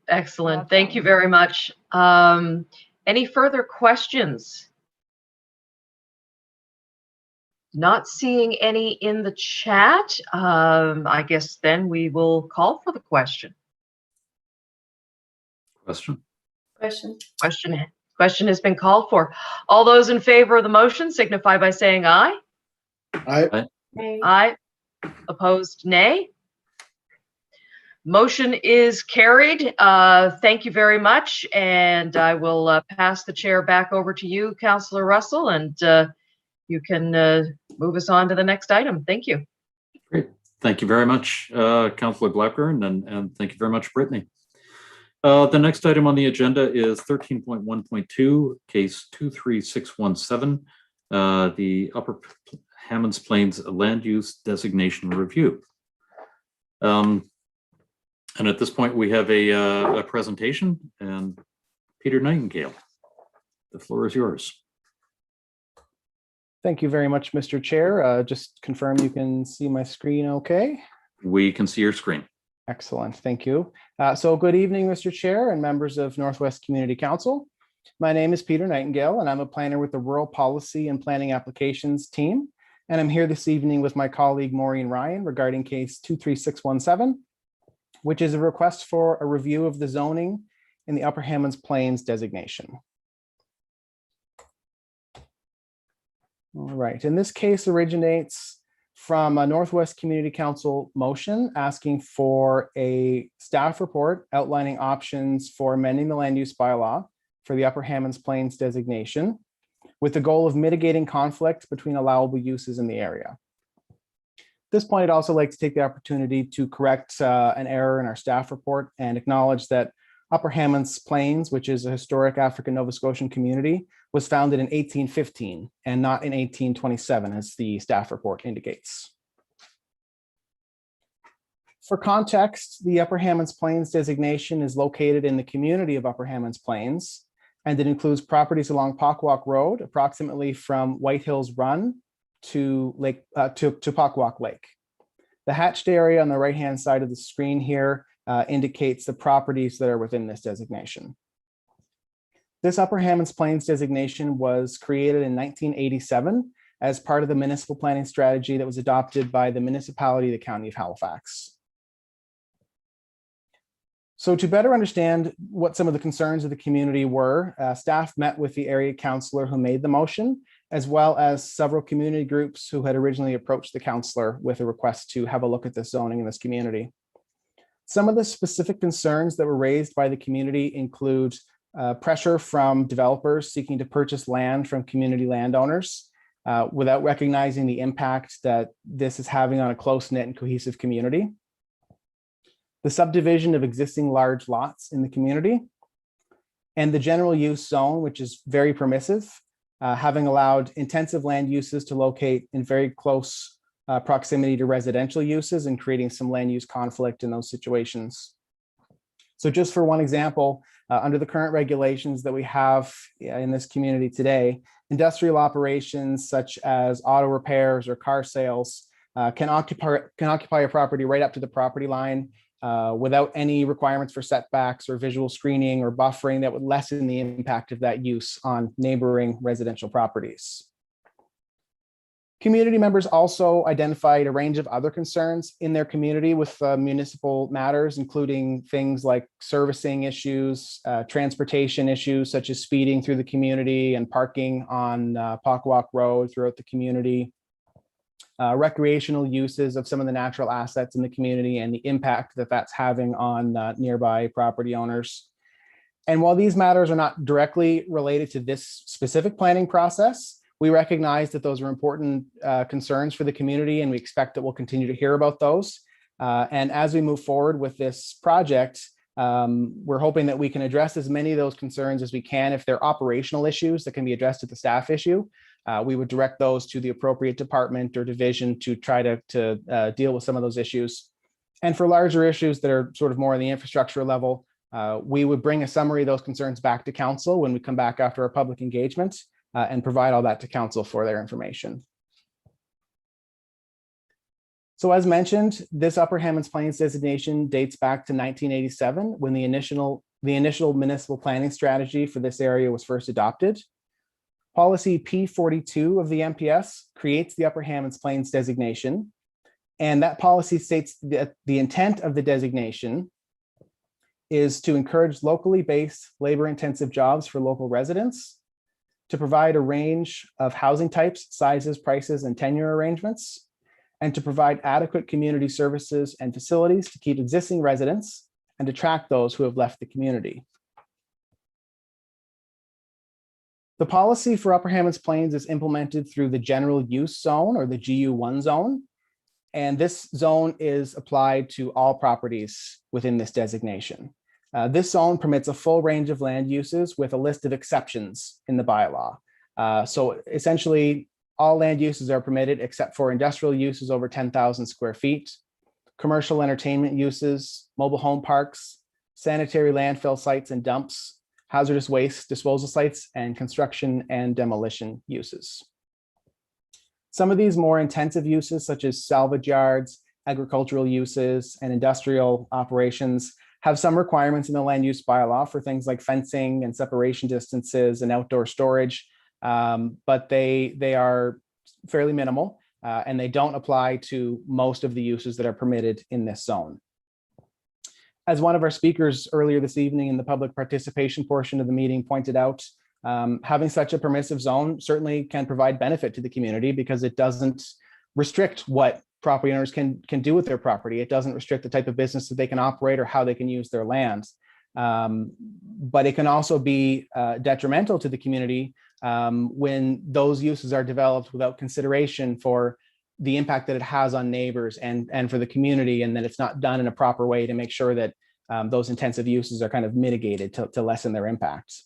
Excellent. Thank you very much. Any further questions? Not seeing any in the chat. I guess then we will call for the question. Question has been called for. All those in favor of the motion signify by saying aye. Aye. Aye. Opposed, nay. Motion is carried. Thank you very much. And I will pass the chair back over to you, Councillor Russell, and you can move us on to the next item. Thank you. Great. Thank you very much, Councillor Blackburn, and thank you very much, Brittany. The next item on the agenda is 13.1.2, case 23617, the Upper Hammonds Plains Land Use Designation Review. And at this point, we have a presentation, and Peter Nightingale, the floor is yours. Thank you very much, Mr. Chair. Just confirm you can see my screen okay? We can see your screen. Excellent, thank you. So good evening, Mr. Chair and members of Northwest Community Council. My name is Peter Nightingale, and I'm a planner with the Rural Policy and Planning Applications team. And I'm here this evening with my colleague Maureen Ryan regarding case 23617, which is a request for a review of the zoning in the Upper Hammonds Plains designation. All right, and this case originates from a Northwest Community Council motion asking for a staff report outlining options for amending the land use bylaw for the Upper Hammonds Plains designation with the goal of mitigating conflict between allowable uses in the area. At this point, I'd also like to take the opportunity to correct an error in our staff report and acknowledge that Upper Hammonds Plains, which is a historic African Nova Scotian community, was founded in 1815 and not in 1827, as the staff report indicates. For context, the Upper Hammonds Plains designation is located in the community of Upper Hammonds Plains, and it includes properties along Pockwalk Road, approximately from White Hills Run to Pockwalk Lake. The hatched area on the right-hand side of the screen here indicates the properties that are within this designation. This Upper Hammonds Plains designation was created in 1987 as part of the municipal planning strategy that was adopted by the municipality of the County of Halifax. So to better understand what some of the concerns of the community were, staff met with the area councillor who made the motion, as well as several community groups who had originally approached the councillor with a request to have a look at this zoning in this community. Some of the specific concerns that were raised by the community include pressure from developers seeking to purchase land from community landowners without recognizing the impact that this is having on a close-knit and cohesive community. The subdivision of existing large lots in the community, and the general use zone, which is very permissive, having allowed intensive land uses to locate in very close proximity to residential uses and creating some land use conflict in those situations. So just for one example, under the current regulations that we have in this community today, industrial operations such as auto repairs or car sales can occupy a property right up to the property line without any requirements for setbacks or visual screening or buffering that would lessen the impact of that use on neighboring residential properties. Community members also identified a range of other concerns in their community with municipal matters, including things like servicing issues, transportation issues such as speeding through the community and parking on Pockwalk Road throughout the community, recreational uses of some of the natural assets in the community and the impact that that's having on nearby property owners. And while these matters are not directly related to this specific planning process, we recognize that those are important concerns for the community, and we expect that we'll continue to hear about those. And as we move forward with this project, we're hoping that we can address as many of those concerns as we can. If they're operational issues that can be addressed at the staff issue, we would direct those to the appropriate department or division to try to deal with some of those issues. And for larger issues that are sort of more on the infrastructure level, we would bring a summary of those concerns back to council when we come back after our public engagement and provide all that to council for their information. So as mentioned, this Upper Hammonds Plains designation dates back to 1987 when the initial municipal planning strategy for this area was first adopted. Policy P42 of the MPS creates the Upper Hammonds Plains designation, and that policy states that the intent of the designation is to encourage locally based labor-intensive jobs for local residents, to provide a range of housing types, sizes, prices, and tenure arrangements, and to provide adequate community services and facilities to keep existing residents and attract those who have left the community. The policy for Upper Hammonds Plains is implemented through the general use zone or the GU1 zone. And this zone is applied to all properties within this designation. This zone permits a full range of land uses with a list of exceptions in the bylaw. So essentially, all land uses are permitted except for industrial uses over 10,000 square feet, commercial entertainment uses, mobile home parks, sanitary landfill sites and dumps, hazardous waste disposal sites, and construction and demolition uses. Some of these more intensive uses, such as salvage yards, agricultural uses, and industrial operations, have some requirements in the land use bylaw for things like fencing and separation distances and outdoor storage, but they are fairly minimal and they don't apply to most of the uses that are permitted in this zone. As one of our speakers earlier this evening in the public participation portion of the meeting pointed out, Having such a permissive zone certainly can provide benefit to the community because it doesn't restrict what property owners can do with their property. It doesn't restrict the type of business that they can operate or how they can use their land. But it can also be detrimental to the community when those uses are developed without consideration for the impact that it has on neighbors and for the community, and that it's not done in a proper way to make sure that those intensive uses are kind of mitigated to lessen their impacts.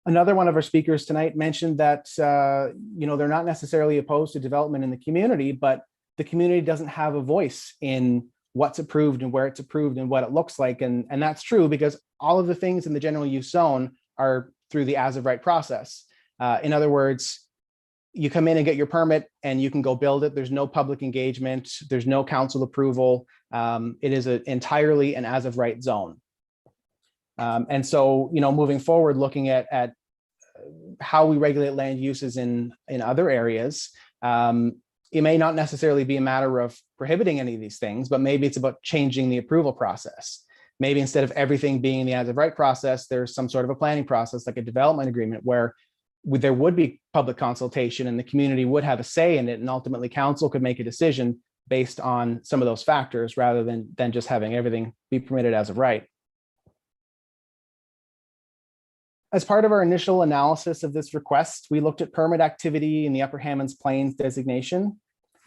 Another one of our speakers tonight mentioned that they're not necessarily opposed to development in the community, but the community doesn't have a voice in what's approved and where it's approved and what it looks like. And that's true because all of the things in the general use zone are through the as of right process. In other words, you come in and get your permit and you can go build it. There's no public engagement. There's no council approval. It is entirely an as of right zone. And so, moving forward, looking at how we regulate land uses in other areas, it may not necessarily be a matter of prohibiting any of these things, but maybe it's about changing the approval process. Maybe instead of everything being in the as of right process, there's some sort of a planning process, like a development agreement, where there would be public consultation and the community would have a say in it, and ultimately council could make a decision based on some of those factors rather than just having everything be permitted as of right. As part of our initial analysis of this request, we looked at permit activity in the Upper Hammonds Plains designation,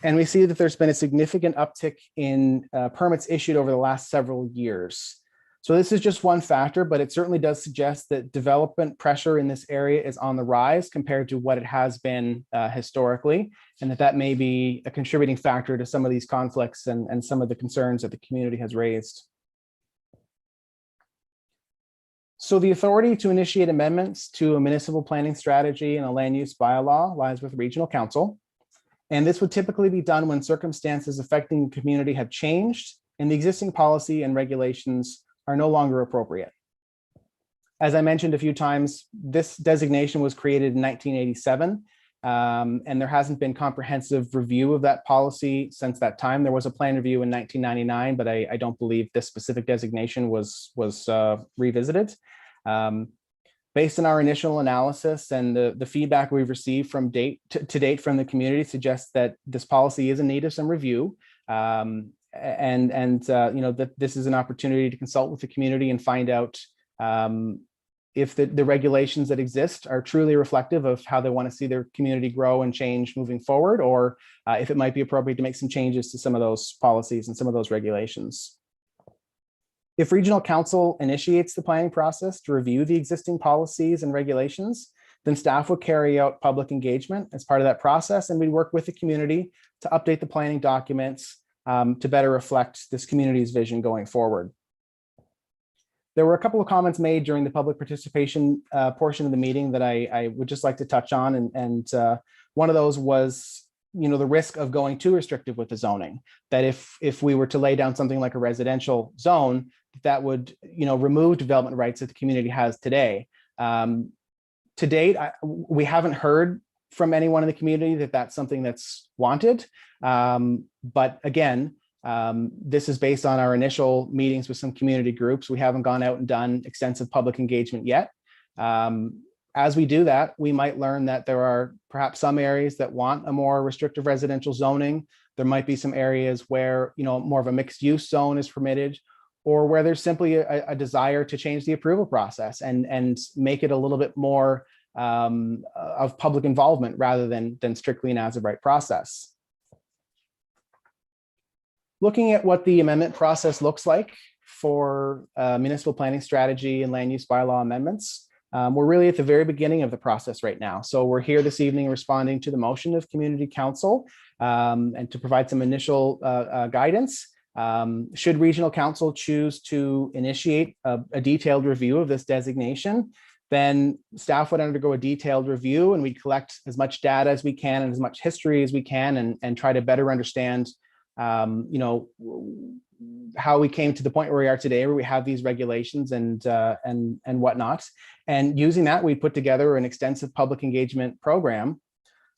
and we see that there's been a significant uptick in permits issued over the last several years. So this is just one factor, but it certainly does suggest that development pressure in this area is on the rise compared to what it has been historically, and that may be a contributing factor to some of these conflicts and some of the concerns that the community has raised. So the authority to initiate amendments to a municipal planning strategy and a land use bylaw lies with regional council. And this would typically be done when circumstances affecting the community have changed and the existing policy and regulations are no longer appropriate. As I mentioned a few times, this designation was created in 1987, and there hasn't been comprehensive review of that policy since that time. There was a plan review in 1999, but I don't believe this specific designation was revisited. Based on our initial analysis and the feedback we've received from to date from the community suggests that this policy is in need of some review. That this is an opportunity to consult with the community and find out if the regulations that exist are truly reflective of how they want to see their community grow and change moving forward, or if it might be appropriate to make some changes to some of those policies and some of those regulations. If regional council initiates the planning process to review the existing policies and regulations, then staff would carry out public engagement as part of that process, and we'd work with the community to update the planning documents to better reflect this community's vision going forward. There were a couple of comments made during the public participation portion of the meeting that I would just like to touch on. And one of those was, the risk of going too restrictive with the zoning, that if we were to lay down something like a residential zone, that would, remove development rights that the community has today. To date, we haven't heard from anyone in the community that that's something that's wanted. But again, this is based on our initial meetings with some community groups. We haven't gone out and done extensive public engagement yet. As we do that, we might learn that there are perhaps some areas that want a more restrictive residential zoning. There might be some areas where, more of a mixed use zone is permitted, or where there's simply a desire to change the approval process and make it a little bit more of public involvement rather than strictly an as of right process. Looking at what the amendment process looks like for municipal planning strategy and land use bylaw amendments, we're really at the very beginning of the process right now. So we're here this evening responding to the motion of community council and to provide some initial guidance. Should regional council choose to initiate a detailed review of this designation, then staff would undergo a detailed review and we'd collect as much data as we can and as much history as we can and try to better understand how we came to the point where we are today, where we have these regulations and whatnot. And using that, we put together an extensive public engagement program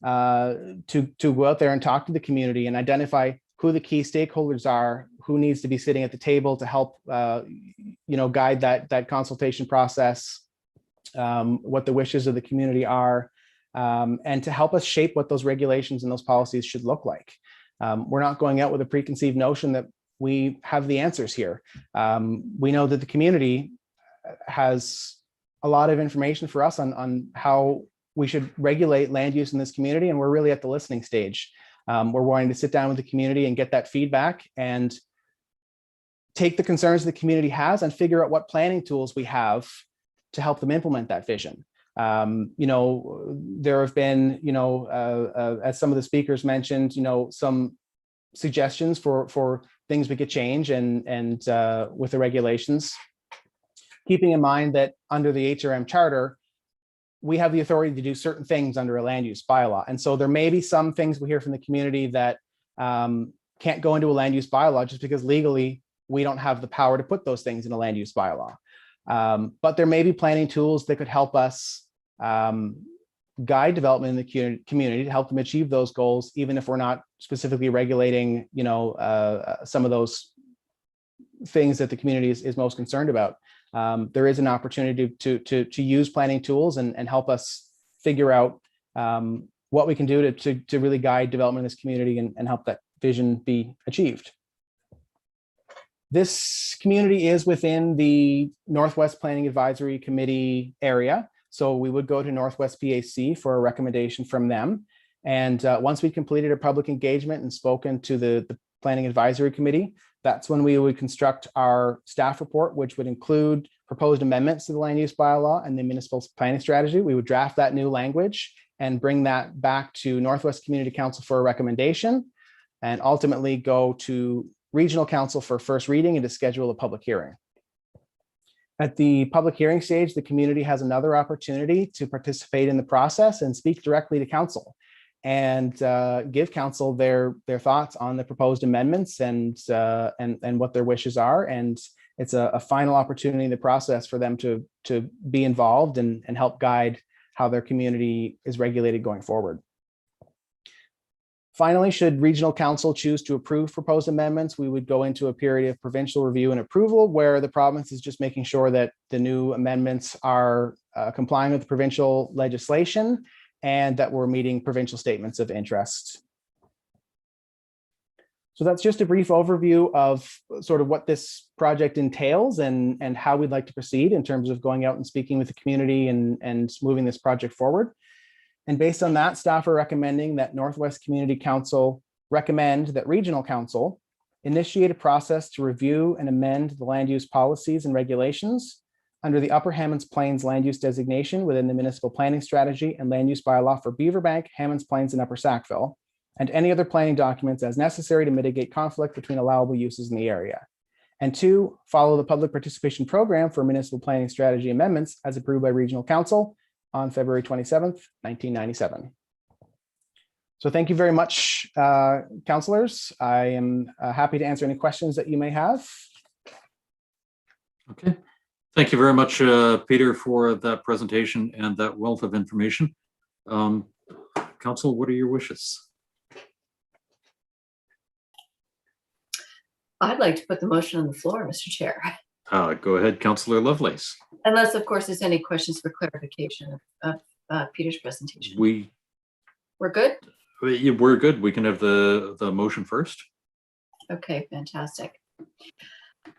to go out there and talk to the community and identify who the key stakeholders are, who needs to be sitting at the table to help guide that consultation process, what the wishes of the community are, and to help us shape what those regulations and those policies should look like. We're not going out with a preconceived notion that we have the answers here. We know that the community has a lot of information for us on how we should regulate land use in this community, and we're really at the listening stage. We're wanting to sit down with the community and get that feedback and take the concerns the community has and figure out what planning tools we have to help them implement that vision. There have been, as some of the speakers mentioned, some suggestions for things we could change and with the regulations, keeping in mind that under the HRM charter, we have the authority to do certain things under a land use bylaw. And so there may be some things we hear from the community that can't go into a land use bylaw just because legally we don't have the power to put those things in a land use bylaw. But there may be planning tools that could help us guide development in the community to help them achieve those goals, even if we're not specifically regulating, some of those things that the community is most concerned about. There is an opportunity to use planning tools and help us figure out what we can do to really guide development in this community and help that vision be achieved. This community is within the Northwest Planning Advisory Committee area. So we would go to Northwest PAC for a recommendation from them. And once we completed a public engagement and spoken to the Planning Advisory Committee, that's when we would construct our staff report, which would include proposed amendments to the land use bylaw and the municipal planning strategy. We would draft that new language and bring that back to Northwest Community Council for a recommendation, and ultimately go to Regional Council for first reading and to schedule a public hearing. At the public hearing stage, the community has another opportunity to participate in the process and speak directly to council and give council their thoughts on the proposed amendments and what their wishes are. And it's a final opportunity in the process for them to be involved and help guide how their community is regulated going forward. Finally, should Regional Council choose to approve proposed amendments, we would go into a period of provincial review and approval where the province is just making sure that the new amendments are complying with provincial legislation and that we're meeting provincial statements of interest. So that's just a brief overview of sort of what this project entails and how we'd like to proceed in terms of going out and speaking with the community and moving this project forward. And based on that, staff are recommending that Northwest Community Council recommend that Regional Council initiate a process to review and amend the land use policies and regulations under the Upper Hammonds Plains land use designation within the municipal planning strategy and land use bylaw for Beaverbank, Hammonds Plains, and Upper Sackville, and any other planning documents as necessary to mitigate conflict between allowable uses in the area. And 2, follow the public participation program for municipal planning strategy amendments as approved by Regional Council on February 27th, 1997. So thank you very much, councillors. I am happy to answer any questions that you may have. Okay. Thank you very much, Peter, for that presentation and that wealth of information. Council, what are your wishes? I'd like to put the motion on the floor, Mr. Chair. Go ahead, Councillor Lovelace. Unless, of course, there's any questions for clarification of Peter's presentation. We're good? We're good. We can have the motion first. Okay, fantastic.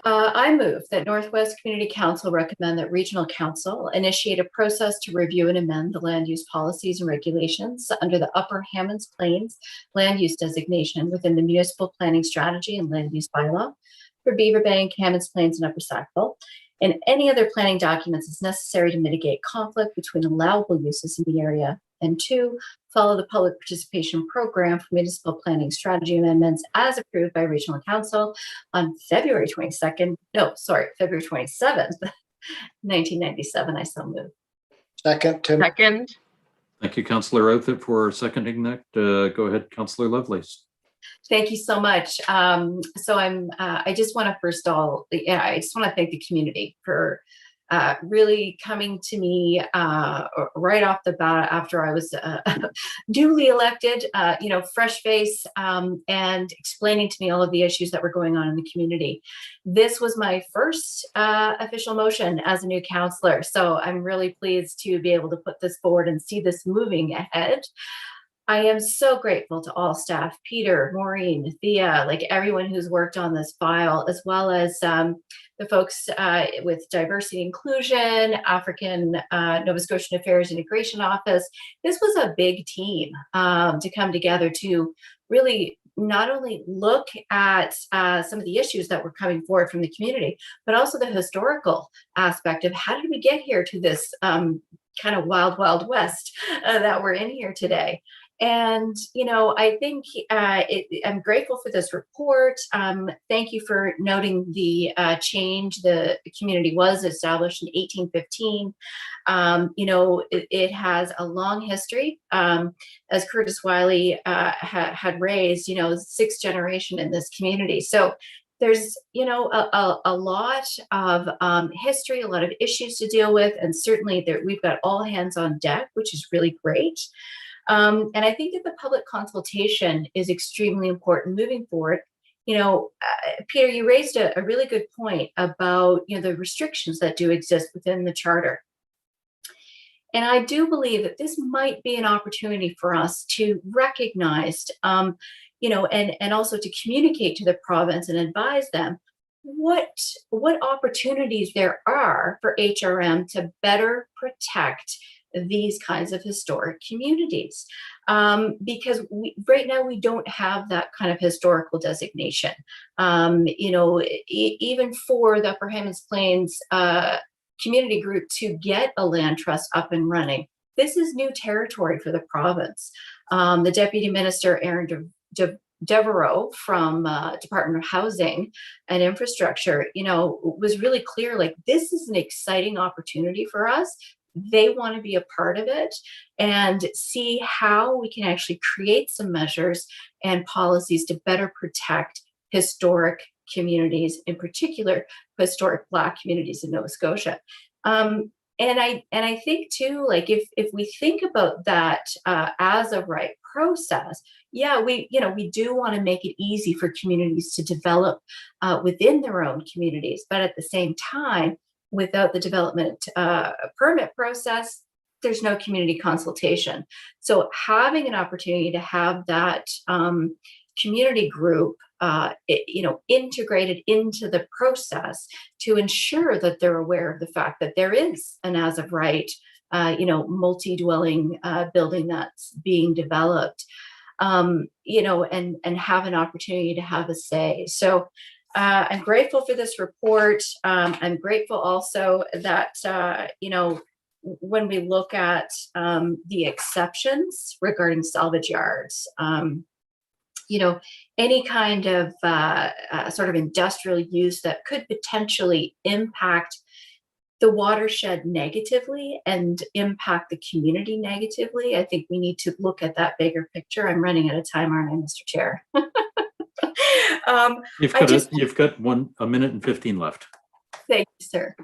I move that Northwest Community Council recommend that Regional Council initiate a process to review and amend the land use policies and regulations under the Upper Hammonds Plains land use designation within the municipal planning strategy and land use bylaw for Beaverbank, Hammonds Plains, and Upper Sackville, and any other planning documents as necessary to mitigate conflict between allowable uses in the area. And 2, follow the public participation program for municipal planning strategy amendments as approved by Regional Council on February 27th, 1997. I so move. Second, Tim. Second. Thank you, Councillor Outfit, for seconding that. Go ahead, Councillor Lovelace. Thank you so much. I just want to I just want to thank the community for really coming to me right off the bat after I was duly elected, fresh face, and explaining to me all of the issues that were going on in the community. This was my first official motion as a new councillor, so I'm really pleased to be able to put this forward and see this moving ahead. I am so grateful to all staff, Peter, Maureen, Thea, like everyone who's worked on this file, as well as the folks with Diversity Inclusion, African Nova Scotian Affairs Integration Office. This was a big team to come together to really not only look at some of the issues that were coming forward from the community, but also the historical aspect of how did we get here to this kind of wild, wild west that we're in here today. And, I think I'm grateful for this report. Thank you for noting the change. The community was established in 1815. It has a long history. As Curtis Wiley had raised, 6th generation in this community. So there's, a lot of history, a lot of issues to deal with. And certainly we've got all hands on deck, which is really great. And I think that the public consultation is extremely important moving forward. Peter, you raised a really good point about, the restrictions that do exist within the charter. And I do believe that this might be an opportunity for us to recognize, and also to communicate to the province and advise them what opportunities there are for HRM to better protect these kinds of historic communities, because right now we don't have that kind of historical designation. Even for the Upper Hammonds Plains community group to get a land trust up and running, this is new territory for the province. The Deputy Minister, Aaron Devereaux from Department of Housing and Infrastructure, was really clear, like, this is an exciting opportunity for us. They want to be a part of it and see how we can actually create some measures and policies to better protect historic communities, in particular, historic Black communities in Nova Scotia. And I think too, like if we think about that as a right process, we do want to make it easy for communities to develop within their own communities, but at the same time, without the development permit process, there's no community consultation. So having an opportunity to have that community group, integrated into the process to ensure that they're aware of the fact that there is an as of right, multi-dwelling building that's being developed, and have an opportunity to have a say. So I'm grateful for this report. I'm grateful also that, when we look at the exceptions regarding salvage yards, any kind of sort of industrial use that could potentially impact the watershed negatively and impact the community negatively, I think we need to look at that bigger picture. I'm running out of time, aren't I, Mr. Chair? You've got 1 minute and 15 left. Thank you, sir.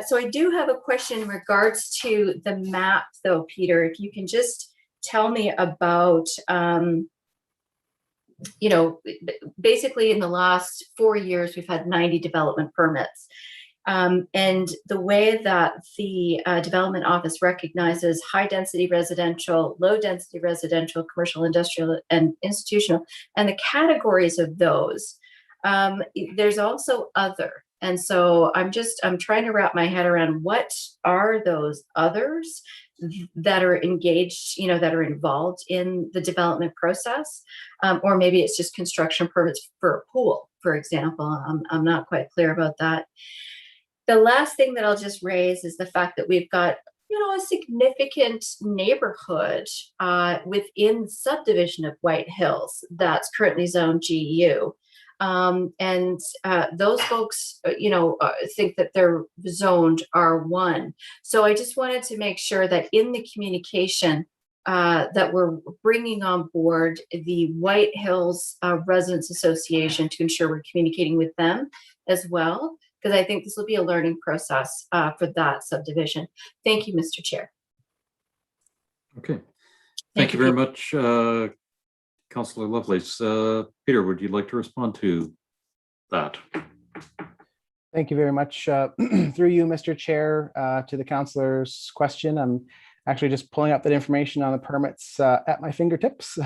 So I do have a question in regards to the map, though, Peter. If you can just tell me about, basically in the last 4 years, we've had 90 development permits. And the way that the Development Office recognizes high-density residential, low-density residential, commercial, industrial, and institutional, and the categories of those, there's also other. And so I'm trying to wrap my head around what are those others that are engaged, that are involved in the development process, or maybe it's just construction permits for a pool, for example. I'm not quite clear about that. The last thing that I'll just raise is the fact that we've got, a significant neighborhood within the subdivision of White Hills that's currently zoned GU. And those folks, think that they're zoned R1. So I just wanted to make sure that in the communication that we're bringing on board the White Hills Residents Association to ensure we're communicating with them as well, because I think this will be a learning process for that subdivision. Thank you, Mr. Chair. Okay. Thank you very much, Councillor Lovelace. Peter, would you like to respond to that? Thank you very much. Through you, Mr. Chair, to the councillor's question. I'm actually just pulling up that information on the permits at my fingertips.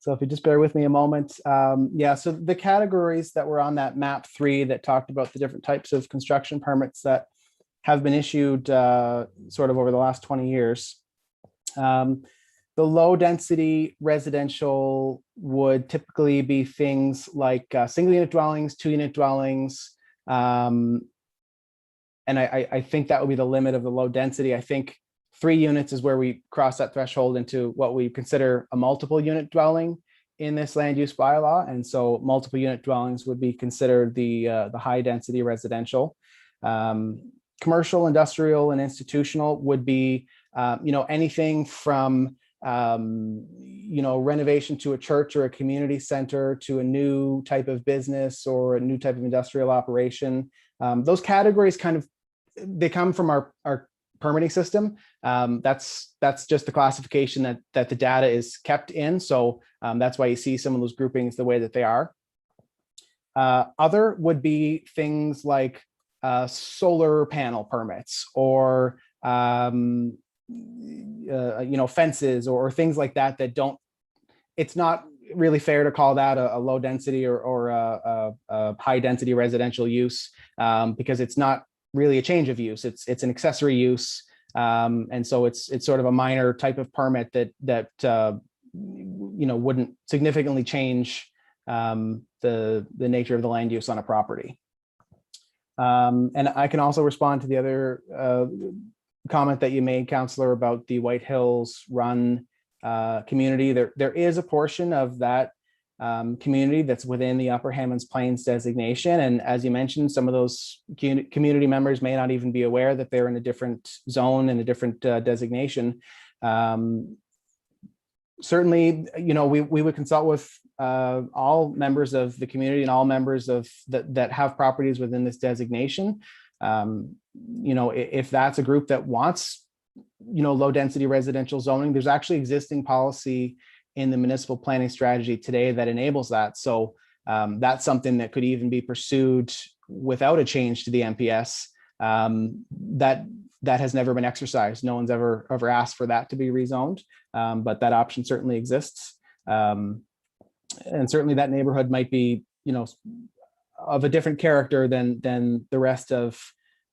So if you just bear with me a moment. Yeah, so the categories that were on that map 3 that talked about the different types of construction permits that have been issued sort of over the last 20 years. The low density residential would typically be things like single unit dwellings, 2-unit dwellings. And I think that would be the limit of the low density. I think 3 units is where we cross that threshold into what we consider a multiple unit dwelling in this land use bylaw. And so multiple unit dwellings would be considered the high density residential. Commercial, industrial, and institutional would be anything from renovation to a church or a community center to a new type of business or a new type of industrial operation. Those categories they come from our permitting system. That's just the classification that the data is kept in. So that's why you see some of those groupings the way that they are. Other would be things like solar panel permits or fences or things like that don't, it's not really fair to call that a low density or a high density residential use because it's not really a change of use. It's an accessory use. And so it's sort of a minor type of permit that wouldn't significantly change the nature of the land use on a property. And I can also respond to the other comment that you made, Councillor, about the White Hills Run community. There is a portion of that community that's within the Upper Hammonds Plains designation. And as you mentioned, some of those community members may not even be aware that they're in a different zone and a different designation. Certainly, we would consult with all members of the community and all members of that have properties within this designation. If that's a group that wants, low density residential zoning, there's actually existing policy in the municipal planning strategy today that enables that. So that's something that could even be pursued without a change to the MPS. That has never been exercised. No one's ever asked for that to be rezoned, but that option certainly exists. And certainly that neighborhood might be, of a different character than the rest of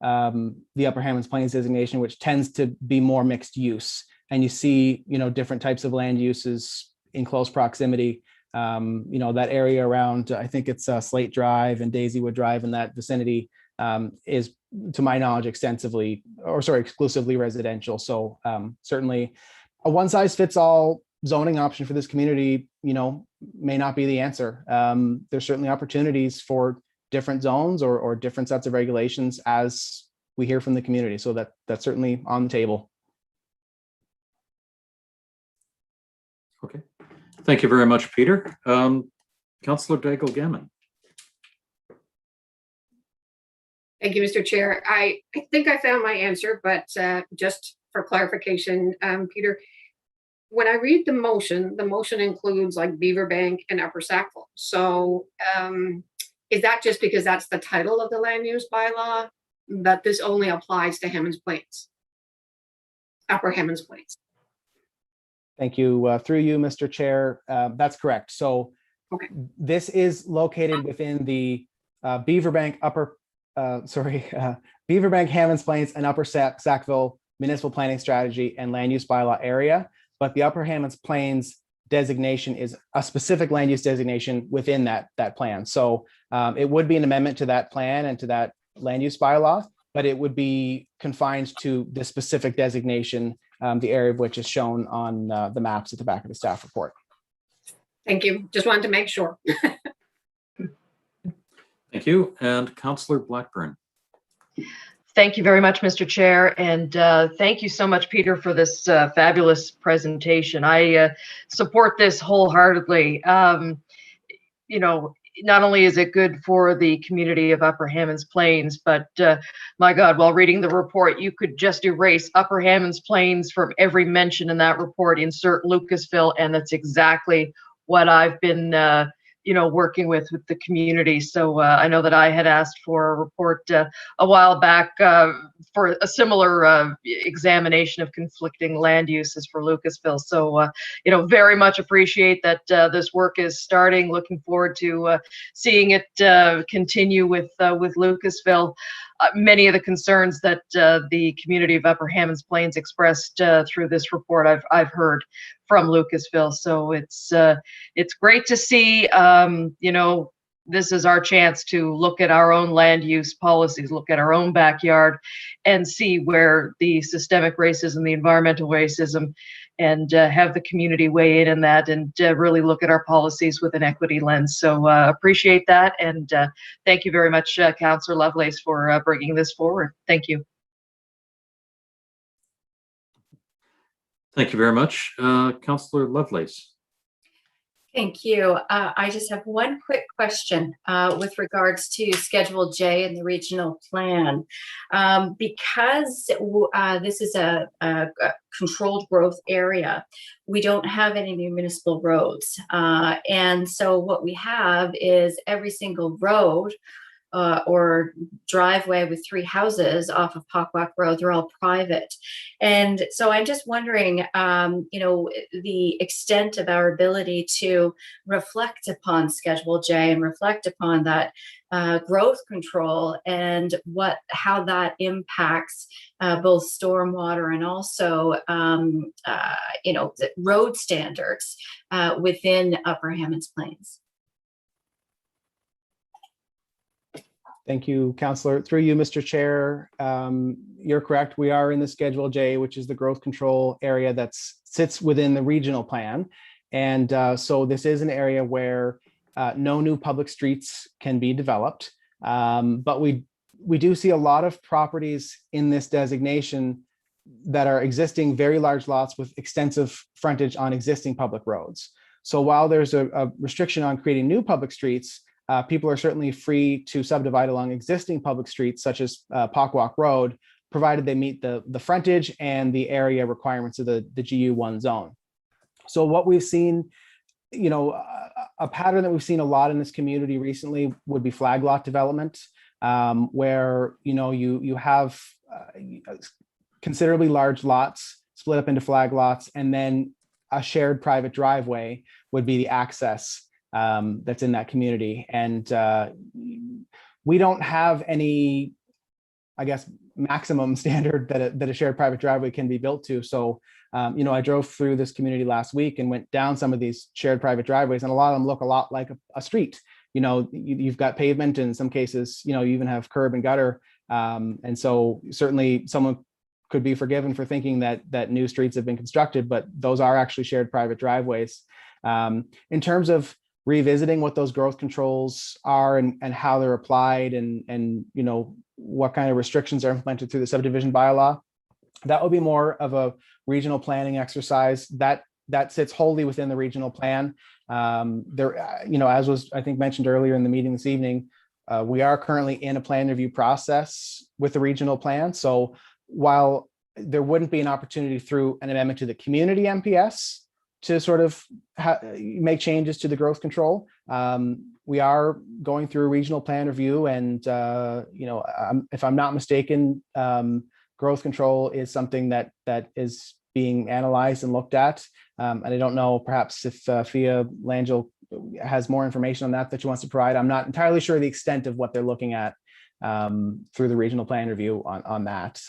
the Upper Hammonds Plains designation, which tends to be more mixed use. And you see, different types of land uses in close proximity. That area around, I think it's Slate Drive and Daisywood Drive in that vicinity is, to my knowledge, exclusively residential. So certainly a one size fits all zoning option for this community, may not be the answer. There's certainly opportunities for different zones or different sets of regulations as we hear from the community. So that's certainly on the table. Okay. Thank you very much, Peter. Councillor Daigle-Gammon. Thank you, Mr. Chair. I think I found my answer, but just for clarification, Peter, when I read the motion includes like Beaver Bank and Upper Sackville. So is that just because that's the title of the land use bylaw, that this only applies to Hammonds Plains, Upper Hammonds Plains? Thank you. Through you, Mr. Chair, that's correct. So this is located within the Beaver Bank, Beaver Bank, Hammonds Plains, and Upper Sackville municipal planning strategy and land use bylaw area. But the Upper Hammonds Plains designation is a specific land use designation within that plan. So it would be an amendment to that plan and to that land use bylaw, but it would be confined to the specific designation, the area of which is shown on the maps at the back of the staff report. Thank you. Just wanted to make sure. Thank you. And Councillor Blackburn. Thank you very much, Mr. Chair, and thank you so much, Peter, for this fabulous presentation. I support this wholeheartedly. not only is it good for the community of Upper Hammonds Plains, but my God, while reading the report, you could just erase Upper Hammonds Plains from every mention in that report, insert Lucasville, and that's exactly what I've been working with the community. So I know that I had asked for a report a while back for a similar examination of conflicting land uses for Lucasville. So, very much appreciate that this work is starting. Looking forward to seeing it continue with Lucasville. Many of the concerns that the community of Upper Hammonds Plains expressed through this report, I've heard from Lucasville. So it's great to see. This is our chance to look at our own land use policies, look at our own backyard, and see where the systemic racism, the environmental racism, and have the community weigh in that, and really look at our policies with an equity lens. So appreciate that, and thank you very much, Councillor Lovelace, for bringing this forward. Thank you. Thank you very much. Councillor Lovelace. Thank you. I just have one quick question with regards to Schedule J in the regional plan. Because this is a controlled growth area, we don't have any municipal roads. And so what we have is every single road or driveway with 3 houses off of Pockwalk Road, they're all private. And so I'm just wondering, the extent of our ability to reflect upon Schedule J and reflect upon that growth control and how that impacts both stormwater and also, the road standards within Upper Hammonds Plains. Thank you, Councillor. Through you, Mr. Chair, you're correct. We are in the Schedule J, which is the growth control area that sits within the regional plan. And so this is an area where no new public streets can be developed. But we do see a lot of properties in this designation that are existing very large lots with extensive frontage on existing public roads. So while there's a restriction on creating new public streets, people are certainly free to subdivide along existing public streets, such as Pockwalk Road, provided they meet the frontage and the area requirements of the GU1 zone. So what we've seen, a pattern that we've seen a lot in this community recently would be flag lot development, where you have considerably large lots split up into flag lots, and then a shared private driveway would be the access that's in that community. And we don't have any, maximum standard that a shared private driveway can be built to. So, I drove through this community last week and went down some of these shared private driveways, and a lot of them look a lot like a street. You've got pavement, in some cases, you even have curb and gutter. And so certainly someone could be forgiven for thinking that new streets have been constructed, but those are actually shared private driveways. In terms of revisiting what those growth controls are and how they're applied and what kind of restrictions are implemented through the subdivision bylaw, that will be more of a regional planning exercise that sits wholly within the regional plan. As was, I think, mentioned earlier in the meeting this evening, we are currently in a plan review process with the regional plan. So while there wouldn't be an opportunity through an amendment to the community MPS to sort of make changes to the growth control, we are going through a regional plan review, and if I'm not mistaken, growth control is something that is being analyzed and looked at. And I don't know, perhaps if Fia Langell has more information on that she wants to provide. I'm not entirely sure the extent of what they're looking at through the regional plan review on that.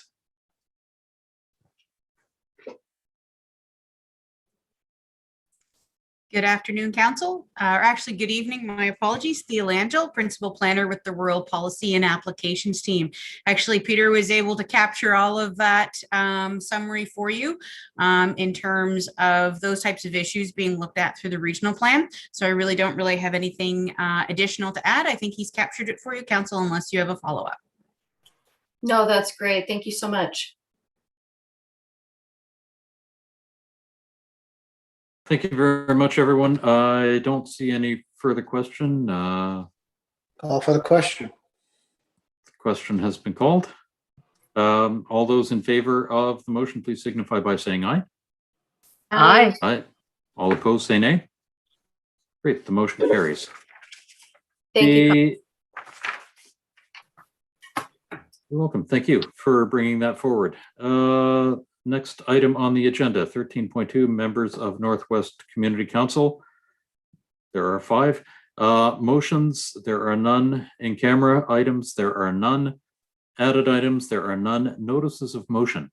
Good afternoon, Council, or actually good evening. My apologies. Thea Langell, Principal Planner with the Rural Policy and Applications team. Actually, Peter was able to capture all of that summary for you in terms of those types of issues being looked at through the regional plan. So I really don't have anything additional to add. I think he's captured it for you, Council, unless you have a follow-up. No, that's great. Thank you so much. Thank you very much, everyone. I don't see any for the question? Call for the question. The question has been called. All those in favor of the motion, please signify by saying aye. Aye. Aye. All opposed, say nay. Great, the motion carries. Thank you. The- You're welcome. Thank you for bringing that forward. Next item on the agenda, 13.2, members of Northwest Community Council. There are 5 motions. There are none in camera items. There are none added items. There are none notices of motion.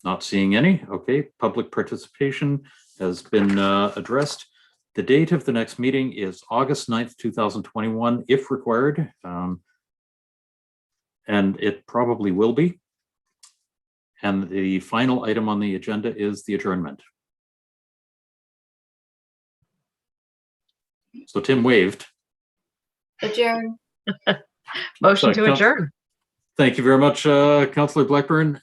Not seeing any. Okay, public participation has been addressed. The date of the next meeting is August 9th, 2021, if required. And it probably will be. And the final item on the agenda is the adjournment. So Tim waved. Adjourn. Motion Sorry, to adjourn. Thank you very much, Councillor Blackburn.